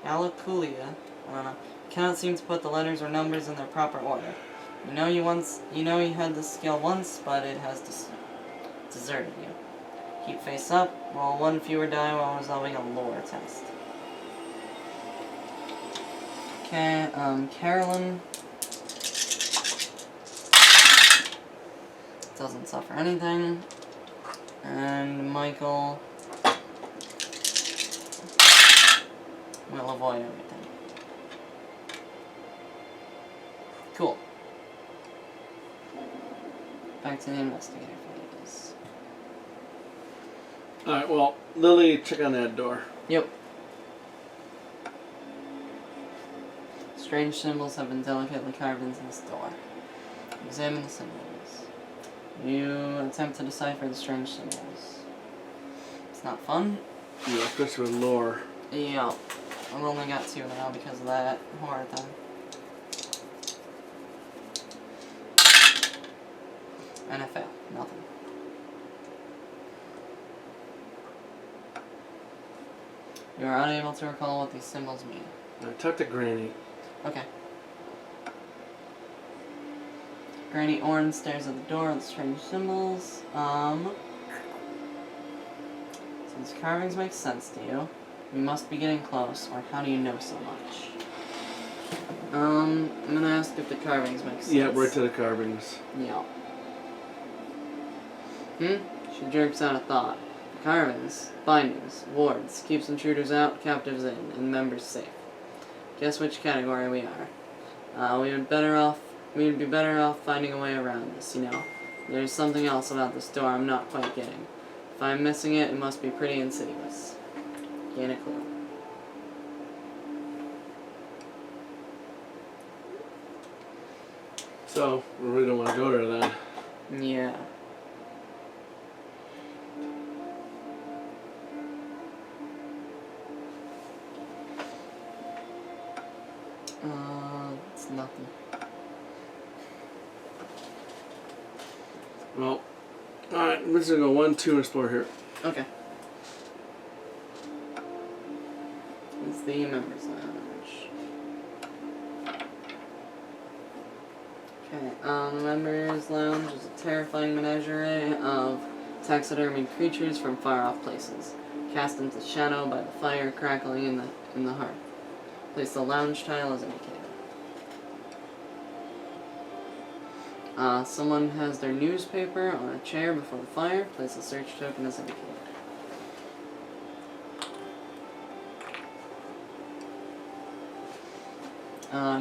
Alaculia, I don't know, cannot seem to put the letters or numbers in their proper order. You know you had this skill once, but it has deserted you. Keep face up, roll 1 fewer die while resolving a lore test. Okay, Carolyn doesn't suffer anything. And Michael will avoid everything. Cool. Back to the investigator phase. Alright, well, Lily, check on that door. Yep. Strange symbols have been delicately carved into this door. Examine the symbols. You attempt to decipher the strange symbols. It's not fun. Yeah, especially with lore. Yeah. I've only got 2 now because of that horror thing. And I fail. Nothing. You are unable to recall what these symbols mean. Alright, talk to Granny. Okay. Granny Orange stares at the door with strange symbols. Since carvings make sense to you, we must be getting close, or how do you know so much? I'm gonna ask if the carvings make sense. Yeah, right to the carvings. Yeah. She jerks out a thought. Carvings, bindings, wards, keeps intruders out, captives in, and members safe. Guess which category we are. We would be better off finding a way around this, you know. There's something else about this door I'm not quite getting. If I'm missing it, it must be pretty insidious. Gain a clue. So, we really don't want to go there then. Yeah. It's nothing. Well, alright, we're just gonna go 1, 2, and explore here. Okay. It's the members lounge. Okay, the members lounge is a terrifying menagerie of taxidermied creatures from far-off places, cast into shadow by the fire crackling in the hearth. Place the lounge tile as indicated. Someone has their newspaper on a chair before the fire. Place a search token as indicated.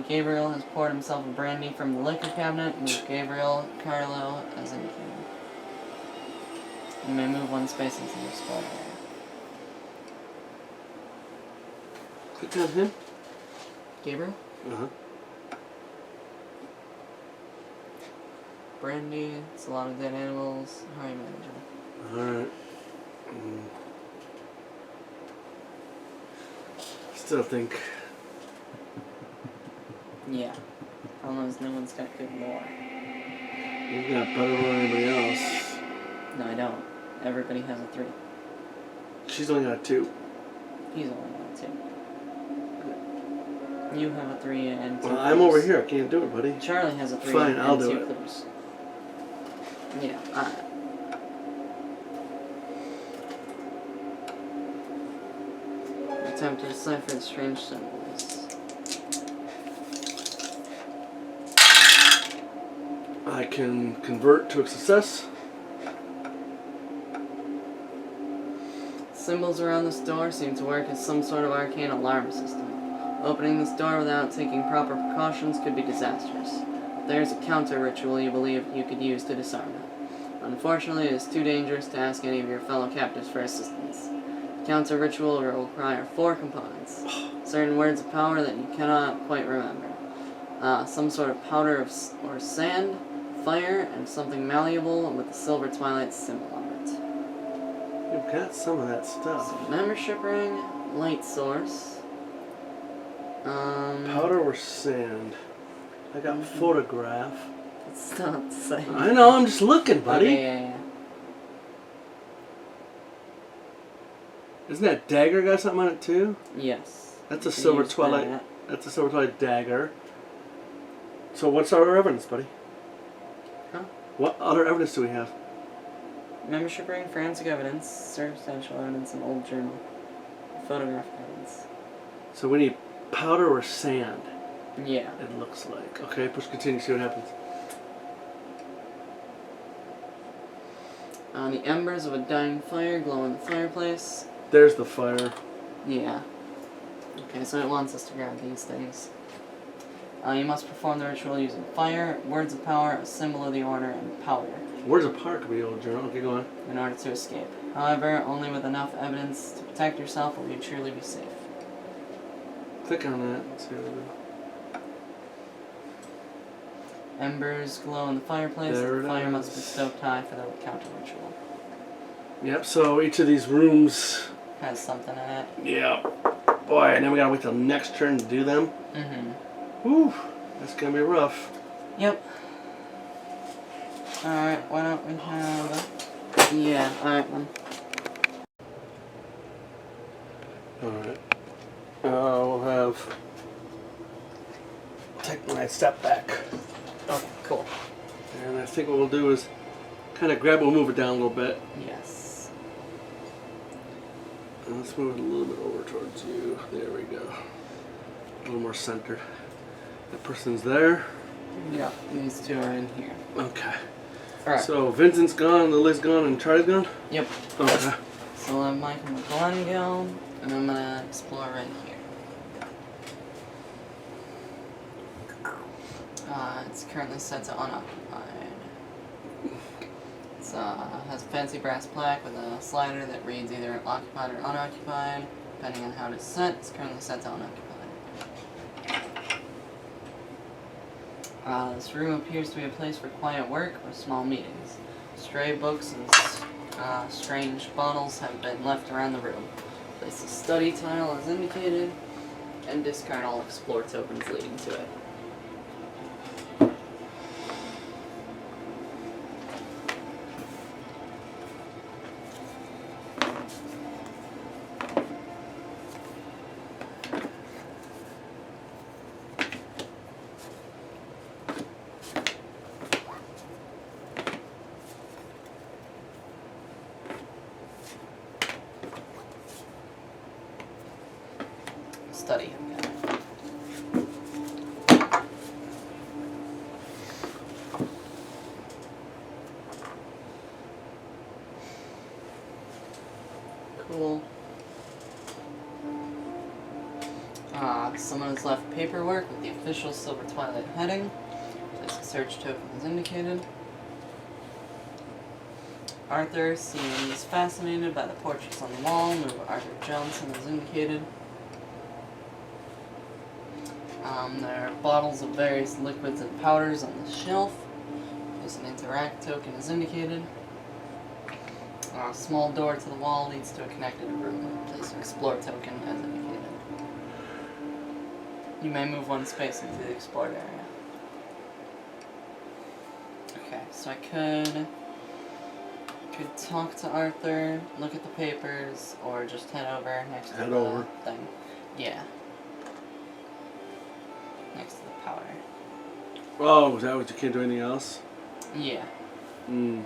Gabriel has poured himself a brandy from the liquor cabinet. Move Gabriel Carlo as indicated. You may move 1 space into the spot area. Click on him. Gabriel? Uh-huh. Brandy, it's a lot of dead animals. How are you managing? Alright. Still think. Yeah. Problem is, no one's got good lore. You've got better than anybody else. No, I don't. Everybody has a 3. She's only got 2. He's only got 2. You have a 3 and 2 Well, clues. I'm over here. I can't do it, buddy. Charlie has a 3 Fine, and I'll 2 do it. clues. Yeah, alright. Attempt to decipher the strange symbols. I can convert to a success. Symbols around this door seem to work as some sort of arcane alarm system. Opening this door without taking proper precautions could be disastrous. There's a counter ritual you believe you could use to disarm it. Unfortunately, it is too dangerous to ask any of your fellow captives for assistance. The counter ritual will require 4 components. Certain words of power that you cannot quite remember. Some sort of powder or sand, fire, and something malleable with the silver twilight symbol on it. You've got some of that stuff. So, membership ring, light source. Powder or sand? I got photograph. It's not the same. I know, I'm just looking, buddy. Okay, yeah. Isn't that dagger got something on it too? Yes. That's a You can silver use twilight. that. That's a silver twilight dagger. So what's our evidence, buddy? Huh? What other evidence do we have? Membership ring, forensic evidence, circumstantial evidence, and old journal. Photographic evidence. So we need powder or sand, Yeah. it looks like. Okay, push continue, see what happens. The embers of a dying fire glow in the fireplace. There's the fire. Yeah. Okay, so it wants us to grab these things. You must perform the ritual using fire, words of power, a symbol of the order, and powder Where's a park be old journal? Okay, go on. in order to escape. However, only with enough evidence to protect yourself will you truly be safe. Click on that. Let's see what it is. Embers glow in the fireplace. There The it fire must be is. stoked high for the counter ritual. Yep, so each of these rooms. Has something in it. Yeah. Boy, and then we gotta wait till next turn to do them. Mm-hmm. Whew, that's gonna be rough. Yep. Alright, why don't we have... Yeah, alright then. Alright. We'll have. Take my step back. Okay, cool. And I think what we'll do is kind of grab it, we'll move it down a little bit. Yes. And let's move it a little bit over towards you. There we go. A little more centered. The person's there. Yep, these two are in here. Okay. Alright. So Vincent's gone, Lily's gone, and Charlie's gone? Yep. Okay. So we'll have Michael McGlenn go, and I'm gonna explore right here. It's currently set to unoccupied. It's has a fancy brass plaque with a slider that reads either occupied or unoccupied, depending on how it is set. It's currently set to unoccupied. This room appears to be a place for quiet work or small meetings. Stray books and strange bottles have been left around the room. Place the study tile as indicated, and discard all explore tokens leading to it. Study. Cool. Someone has left paperwork with the official Silver Twilight heading. Place a search token as indicated. Arthur seems fascinated by the portraits on the wall. Move Arthur Johnson as indicated. There are bottles of various liquids and powders on the shelf. Place an interact token as indicated. A small door to the wall leads to a connected room. Place an explore token as indicated. You may move one space into the explored area. Okay, so I could talk to Arthur, look at the papers, or just head over next to Head the over. thing. Yeah. Next to the powder. Oh, is that what you can't do anything else? Yeah. Hmm.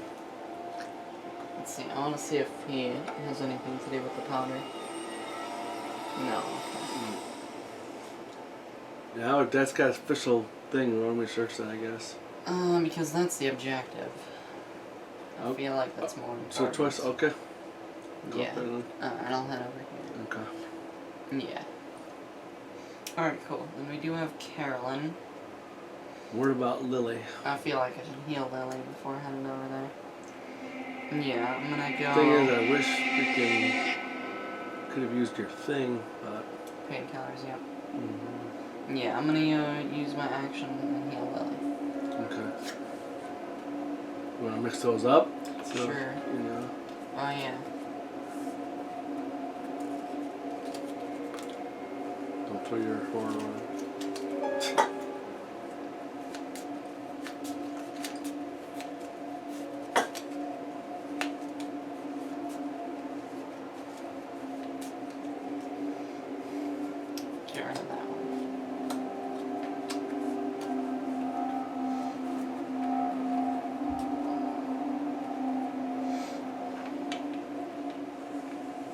Let's see, I want to see if he has anything to do with the powder. No. Okay. Yeah, that's got official thing. Why don't we search that, I guess? Because that's the objective. I feel like that's more important. So twice, okay. Go Yeah. up there then. Alright, I'll head over Okay. here. Yeah. Alright, cool. Then we do have Carolyn. What about Lily? I feel like I should heal Lily before heading over there. Yeah, I'm gonna go... Thing is, I wish freaking could have used your thing, but. Painkillers, yeah. Mm-hmm. Yeah, I'm gonna use my action and heal Lily. Okay. You want to mix those up? So, Sure. You know. Oh, yeah. Don't throw your horn on. Get rid of that one.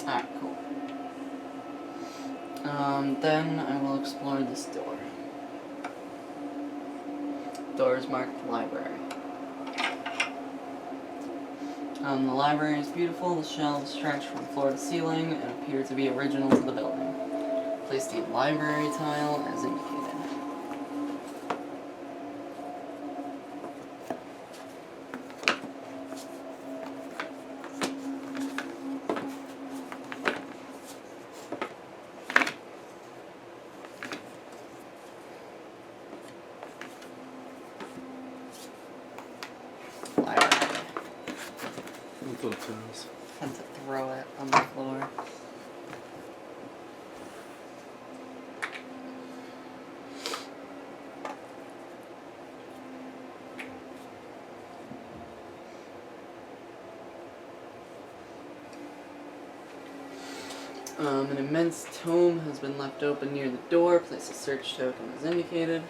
Alright, cool. Then I will explore this door. Door is marked library. The library is beautiful. The shelves stretch from floor to ceiling and appear to be original to the building. Place the library tile as indicated. Library. Little tiles. Tend to throw it on the floor. An immense tome has been left open near the door. Place a search token as indicated.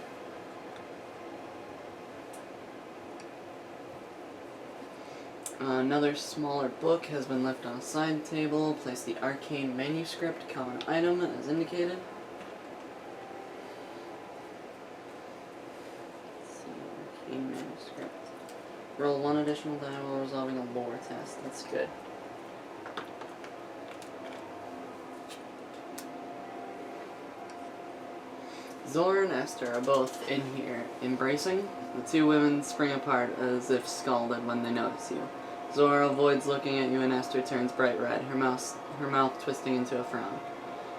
Another smaller book has been left on a side table. Place the arcane manuscript common item as indicated. Let's see, arcane manuscript. Roll 1 additional die while resolving a lore test. That's good. Zora and Esther are both in here, embracing. The two women spring apart as if scalded when they notice you. Zora avoids looking at you and Esther turns bright red, her mouth twisting into a frown.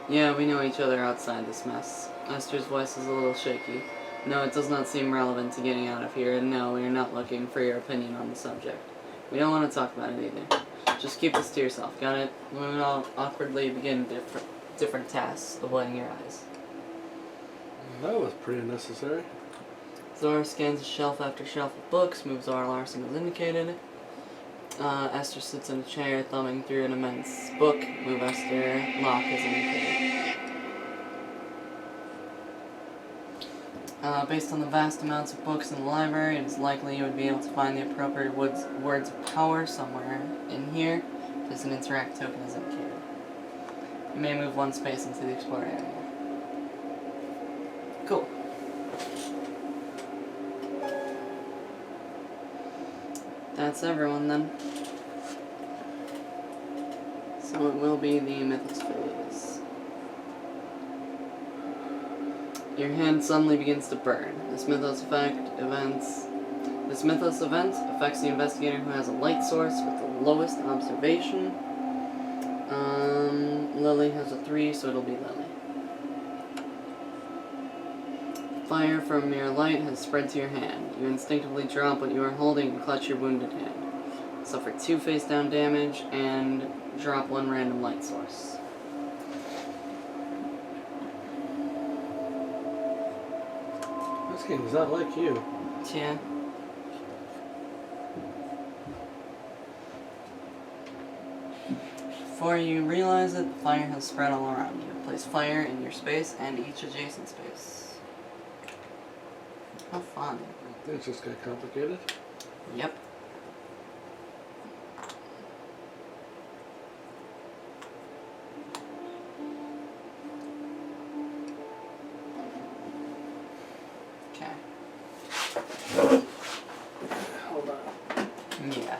Yeah, we know each other outside this mess. Esther's voice is a little shaky. No, it does not seem relevant to getting out of here, and no, we are not looking for your opinion on the subject. We don't want to talk about it either. Just keep this to yourself, got it? We will all awkwardly begin different tasks, avoiding your eyes. That was pretty unnecessary. Zora scans shelf after shelf of books, moves Zora Larson as indicated. Esther sits in a chair, thumbing through an immense book. Move Esther, lock as indicated. Based on the vast amounts of books in the library, it is likely you would be able to find the appropriate words of power somewhere in here. Place an interact token as indicated. You may move 1 space into the explore area. Cool. That's everyone then. So it will be the Mythos phase. Your hand suddenly begins to burn. This Mythos event affects the investigator who has a light source with the lowest observation. Lily has a 3, so it'll be Lily. Fire from your light has spread to your hand. You instinctively drop what you are holding and clutch your wounded hand. Suffer 2 face-down damage and drop 1 random light source. This game is not like you. Yeah. Before you realize it, the fire has spread all around you. Place fire in your space and each adjacent space. How fun. Things just got complicated. Yep. Okay. Hold on. Yeah.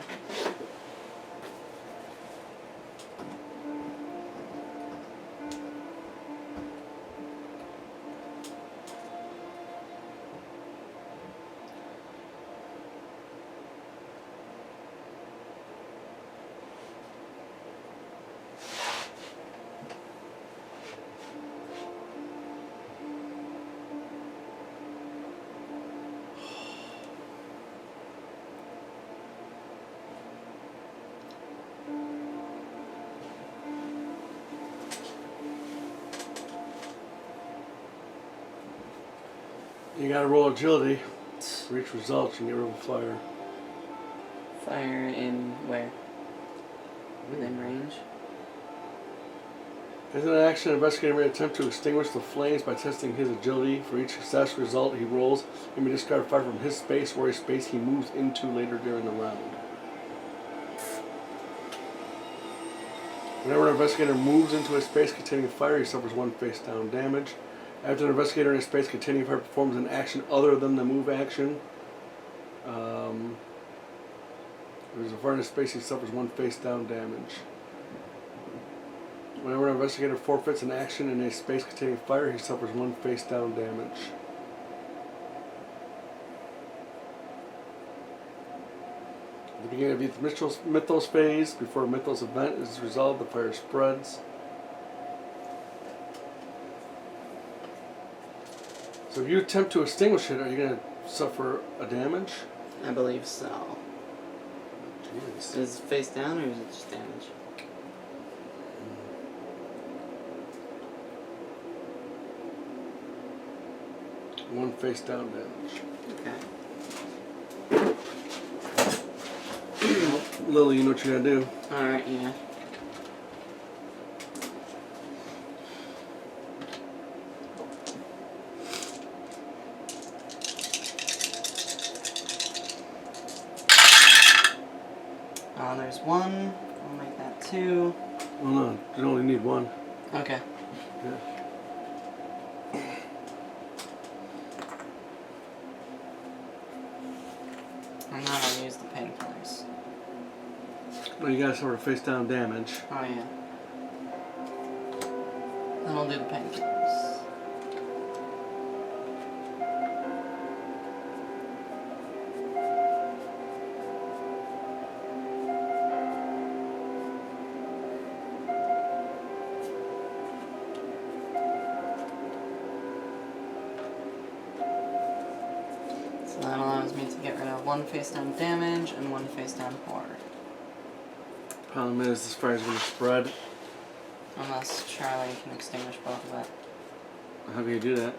You gotta roll agility. Reach results and get rid of fire. Fire in where? Within range? As an action, an investigator may attempt to extinguish the flames by testing his agility. For each success result he rolls, he may discard fire from his space or a space he moves into later during the round. Whenever an investigator moves into a space containing fire, he suffers 1 face-down damage. After an investigator in a space containing fire performs an action other than the move action, If there's a fire in a space, he suffers 1 face down damage. Whenever an investigator forfeits an action in a space containing fire, he suffers 1 face down damage. At the beginning of each Mythos phase, before a Mythos event is resolved, the fire spreads. So if you attempt to extinguish it, are you going to suffer a damage? I believe so. Jeez. Is it face down or is it just damage? One face down damage. Okay. Lily, you know what you gotta do. Alright, yeah. There's 1. I'll make that 2. Well, no, you only need 1. Okay. Yeah. And now I'll use the painkillers. Well, you gotta suffer face down damage. Oh yeah. Then I'll do the painkillers. So that allows me to get rid of 1 face down damage and 1 face down horror. Problem is, this fire's gonna spread. Unless Charlie can extinguish both of it. How can you do that?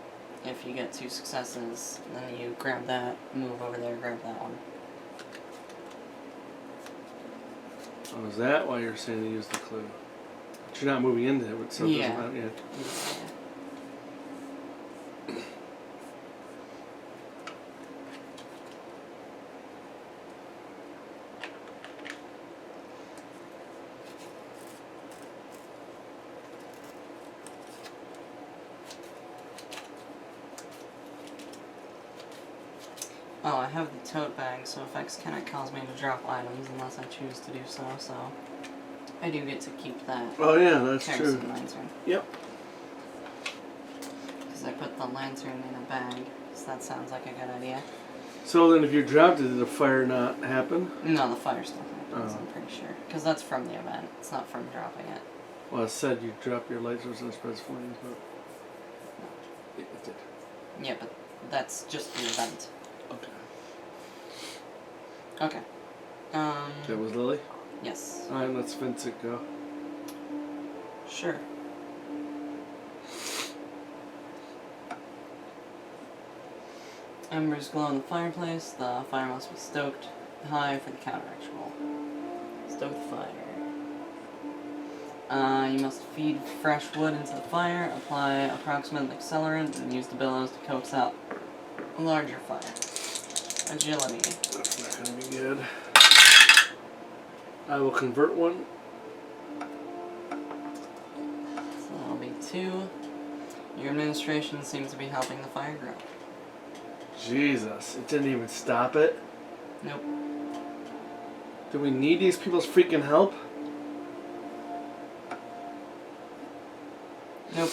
If you get 2 successes, then you grab that, move over there, grab that one. Oh, is that why you're saying to use the clue? But you're not moving into it, so it Yeah. doesn't matter. Yeah. Yeah. Oh, I have the tote bag, so effects cannot cause me to drop items unless I choose to do so, so I do get to keep that. Oh yeah, that's true. Kerosene lantern. Yep. Because I put the lantern in a bag, so that sounds like a good idea. So then if you dropped it, did the fire not happen? No, the fire stuff happens, Oh. I'm pretty sure. Because that's from the event, it's not from dropping it. Well, it said you drop your lasers and it spreads flames, but it did. Yeah, but that's just the event. Okay. Okay. That was Lily? Yes. Alright, let's Vincent go. Sure. Embers glow in the fireplace. The fire must be stoked high for the counteract roll. Stoke the fire. You must feed fresh wood into the fire, apply approximate accelerant, and use the bellows to coax out a larger fire. Agility. That's not gonna be good. I will convert one. So that'll be 2. Your administration seems to be helping the fire grow. Jesus, it didn't even stop it. Nope. Do we need these people's freaking help? Nope.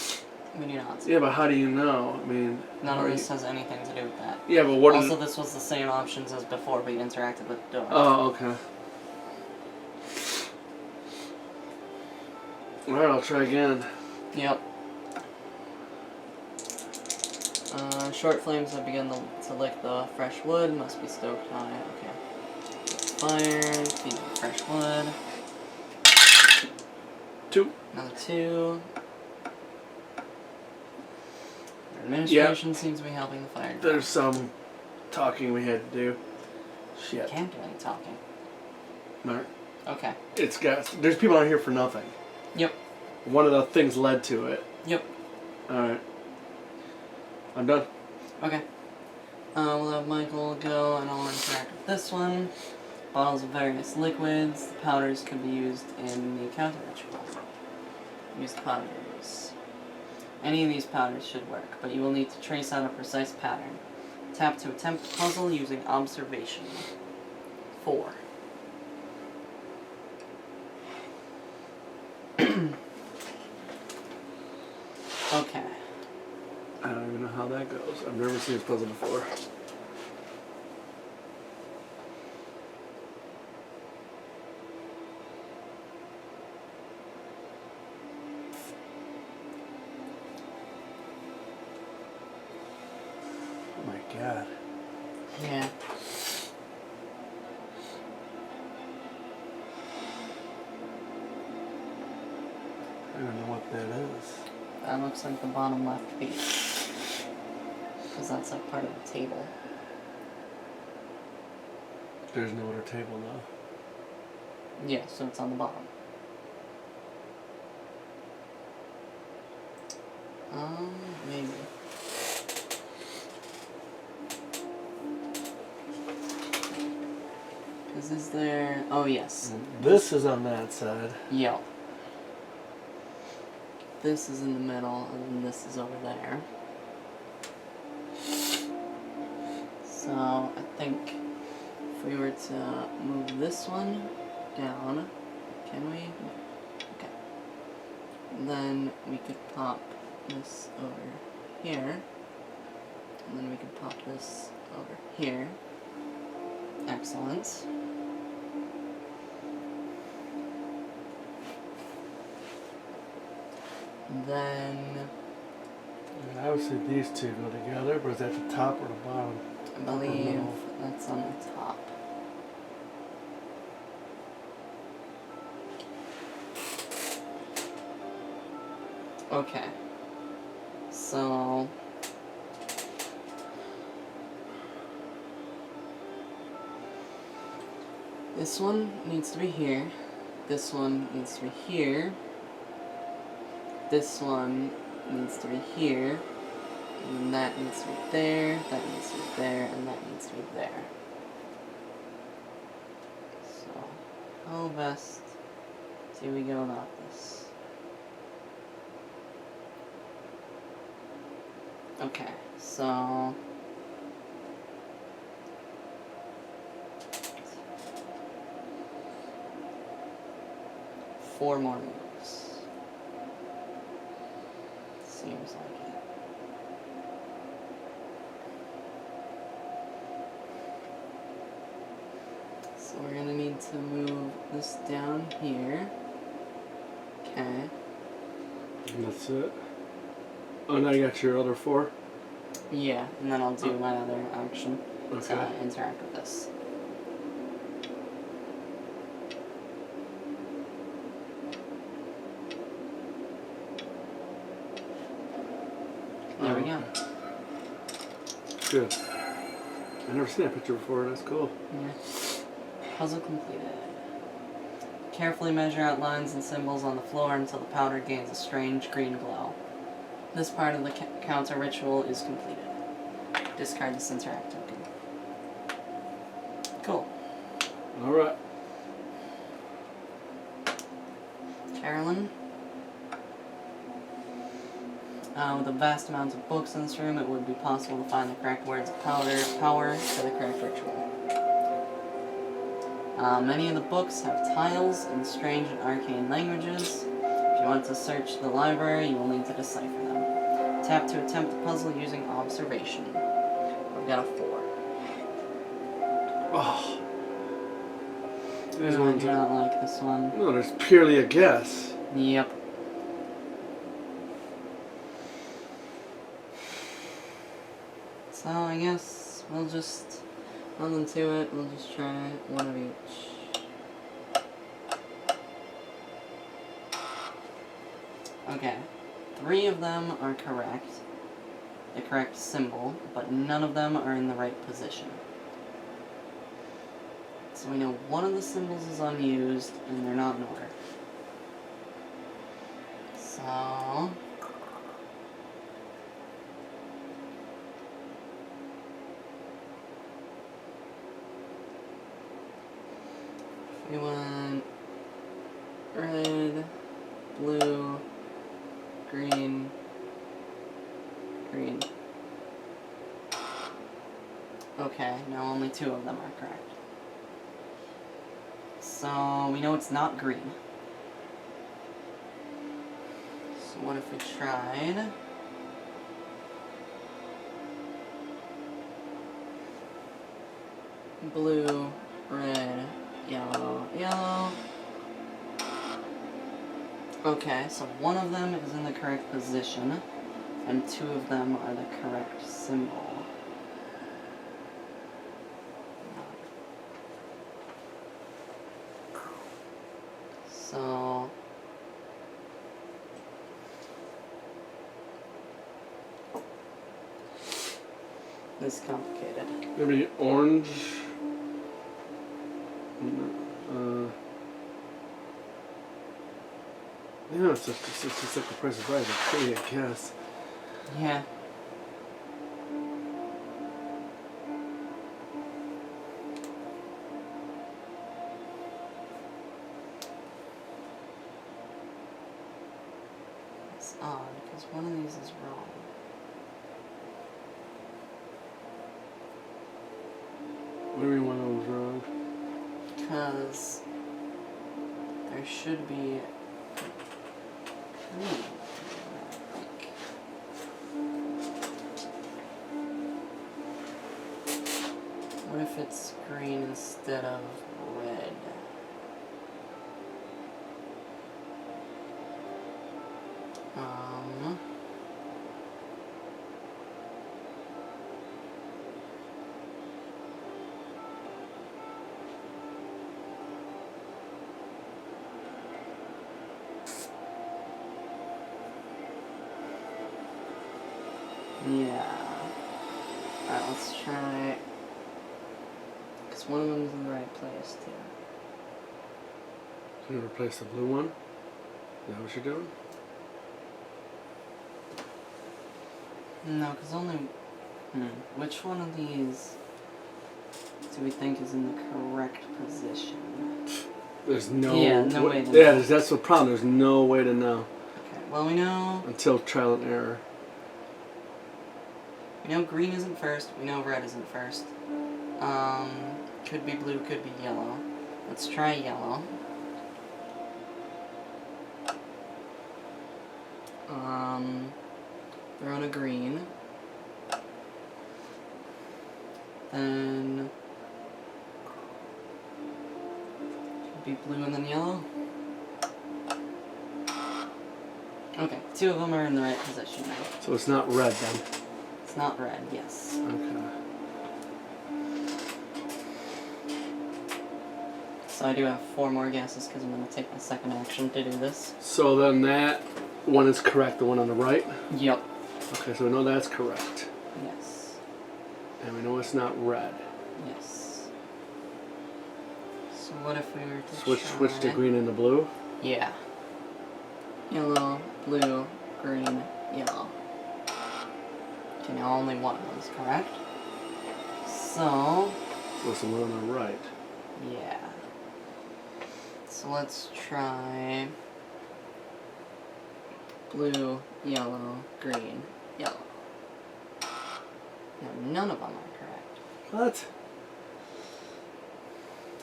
We do not. Yeah, but how do you know? I mean, None are of this you- has anything to do with that. Yeah, but what is? Also, this was the same options as before we interacted with the door. Oh, okay. Alright, I'll try again. Yep. Short flames that begin to lick the fresh wood must be stoked high. Okay. Fire, feed the fresh wood. 2. Another 2. Your administration seems to be helping the fire grow. There's some talking we had to do. Shit. Can't do any talking. Alright. Okay. It's got. There's people out here for nothing. Yep. One of the things led to it. Yep. Alright. I'm done. Okay. We'll have Michael go and I'll interact with this one. Bottles of various liquids. The powders could be used in the counter ritual. Use the powders. Any of these powders should work, but you will need to trace out a precise pattern. Tap to attempt puzzle using observation. 4. Okay. I don't even know how that goes. I've never seen this puzzle before. Oh my god. Yeah. I don't know what that is. That looks like the bottom left piece. Because that's like part of the table. There's no other table now. Yeah, so it's on the bottom. Maybe. Is there... Oh, yes. This is on that side. Yep. This is in the middle, and then this is over there. So, I think if we were to move this one down, can we? No. Okay. Then we could pop this over here, and then we could pop this over here. Excellent. Then And obviously these two go together, but is that the top or the bottom? I believe middle. that's on the top. Okay. So this one needs to be here. This one needs to be here. This one needs to be here. And that needs to be there, that needs to be there, and that needs to be there. So, how best do we go about this? Okay, so... Four more moves. Seems like it. So we're gonna need to move this down here. Okay. And that's it. Oh, now you got your other four? Yeah, and then I'll do my other action Okay. to interact with this. There we go. Good. I've never seen that picture before. That's cool. Yeah. Puzzle completed. Carefully measure out lines and symbols on the floor until the powder gains a strange green glow. This part of the counter ritual is completed. Discard this interact token. Cool. All right. Carolyn. With a vast amount of books in this room, it would be possible to find the correct words of power for the correct ritual. Many of the books have tiles in strange and arcane languages. If you want to search the library, you will need to decipher them. Tap to attempt the puzzle using observation. We've got a 4. Oh. These I ones do are... not like this one. No, there's purely a guess. Yep. So I guess we'll just, nothing to it, we'll just try one of each. Okay, 3 of them are correct, the correct symbol, but none of them are in the right position. So we know one of the symbols is unused, and they're not in order. So... we went red, blue, green, green. Okay, now only 2 of them are correct. So we know it's not green. So what if we tried... blue, red, yellow, yellow. Okay, so one of them is in the correct position, and two of them are the correct symbol. So... this is complicated. Maybe orange. Yeah, it's just like the Price is Right. It's pretty, I guess. Yeah. It's odd, because one of these is wrong. What do you mean one of them's wrong? Because there should be... what if it's green instead of red? Yeah. Alright, let's try... because one of them's in the right place, too. Can you replace the blue one? Is that what you're doing? No, because only... which one of these do we think is in the correct position? There's no... Yeah, no way to know. Yeah, that's the problem. There's no way to know. Okay, well we know... Until trial and error. we know green isn't first, we know red isn't first. Could be blue, could be yellow. Let's try yellow. Throw in a green. Then... could be blue and then yellow. Okay, two of them are in the right position now. So it's not red then? It's not red, yes. Okay. So I do have 4 more guesses because I'm going to take my second action to do this. So then that one is correct, the one on the right? Yep. Okay, so we know that's correct. Yes. And we know it's not red. Yes. So what if we were to Switch to green and the blue? Yeah. Yellow, blue, green, yellow. Okay, now only one of those, correct? So... What's the one on the right? yeah. So let's try... blue, yellow, green, yellow. No, none of them are correct. What?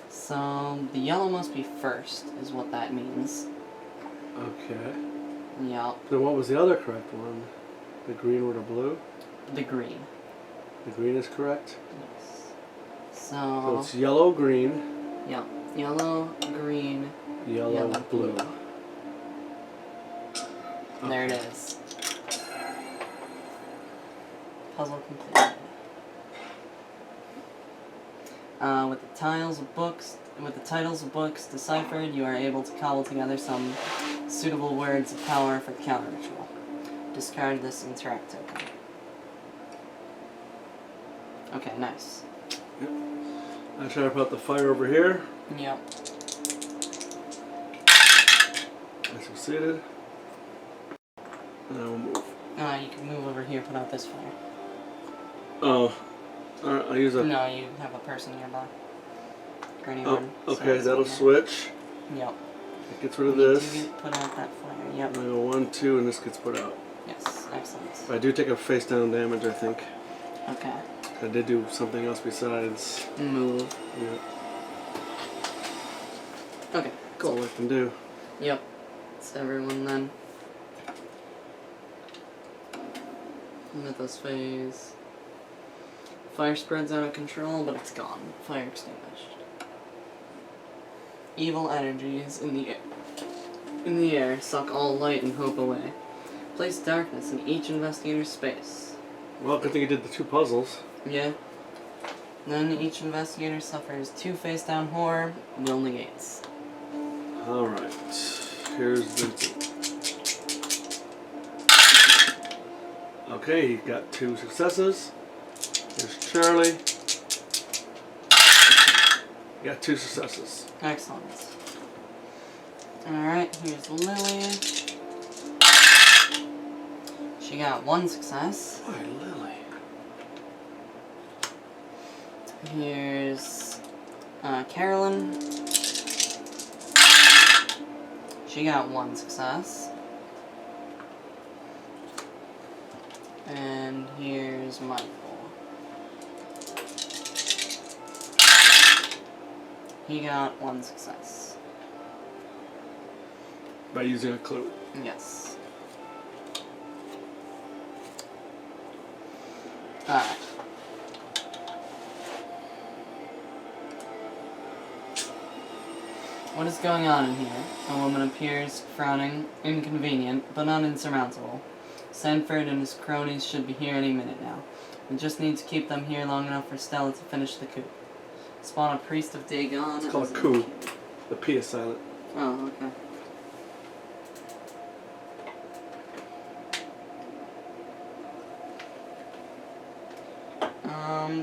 So the yellow must be first, is what that means. Okay. Yep. Then what was the other correct one? The green or the blue? The green. The green is correct? Yes. So So, it's yellow, green, yep. Yellow, green, yellow, blue. There it Okay. is. Puzzle completed. With the titles of books deciphered, you are able to cobble together some suitable words of power for the counter ritual. Discard this interact token. Okay, nice. I try to put the fire over here. Yep. I succeeded. And I will move. You can move over here, put out this fire. Oh. Alright, I'll use a... No, you have a person nearby. Or Oh, anyone. So okay, it's that'll okay. switch. Yep. It gets rid of You need this. to put out that fire. Yep. And I go 1, 2, and this gets put out. Yes, excellent. But I do take a face down damage, I think. Okay. I did do something else besides. Move. Yeah. Okay, That's cool. all I can do. Yep. It's everyone then. Mythos phase. Fire spreads out of control, but it's gone. Fire extinguished. Evil energies in the air suck all light and hope away. Place darkness in each investigator's space. Well, good thing you did the 2 puzzles. Yeah. Then each investigator suffers 2 face-down horror, will negates. Alright. Here's Vincent. Okay, he got 2 successes. Here's Charlie. He got 2 successes. Excellent. Alright, here's Lily. She got 1 success. Boy, Lily. Here's Carolyn. She got 1 success. And here's Michael. He got 1 success. By using a clue. Yes. Alright. What is going on in here? A woman appears, frowning, inconvenient, but not insurmountable. Sanford and his cronies should be here any minute now. We just need to keep them here long enough for Stella to finish the coup. Spawn a priest of Dagon. It's called a coup. The P is silent. Oh, okay.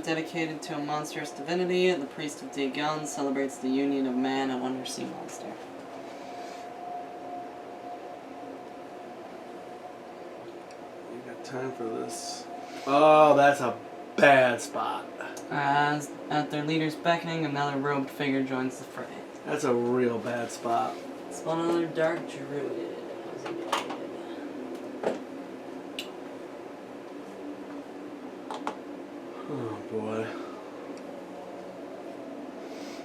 Dedicated to a monstrous divinity, the priest of Dagon celebrates the union of man and undersea monster. You got time for this. Oh, that's a bad spot. As at their leader's beckoning, another robed figure joins the fray. That's a real bad spot. Spawn another dark druid. Oh boy.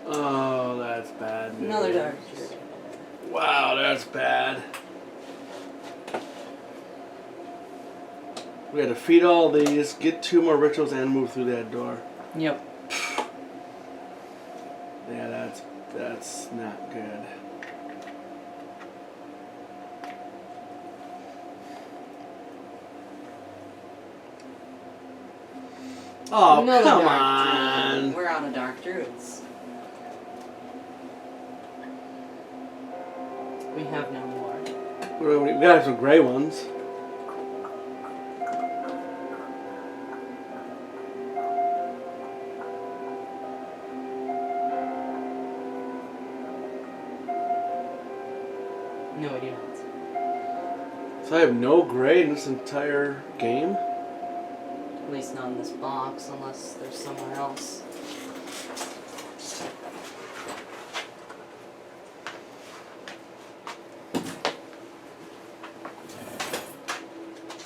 Oh, that's bad news. Another dark druid. Wow, that's bad. We had to feed all these, get 2 more rituals, and move through that door. Yep. Yeah, that's not good. Oh, Another come dark on. druid. We're out of dark druids. We have no more. We got some gray ones. No, I do not. So I have no gray in this entire game? At least not in this box, unless there's somewhere else.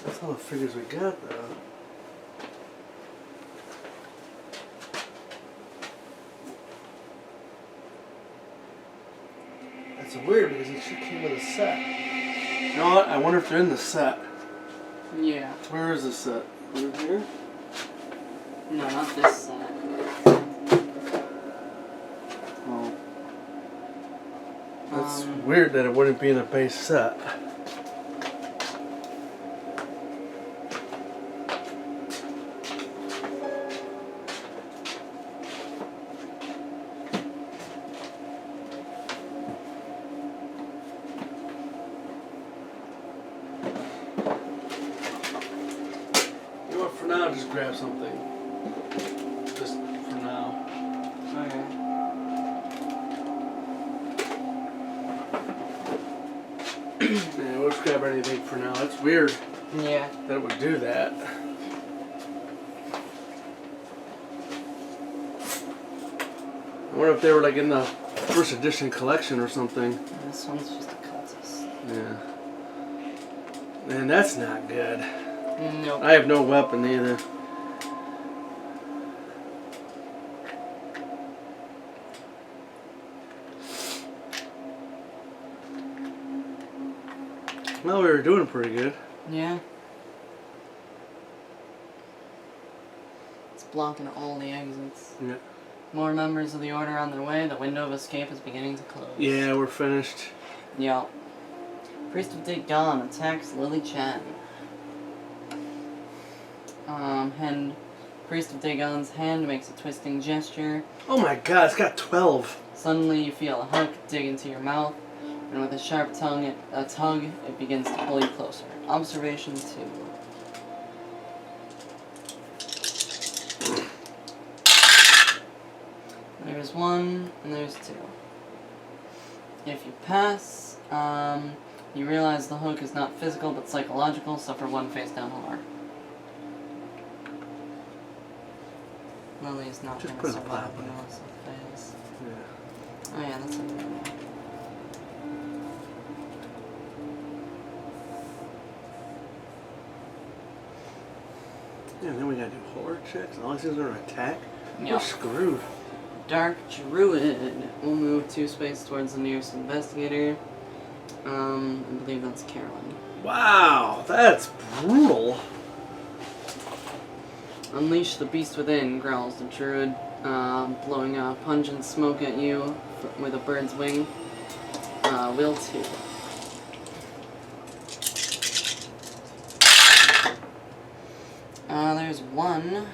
That's all the figures we got, though. That's weird because it should came with a set. You know what? I wonder if they're in the set. Yeah. Where is the set? Over here? No, not this set. Oh. That's weird that it wouldn't be in a base set. You know what, for now, just grab something. Just for now. Okay. Yeah, we'll just grab anything for now. That's weird Yeah. that it would do that. I wonder if they were like in the first edition collection or something. This one's just a cultist. Yeah. Man, that's not good. Nope. I have no weapon either. Well, we were doing pretty good. Yeah. It's blocking all the exits. Yeah. More members of the Order on their way. The window of escape is beginning to close. Yeah, we're finished. Yup. Priest of Dagon attacks Lily Chen. Priest of Dagon's hand makes a twisting gesture. Oh my god, it's got 12. Suddenly you feel a hook dig into your mouth, and with a sharp tug, it begins to pull you closer. Observation 2. There's 1, and there's 2. If you pass, you realize the hook is not physical but psychological, suffer 1 face down horror. Lily is not Just going put to a survive pop the in it. Melissa phase. Yeah. Oh yeah, that's what Yeah, and then we gotta do horror checks. All these things are attack. Yeah. We're screwed. Dark Druid. We'll move 2 spaces towards the nearest investigator. I believe that's Carolyn. Wow, that's brutal. Unleash the beast within, growls the druid, blowing a pungent smoke at you with a bird's wing. Will 2. There's 1,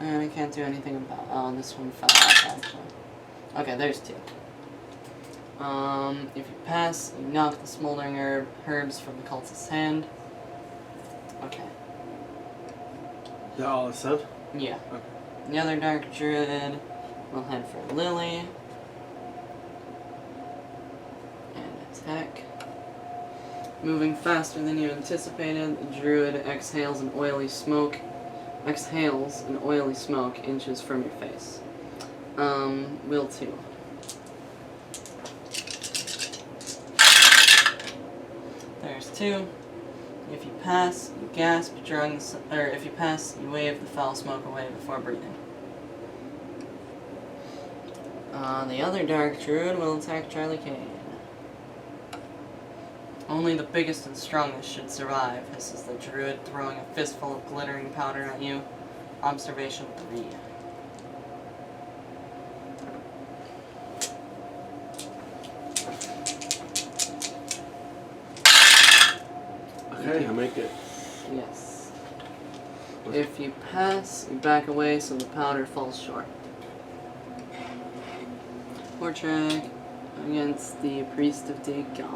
and I can't do anything about. Oh, this one fell off actually. Okay, there's 2. If you pass, you knock the smoldering herbs from the cultist's hand. Okay. Is that all it said? Yeah. Okay. The other Dark Druid will head for Lily. And attack. Moving faster than you anticipated, the Druid exhales an oily smoke inches from your face. Will 2. There's 2. If you pass, you gasp, if you pass, you wave the foul smoke away before breathing. The other Dark Druid will attack Charlie Kane. Only the biggest and strongest should survive, hisses the Druid, throwing a fistful of glittering powder at you. Observation 3. Okay, I make it. Yes. If you pass, you back away so the powder falls short. Portrait against the Priest of Dagon.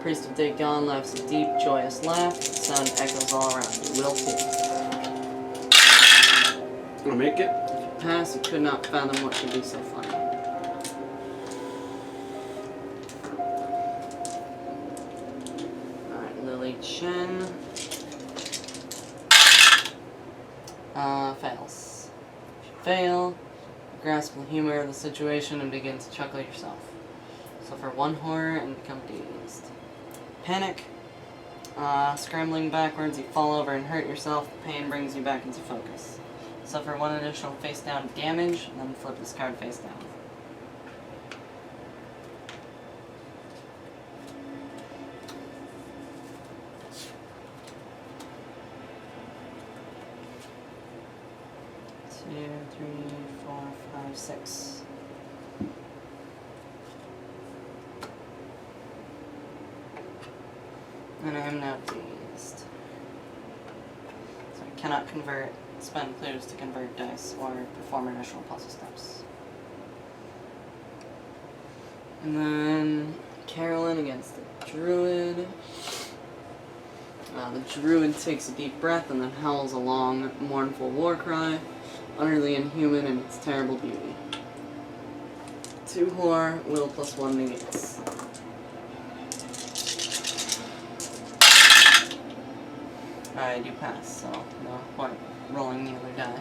Priest of Dagon laughs a deep, joyous laugh. The sound echoes all around you. Will 2. I make it. If you pass, you could not fathom what could be so funny. Alright, Lily Chen. Fails. If you fail, you grasp the humor of the situation and begin to chuckle yourself. Suffer 1 horror and become dazed. Panic. Scrambling backwards, you fall over and hurt yourself. The pain brings you back into focus. Suffer 1 additional face down damage, and then flip this card face down. Two, 3, 4, 5, 6. And I am now dazed. So I cannot spend clues to convert dice or perform additional puzzle steps. And then Carolyn against the Druid. The Druid takes a deep breath and then howls a long, mournful war cry, utterly inhuman in its terrible beauty. 2 horror, will +1 negates. I do pass, so no point rolling the other die.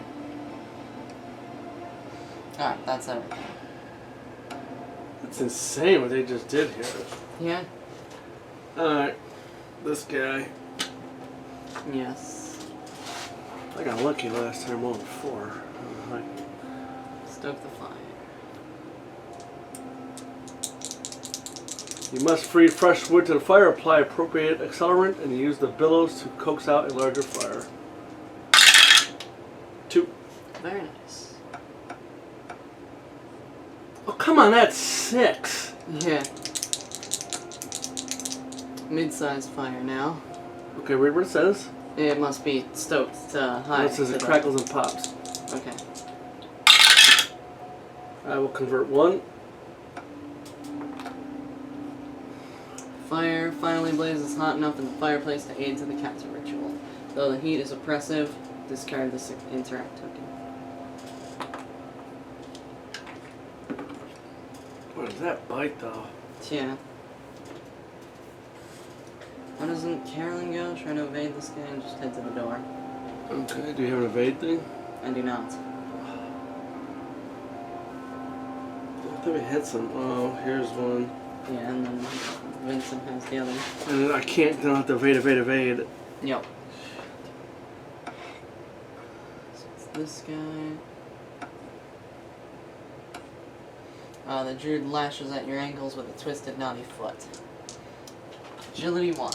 Alright, that's everything. It's insane what they just did here. Yeah? Alright, this guy. Yes. I got lucky last time, rolling 4. Like, Stoke the fire. You must free fresh wood to the fire, apply appropriate accelerant, and use the billows to coax out a larger fire. 2. Very nice. Oh, come on, that's 6. Yeah. Mid-sized fire now. Okay, read what it says. It must be stoked high. It says to it the- crackles and pops. Okay. I will convert 1. Fire finally blazes hot enough in the fireplace to aid to the capture ritual. Though the heat is oppressive, discard this interact token. What does that bite, though? Yeah. Why doesn't Carolyn go? Try to evade this guy and just head to the door. Okay, do you have an evade thing? I do not. I thought we had some. Oh, here's one. Yeah, and then Vincent has the other. And I can't, don't have to evade. Yep. So it's this guy. The druid lashes at your ankles with a twisted, knotty foot. Agility 1.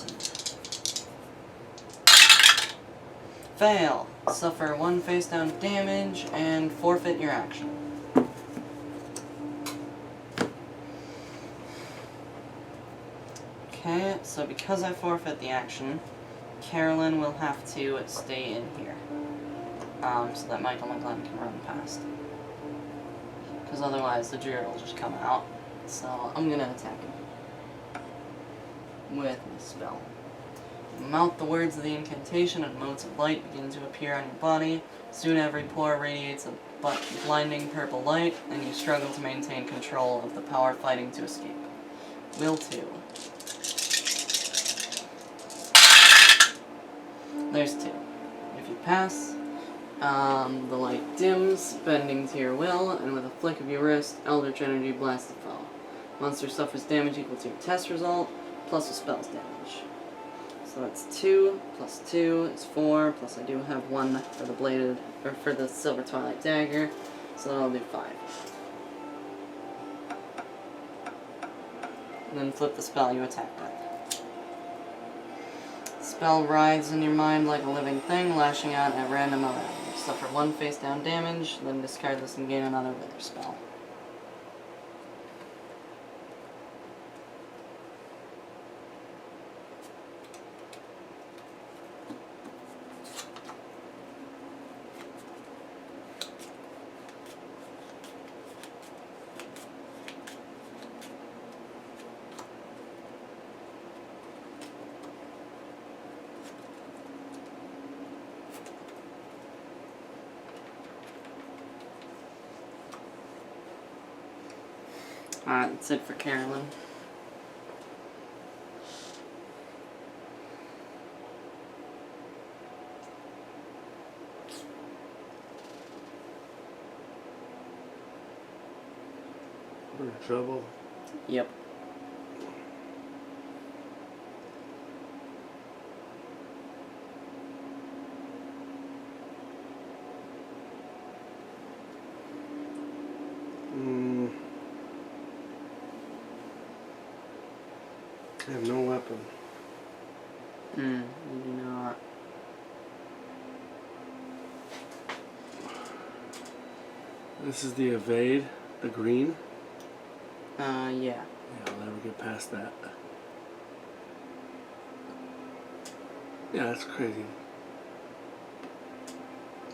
Fail. Suffer 1 face down damage and forfeit your action. Okay, so because I forfeit the action, Carolyn will have to stay in here. So that Michael and Glenn can run past. Because otherwise the druid will just come out. So I'm gonna attack him. With my spell. Mouth the words of the incantation and motes of light begin to appear on your body. Soon every pore radiates a blinding purple light, and you struggle to maintain control of the power fighting to escape. Will 2. There's 2. If you pass, the light dims, bending to your will, and with a flick of your wrist, Eldritch Energy blasts the foe. Monster suffers damage equal to your test result, plus a spell's damage. So that's 2, plus 2 is 4, plus I do have 1 for the bladed, or for the Silver Twilight Dagger, so that'll do 5. And then flip the spell you attacked with. Spell writhes in your mind like a living thing, lashing out at random around you. Suffer 1 face down damage, then discard this and gain another wither spell. Alright, that's it for Carolyn. We're in trouble. Yep. I have no weapon. You do not. This is the evade, the green. Yeah. Yeah, I'll never get past that. Yeah, that's crazy.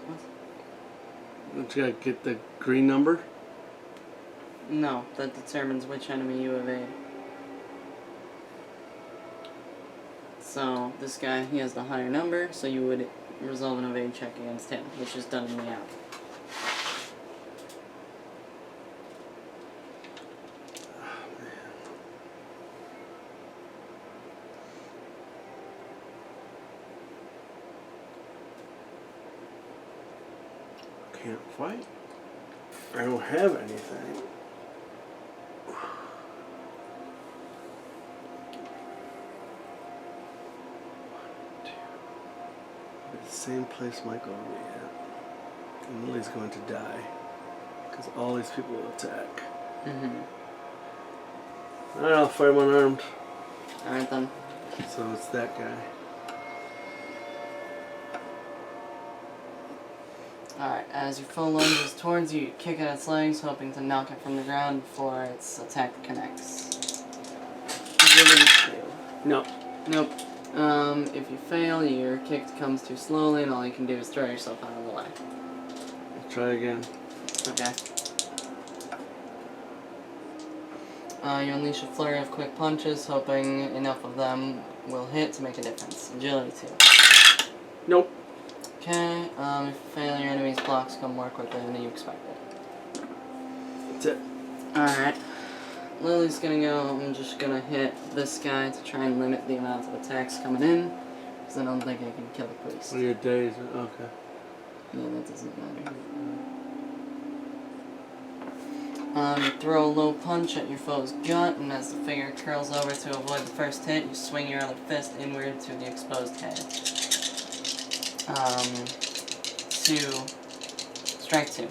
What? Don't you gotta get the green number? No, that determines which enemy you evade. So, this guy, he has the higher number, so you would resolve an evade check against him, which is done in the app. Can't fight. I don't have anything. The same place Michael will be at. And Lily's going to die. Because all these people will attack. Mm-hmm. Alright, I'll fight him unarmed. Alright then. So it's that guy. Alright, as your foe lunges towards you, you kick at its legs, hoping to knock it from the ground before its attack connects. Agility 2. No. Nope. If you fail, your kick comes too slowly, and all you can do is throw yourself out of the way. Try again. Okay. You unleash a flurry of quick punches, hoping enough of them will hit to make a difference. Agility 2. Nope. Okay, if you fail, your enemy's blocks come more quickly than you expected. That's it. Alright. Lily's gonna go, I'm just gonna hit this guy to try and limit the amount of attacks coming in, because I don't think I can kill the priest. What are your days? Okay. Yeah, that doesn't matter. You throw a low punch at your foe's gut, and as the figure curls over to avoid the first hit, you swing your other fist inward to the exposed head. Strength 2.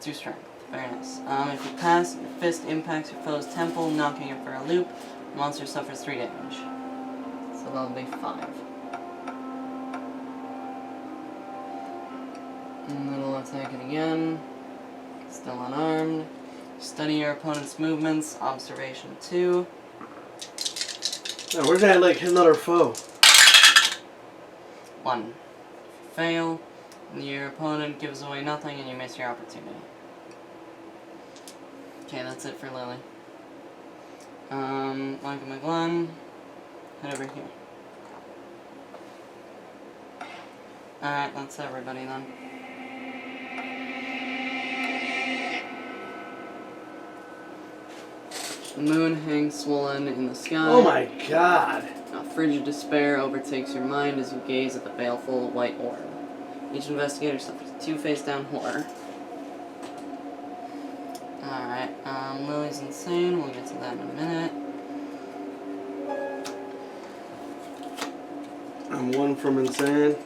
2 strength. Very nice. If you pass, your fist impacts your foe's temple, knocking it for a loop. The monster suffers 3 damage. So that'll be 5. And then we'll attack it again. Still unarmed. Study your opponent's movements. Observation 2. Now, where's that, like, hit another foe? 1. If you fail, your opponent gives away nothing and you miss your opportunity. Okay, that's it for Lily. Michael McGlenn, head over here. Alright, that's everybody then. The moon hangs swollen in the sky. Oh my god. A frigid despair overtakes your mind as you gaze at the baleful white orb. Each investigator suffers 2 face-down horror. Alright, Lily's insane. We'll get to that in a minute. I'm 1 from insane.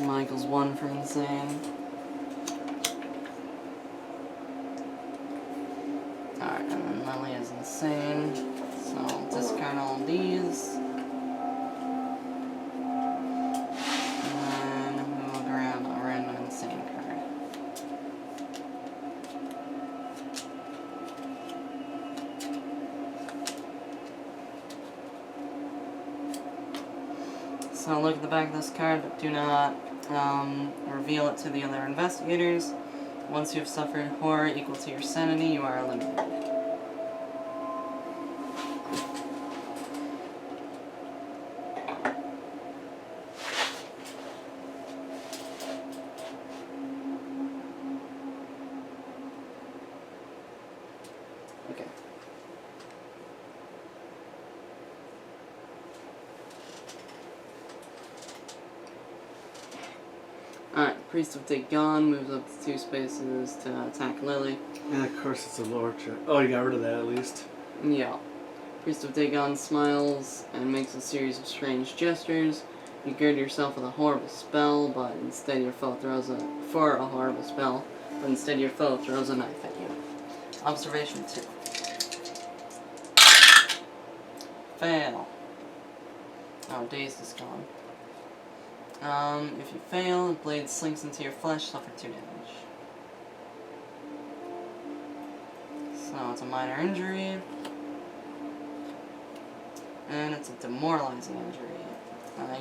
Michael's 1 from insane. Alright, and then Lily is insane. So I'll discard all of these. And then we'll grab a random insane card. So look at the back of this card, but do not reveal it to the other investigators. Once you have suffered horror equal to your sanity, you are eliminated. Okay. Alright, Priest of Dagon moves up to 2 spaces to attack Lily. And of course it's a lower check. Oh, you got rid of that at least. Yeah. Priest of Dagon smiles and makes a series of strange gestures. You gird yourself with a horrible spell, but instead your foe throws a knife at you. Observation 2. Fail. Oh, Dazed is gone. If you fail, the blade slinks into your flesh, suffer 2 damage. So it's a minor injury. And it's a demoralizing injury.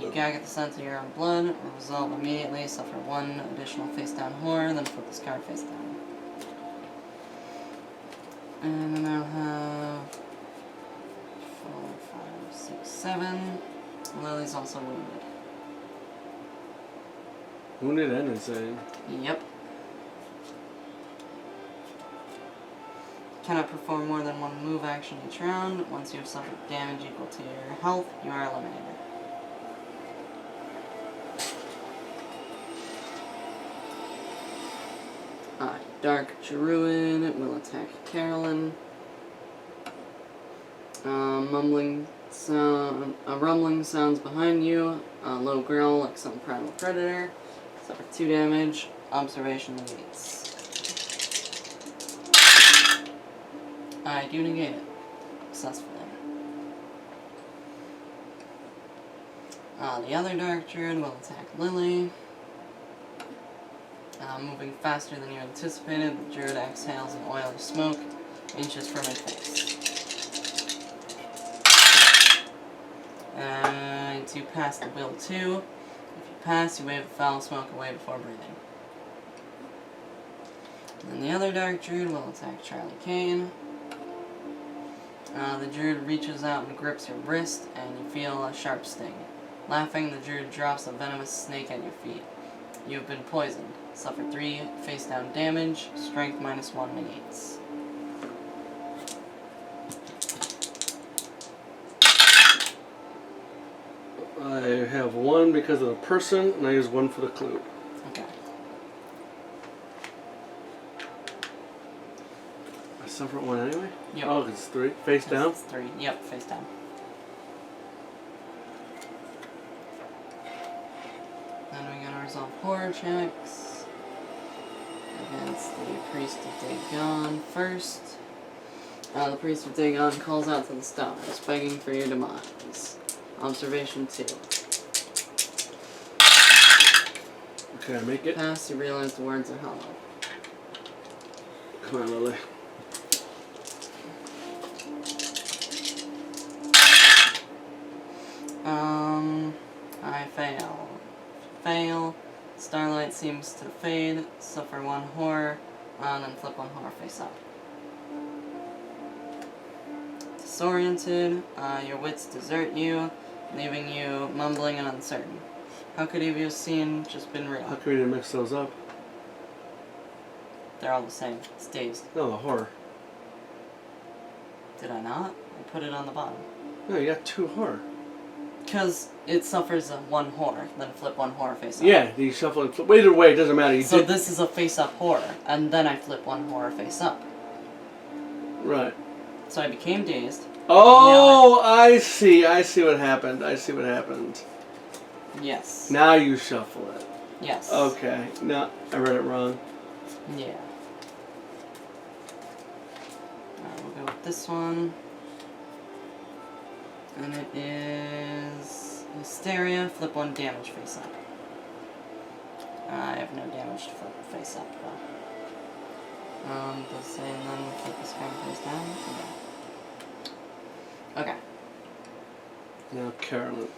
You gag at the scent of your own blood, resolve immediately, suffer 1 additional face-down horror, then flip this card face down. And then I'll have 4, 5, 6, 7. Lily's also wounded. Wounded and insane. Yep. Cannot perform more than 1 move action each round. Once you have suffered damage equal to your health, you are eliminated. Dark Druid will attack Carolyn. Rumbling sounds behind you. A low growl like some primal predator. Suffer 2 damage. Observation leads. I do negate it successfully. The other Dark Druid will attack Lily. Moving faster than you anticipated, the Druid exhales an oily smoke inches from her face. And you pass the will 2. If you pass, you wave the foul smoke away before breathing. And the other Dark Druid will attack Charlie Kane. The Druid reaches out and grips your wrist, and you feel a sharp sting. Laughing, the Druid drops a venomous snake at your feet. You have been poisoned. Suffer 3 face-down damage, strength -1 negates. I have 1 because of the person, and I use 1 for the clue. Okay. I suffer 1 anyway? Yep. Oh, it's 3. Face down? It's 3. Yep, face down. Then we gotta resolve horror checks against the Priest of Dagon first. The Priest of Dagon calls out to the stars, begging for your demise. Observation 2. Okay, I make it. Pass, you realize the words are hollow. Come on, Lily. I fail. Fail. Starlight seems to fade. Suffer 1 horror. And then flip 1 horror face up. Disoriented. Your wits desert you, leaving you mumbling and uncertain. How could you have seen just been How real? come we didn't mix those up? They're all the same. It's dazed. No, the horror. Did I not? I put it on the bottom. No, you got 2 horror. Because it suffers a 1 horror, then flip 1 horror face up. Yeah, you shuffle and flip. Either way, it doesn't matter. You So did. this is a face up horror, and then I flip 1 horror face up. Right. So I became dazed. Oh, I see. I see what happened. I see what happened. Yes. Now you shuffle it. Yes. Okay. No, I read it wrong. Yeah. Alright, we'll go with this one. And it is Hysteria, flip 1 damage face up. I have no damage to flip face up though. Does say and then flip this guy face down? Yeah. Okay. Now Carolyn.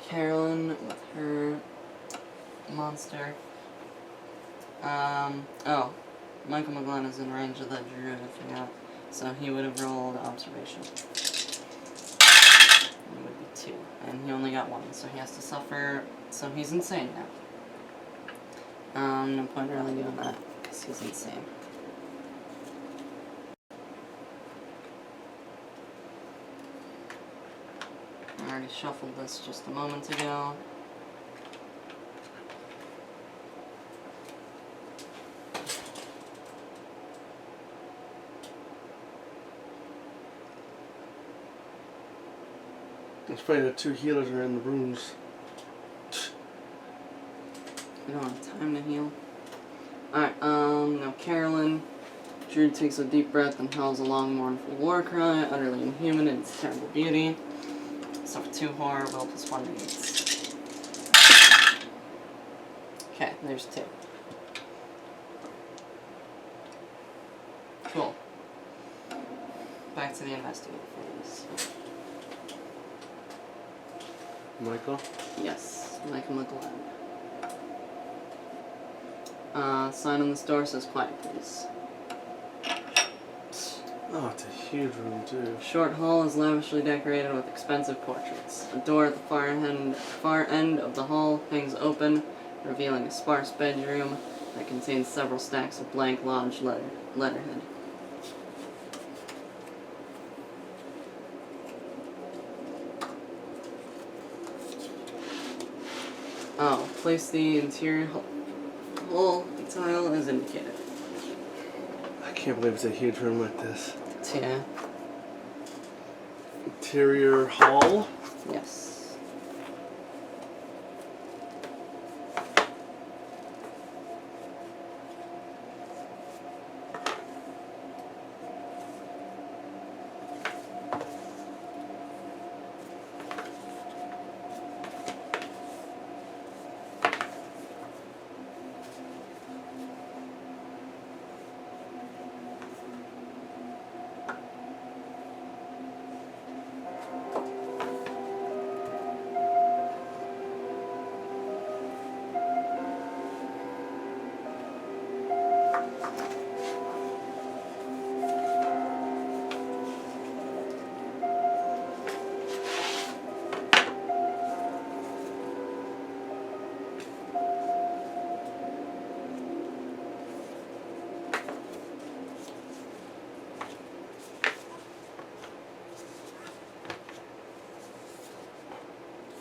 Carolyn with her monster. Oh. Michael McGlenn is in range of the druid, I forgot. So he would have rolled observation. It would be 2. And he only got 1, so he has to suffer. So he's insane now. No point in really doing that, because he's insane. I already shuffled this just a moment ago. It's funny the 2 healers are in the rooms. We don't have time to heal. Alright, now Carolyn. Druid takes a deep breath and howls a long mournful war cry, utterly inhuman in its terrible beauty. Suffer 2 horror, will plus 1 negates. Okay, there's 2. Cool. Back to the investigator phase. Michael? Yes, Michael McGlenn. Sign on this door says quiet, please. Oh, it's a huge room, too. Short hall is lavishly decorated with expensive portraits. A door at the far end of the hall hangs open, revealing a sparse bedroom that contains several stacks of blank lodge letterhead. Oh, place the interior hall tile as indicated. I can't believe it's a huge room like this. Yeah. Interior hall. Yes.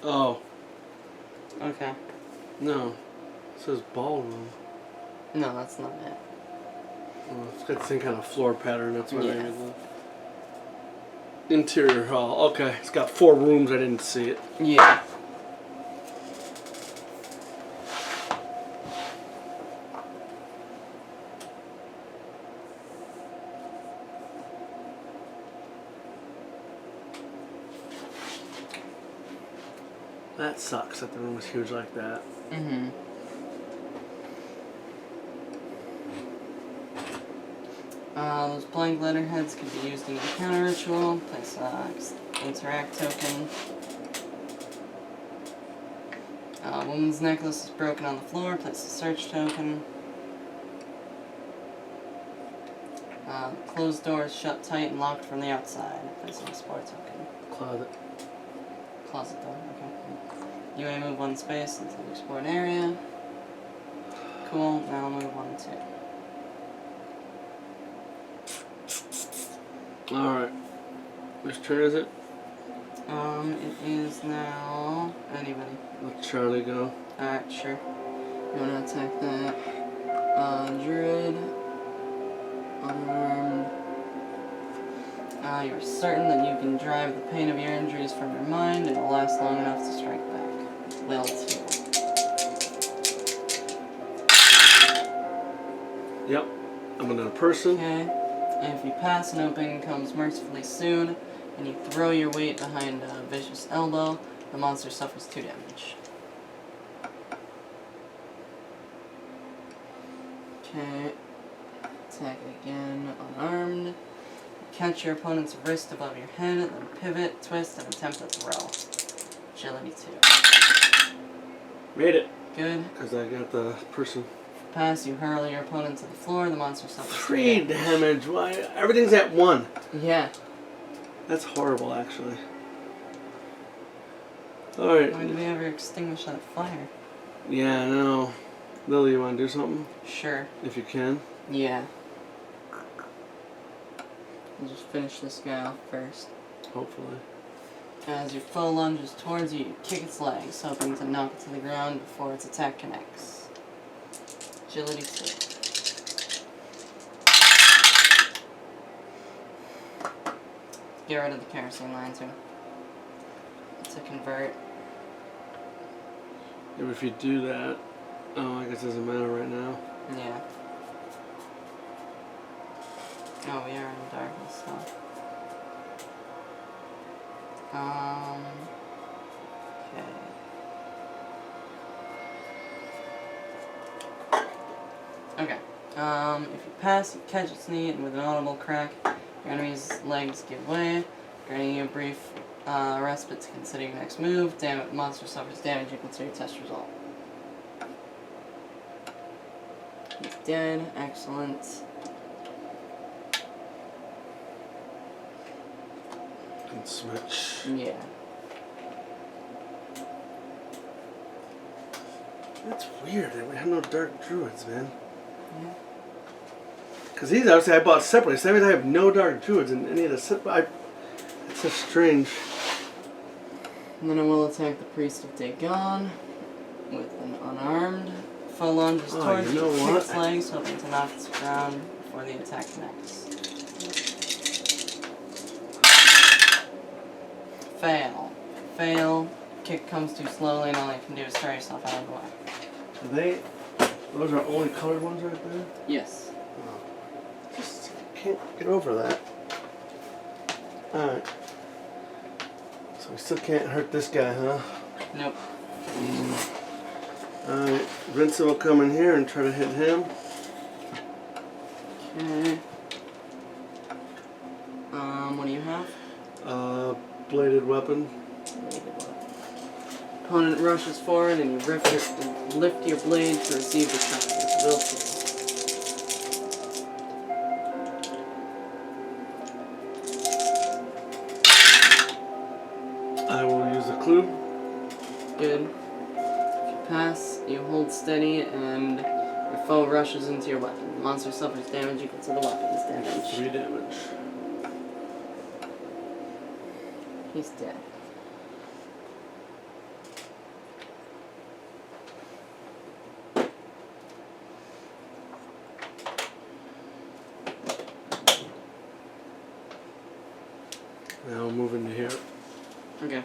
Oh, Okay. no. It says ballroom. No, that's not it. Oh, it's got the same kind of floor pattern. That's what Yeah. I made the interior hall. Okay, it's got 4 rooms. I didn't see it. Yeah. That sucks that the room was huge like that. Mm-hmm. Those blank letterheads can be used in your counter ritual. Place interact token. Woman's necklace is broken on the floor. Place a search token. Closed door is shut tight and locked from the outside. Place an explore token. Closet. Closet door, okay. You may move 1 space into the explored area. Cool, now I'll move 1 2. Alright. Which turn is it? It is now anybody. Let Charlie go. Alright, sure. You wanna attack that druid. Unarmed. You're certain that you can drive the pain of your injuries from your mind and it will last long enough to strike back. Will 2. Yep. I'm another person. Okay. And if you pass, an opening comes mercifully soon, and you throw your weight behind a vicious elbow, the monster suffers 2 damage. Okay. Attack again, unarmed. Catch your opponent's wrist above your head, then pivot, twist, and attempt a throw. Agility 2. Made it. Good. Because I got the person. Pass, you hurl your opponent to the floor, the monster suffers 3 2 damage. Why? Everything's at 1. Yeah. That's horrible, actually. Alright. Why did we ever extinguish that fire? Yeah, I know. Lily, you want to do something? Sure. If you can. Yeah. We'll just finish this guy off first. Hopefully. As your foe lunges towards you, you kick its legs, hoping to knock it to the ground before its attack connects. Agility 2. Get rid of the kerosene line too. To convert. Yeah, if you do that... Oh, I guess it doesn't matter right now. Yeah. Oh, we are in darkness, so. Okay. Okay. If you pass, you catch its knee, and with an audible crack, your enemy's legs give way, granting you a brief respite to consider your next move. Damn it, monster suffers damage, you consider your test result. He's dead, excellent. And switch. Yeah. That's weird. We have no dark druids, man. Yeah. Because these obviously I bought separately. So that means I have no dark druids in any of the set. It's so strange. And then I will attack the Priest of Dagon with an unarmed. Foe lunges Oh, towards you know kick what? its legs, hoping to knock its ground before the attack connects. Fail. Fail. Kick comes too slowly, and all you can do is throw yourself out of the way. Those are only colored ones right there? Yes. Just can't get over that. Alright. So we still can't hurt this guy, huh? Nope. Alright. Vincent will come in here and try to hit him. Okay. What do you have? Bladed weapon. Opponent rushes forward and you lift your blade to receive the shot. Will 2. I will use the clue. Good. If you pass, you hold steady and your foe rushes into your weapon. The monster suffers damage equal to the weapon's damage. 3 damage. He's dead. Now we'll move into here. Okay.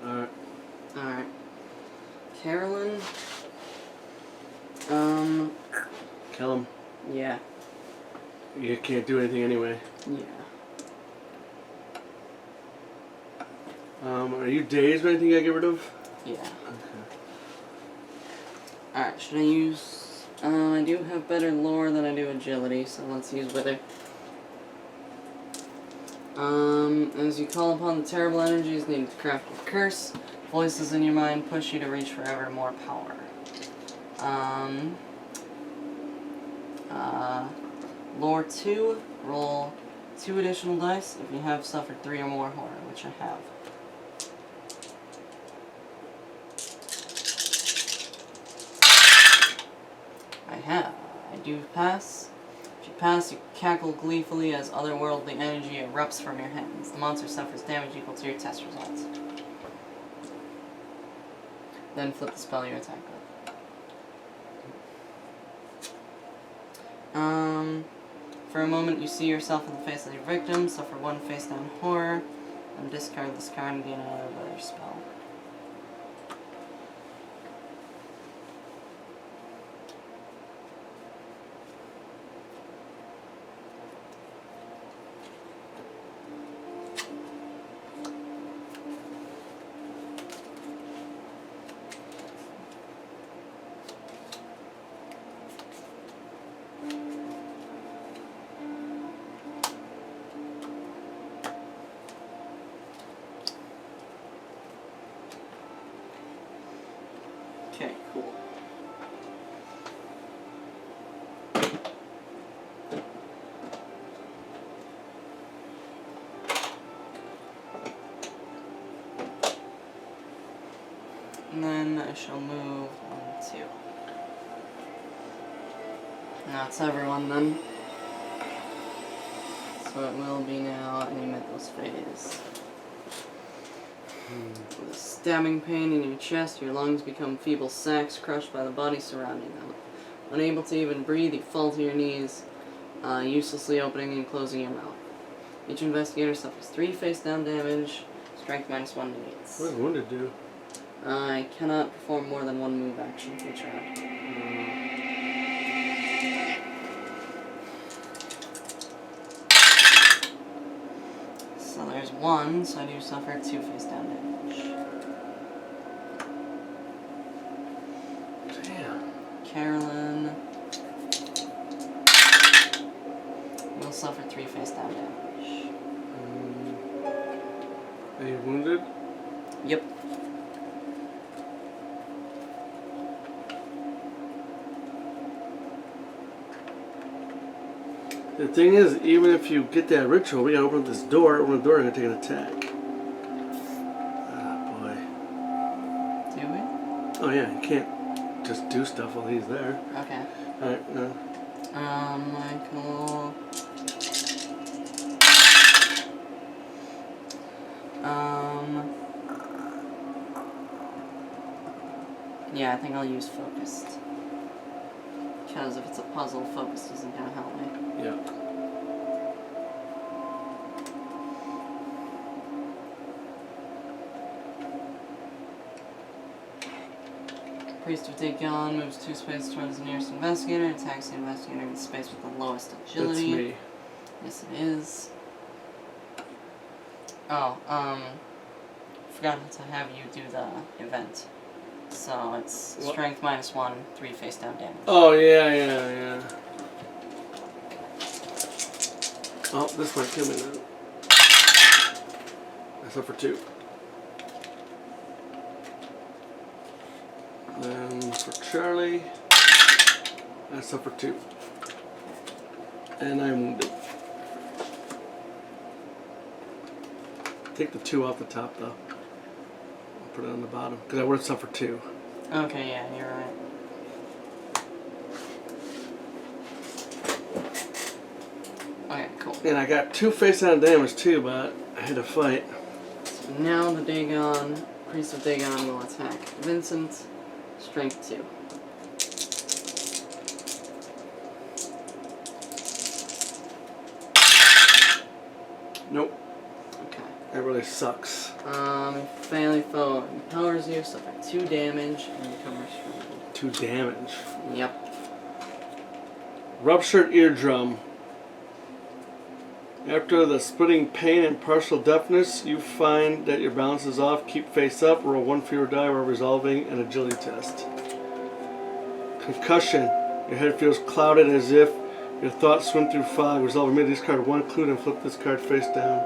Alright. Alright. Carolyn. Kill him. Yeah. You can't do anything anyway. Yeah. Are you dazed or anything you gotta get rid of? Yeah. Okay. Alright, should I use... I do have better lore than I do agility, so let's use wither. As you call upon the terrible energies needed to craft your curse, voices in your mind push you to reach for ever more power. Lore 2, roll 2 additional dice if you have suffered 3 or more horror, which I have. I do pass. If you pass, you cackle gleefully as otherworldly energy erupts from your hands. The monster suffers damage equal to your test results. Then flip the spell you attack with. For a moment you see yourself in the face of your victim, suffer 1 face down horror, and discard this card and gain another better spell. Okay, cool. And then I shall move on to... That's everyone then. So it will be now in the Mythos phase. With a stabbing pain in your chest, your lungs become feeble sacs crushed by the body surrounding them. Unable to even breathe, you fall to your knees, uselessly opening and closing your mouth. Each investigator suffers 3 face-down damage, strength -1 to 8. What does wounded do? I cannot perform more than 1 move action each round. So there's 1, so I do suffer 2 face-down damage. Damn. Carolyn will suffer 3 face-down damage. Are you wounded? Yep. The thing is, even if you get that ritual, we gotta open this door. Open the door and take an attack. Ah, boy. Do we? Oh yeah, you can't just do stuff while he's there. Okay. Alright, no. Michael. Yeah, I think I'll use focused. Because if it's a puzzle, focused isn't gonna help me. Yeah. Priest of Dagon moves 2 spaces towards the nearest investigator, attacks the investigator in the space with the lowest agility. That's me. Yes, it is. Oh, forgot to have you do the event. So it's What? strength -1, 3 face down damage. Oh yeah. Oh, this might kill me then. I suffer 2. Then for Charlie, I suffer 2. And I'm wounded. Take the 2 off the top though. I'll put it on the bottom. Because I would have suffered 2. Okay, yeah, you're right. Okay, cool. And I got 2 face down damage too, but I had to fight. So now the Dagon, Priest of Dagon will attack Vincent, strength 2. Nope. Okay. That really sucks. Family foe empowers you, suffer 2 damage, and become restrained. 2 damage. Yep. Ruptured eardrum. After the splitting pain and partial deafness, you find that your balance is off. Keep face up. Roll 1 fewer die while resolving an agility test. Concussion. Your head feels clouded as if your thoughts swim through fog. Resolve immediately. Discard 1 clue and flip this card face down.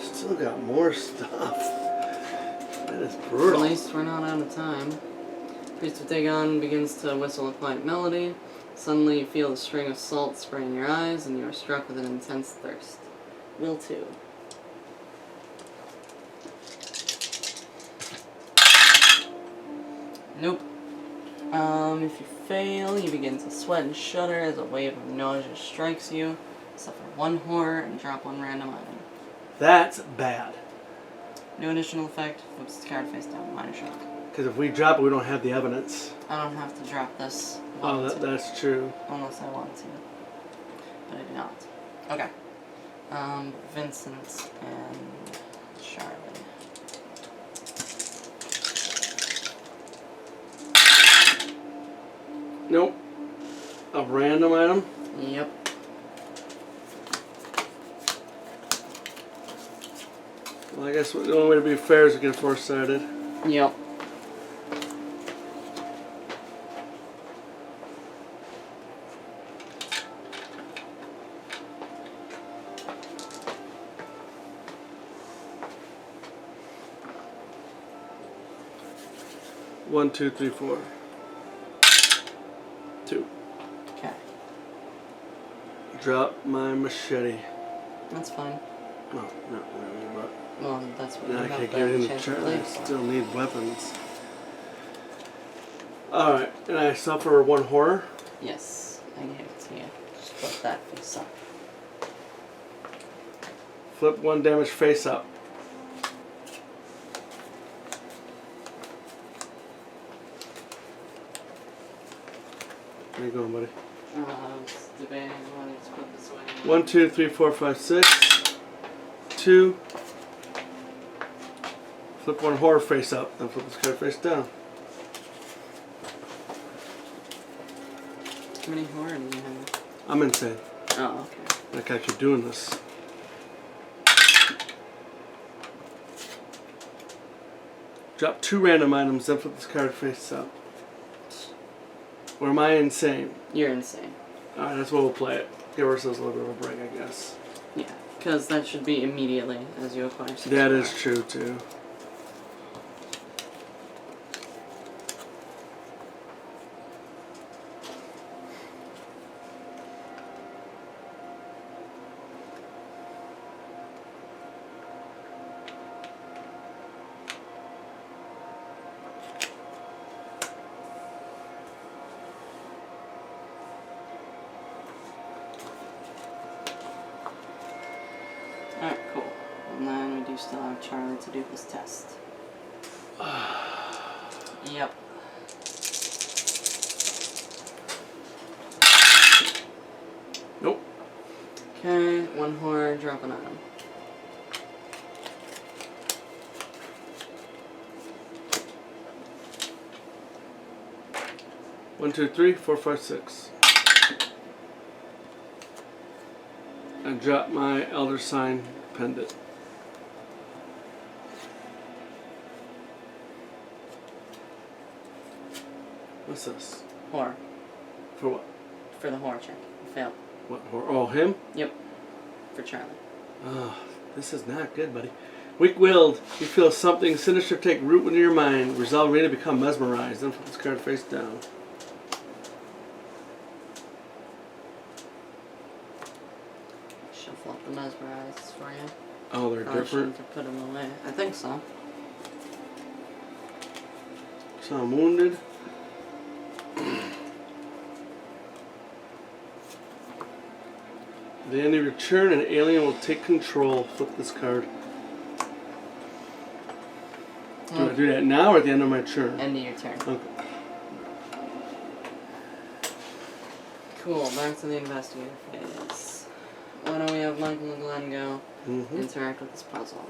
Still got more stuff. That is At brutal. least we're not out of time. Priest of Dagon begins to whistle a quiet melody. Suddenly you feel a string of salt spray in your eyes and you are struck with an intense thirst. Will 2. Nope. If you fail, you begin to sweat and shudder as a wave of nausea strikes you. Suffer 1 horror and drop 1 random item. That's bad. No additional effect. Flips the card face down. Minor shock. Because if we drop it, we don't have the evidence. I don't have to drop this. Oh, that's true. Unless I want to. But I do not. Okay. Vincent and Charlie. Nope. A random item? Yep. Well, I guess the only way to be fair is to get 4-sided. Yep. One, two, three, four. 2. Okay. Drop my machete. That's fine. No, not really, but Well, that's what now I you have can't to get have a into chance to Charlie. play I for. still need weapons. Alright, and I suffer 1 horror. Yes, I gave it to you. Just put that face up. Flip 1 damage face up. Where you going, buddy? It's debating whether to put this away. 1, 2, 3, 4, 5, 6. 2. Flip 1 horror face up, then flip this card face down. How many horror do you have? I'm insane. Oh, okay. Like I keep doing this. Drop 2 random items, then flip this card face up. Or am I insane? You're insane. Alright, that's what we'll play it. Give ourselves a little bit of a break, I guess. Yeah, because that should be immediately as you acquire 6 That horror. is true, too. Alright, cool. And then we do still have Charlie to do his test. Yep. Nope. Okay, 1 horror, drop an item. One, two, three, four, five, 6. I drop my Elder Sign pendant. What's this? Horror. For what? For the horror check. You failed. What? Oh, him? Yep. For Charlie. Oh, this is not good, buddy. Weak-willed. You feel something sinister take root within your mind. Resolve ready to become mesmerized. Then flip this card face down. Shuffle up the mesmerized for you. Oh, they're Probably different. shouldn't have put them away. I think so. So I'm wounded. At the end of your turn, an alien will take control. Flip this card. Do I do that now or at the end of my turn? End of your turn. Okay. Cool, back to the investigator phase. Why don't we have Michael and Glenn go interact with this puzzle?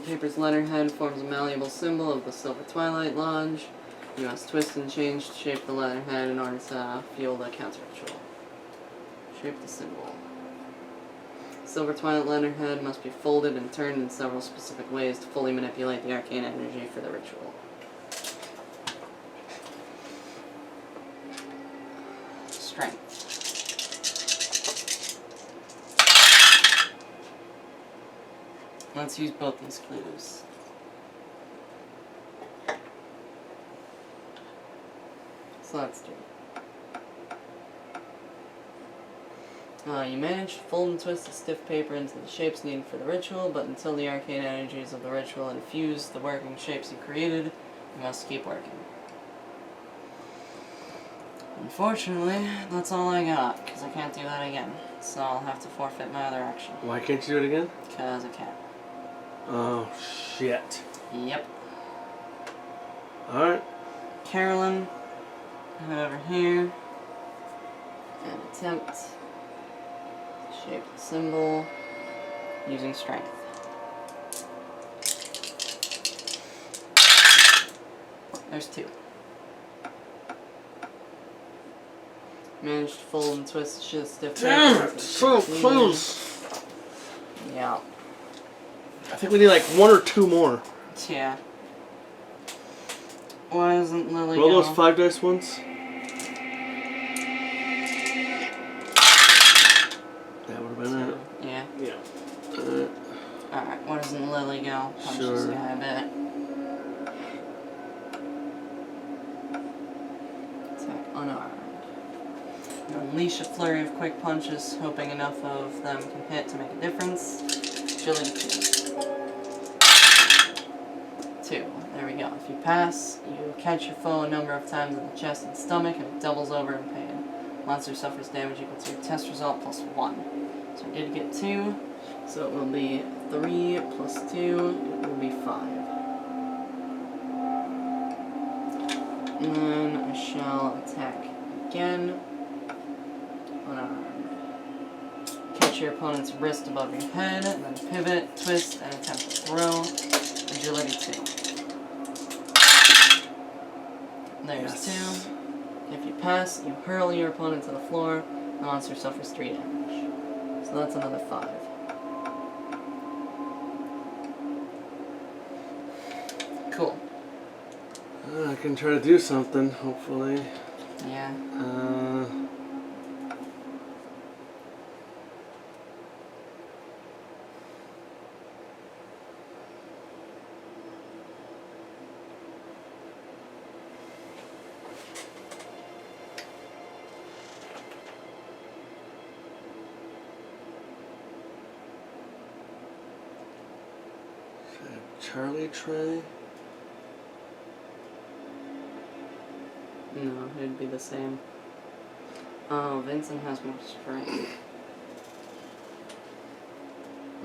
Paper's letterhead forms a malleable symbol of the Silver Twilight Lodge. You must twist and change to shape the letterhead in order to fuel the counter ritual. Shape the symbol. Silver Twilight letterhead must be folded and turned in several specific ways to fully manipulate the arcane energy for the ritual. Strength. Let's use both these clues. So let's do. You manage to fold and twist the stiff paper into the shapes needed for the ritual, but until the arcane energies of the ritual infuse the working shapes you created, you must keep working. Unfortunately, that's all I got, because I can't do that again. So I'll have to forfeit my other action. Why can't you do it again? Because I can't. Oh, shit. Yep. Alright. Carolyn, head over here and attempt to shape the symbol using strength. There's 2. Managed to fold and twist the stiff paper. Damn it! So close! Yeah. I think we need like 1 or 2 more. Yeah. Why isn't Lily Roll go? those 5 dice ones. That would have been it. Yeah. Yeah. Alright, why doesn't Lily go? Punch this Sure. guy a bit. Attack unarmed. You unleash a flurry of quick punches, hoping enough of them can hit to make a difference. Agility 2. There we go. If you pass, you catch your foe a number of times in the chest and stomach, and it doubles over in pain. Monster suffers damage equal to your test result plus 1. So I did get 2, so it will be 3 plus 2, it will be 5. And then I shall attack again. Unarmed. Catch your opponent's wrist above your head, and then pivot, twist, and attempt to throw. Agility 2. There's 2. If you pass, you hurl your opponent to the floor. The monster suffers 3 damage. So that's another 5. Cool. I can try to do something, hopefully. Yeah. Charlie try? No, it'd be the same. Oh, Vincent has more strength.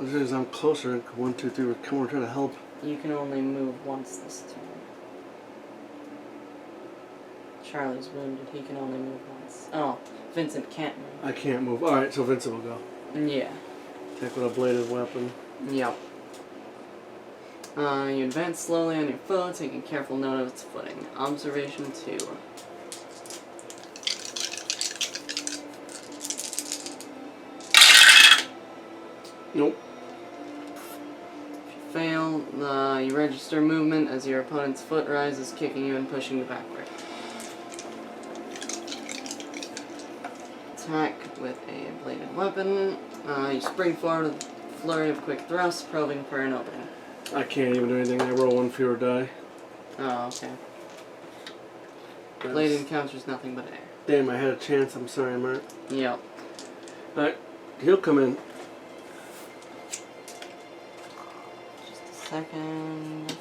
As soon as I'm closer, 1, 2, 3, we're trying to help. You can only move once this turn. Charlie's wounded, he can only move once. Oh, Vincent can't move. I can't move. Alright, so Vincent will go. Yeah. Attack with a bladed weapon. Yep. You advance slowly on your foe, taking careful note of its footing. Observation 2. Nope. If you fail, you register movement as your opponent's foot rises, kicking you and pushing you backward. Attack with a bladed weapon. You spring forward with a flurry of quick thrusts, probing for an opening. I can't even do anything. I roll 1 fewer die. Oh, okay. Blade encounters nothing but air. Damn, I had a chance. I'm sorry, Mark. Yep. Alright, he'll come in. Just a second.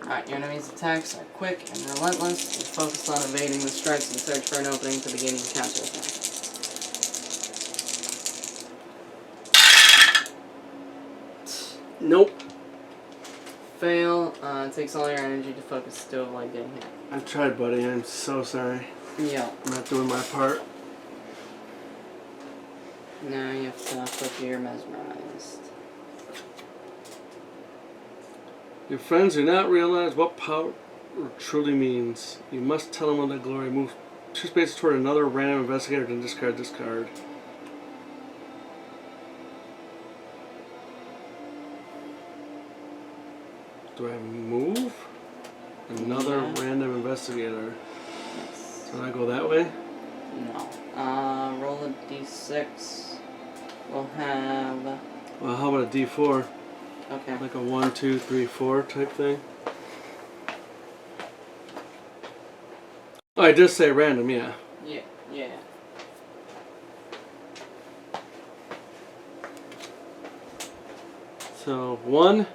Alright, your enemy's attacks are quick and relentless. You focus on evading the strikes and search for an opening to begin your counterattack. Nope. Fail. It takes all your energy to focus to avoid getting hit. I tried, buddy. I'm so sorry. Yep. I'm not doing my part. Now you have to flip your mesmerized. Your friends do not realize what power truly means. You must tell them of that glory. Move 2 spaces toward another random investigator and discard this card. Do I move? Another Yeah. random investigator. Yes. So I go that way? No. Roll a d6. We'll have. Well, how about a D4? Okay. Like a 1, 2, 3, 4 type thing? Oh, I did say random, yeah. Yeah. Yeah. So 1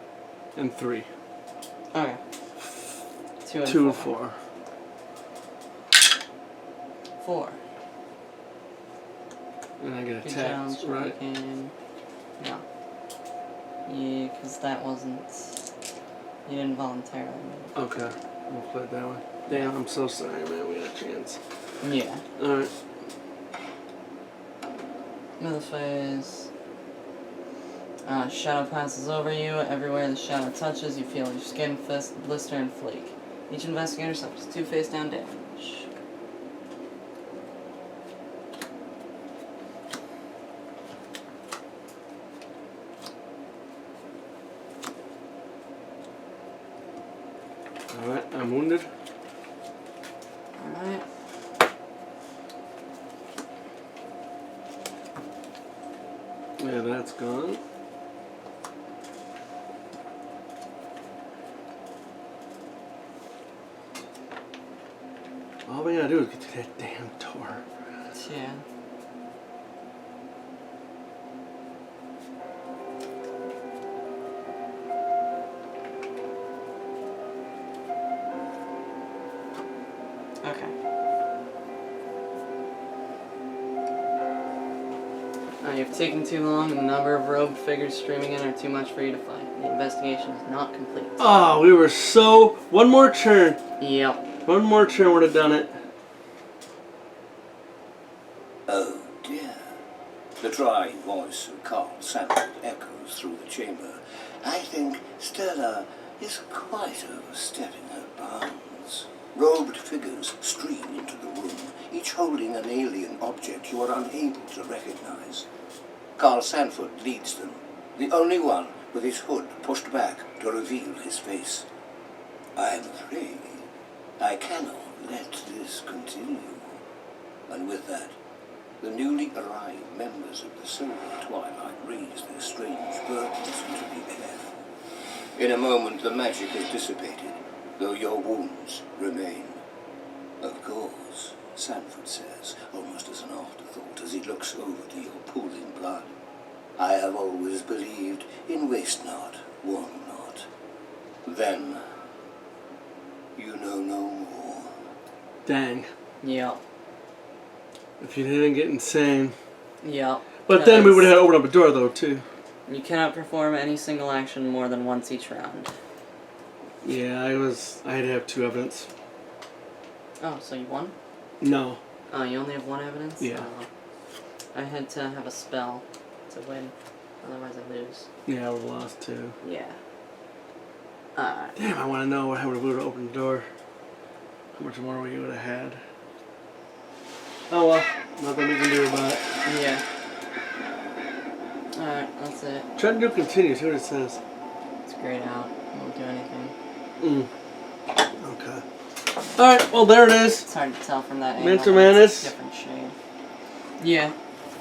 and 3. Okay. 2 and 2 and 4. 4. 4. And I get Good attacked, job, right? Hurricane. No. Yeah, because that wasn't. You didn't voluntarily move. Okay, we'll play it that way. Damn, I'm so sorry, man. We had a chance. Yeah. Alright. Another phase. Shadow passes over you. Everywhere the shadow touches, you feel your skin blister and flake. Each investigator suffers 2 face down damage. Alright, I'm wounded. Alright. Yeah, that's gone. All we gotta do is get to that damn door. Yeah. Okay. You've taken too long, and the number of robed figures streaming in are too much for you to fight. The investigation is not complete. Oh, we were so... One more turn. Yep. One more turn would have done it. Oh dear. The dry voice of Carl Sanford echoes through the chamber. I think Stella is quite overstepping her bounds. Robed figures stream into the room, each holding an alien object you are unable to recognize. Carl Sanford leads them, the only one with his hood pushed back to reveal his face. I'm afraid I cannot let this continue. And with that, the newly arrived members of the Silver Twilight raise their strange burdens into the air. In a moment, the magic is dissipated, though your wounds remain. Of course, Sanford says, almost as an afterthought as he looks over to your pooling blood. I have always believed in waste not, want not. Then, you know no more. Dang. Yep. If you didn't get insane. Yep. But then we would have opened up a door, though, too. You cannot perform any single action more than once each round. Yeah, I had to have 2 evidence. Oh, so you won? No. Oh, you only have 1 evidence? Yeah. Oh. I had to have a spell to win. Otherwise I lose. Yeah, I would have lost, too. Yeah. Alright. Damn, I want to know what happened if we would have opened the door. How much more we would have had. Oh well, nothing we can do about it. Yeah. Alright, that's it. Try to do continue, see what it says. It's grayed out. Won't do anything. Okay. Alright, well there it is. It's hard to tell from that angle. Mental but it's Madness. a different shade. Yeah,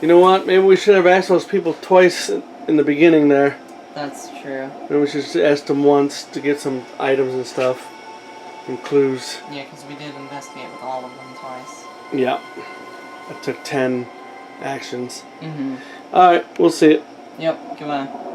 You know what? Maybe we should have asked those people twice in the beginning there. that's true. Maybe we should just ask them once to get some items and stuff. And clues. Yeah, because we did investigate with all of them twice. Yeah. That took 10 actions. Mm-hmm. Alright, we'll see it. Yep, goodbye.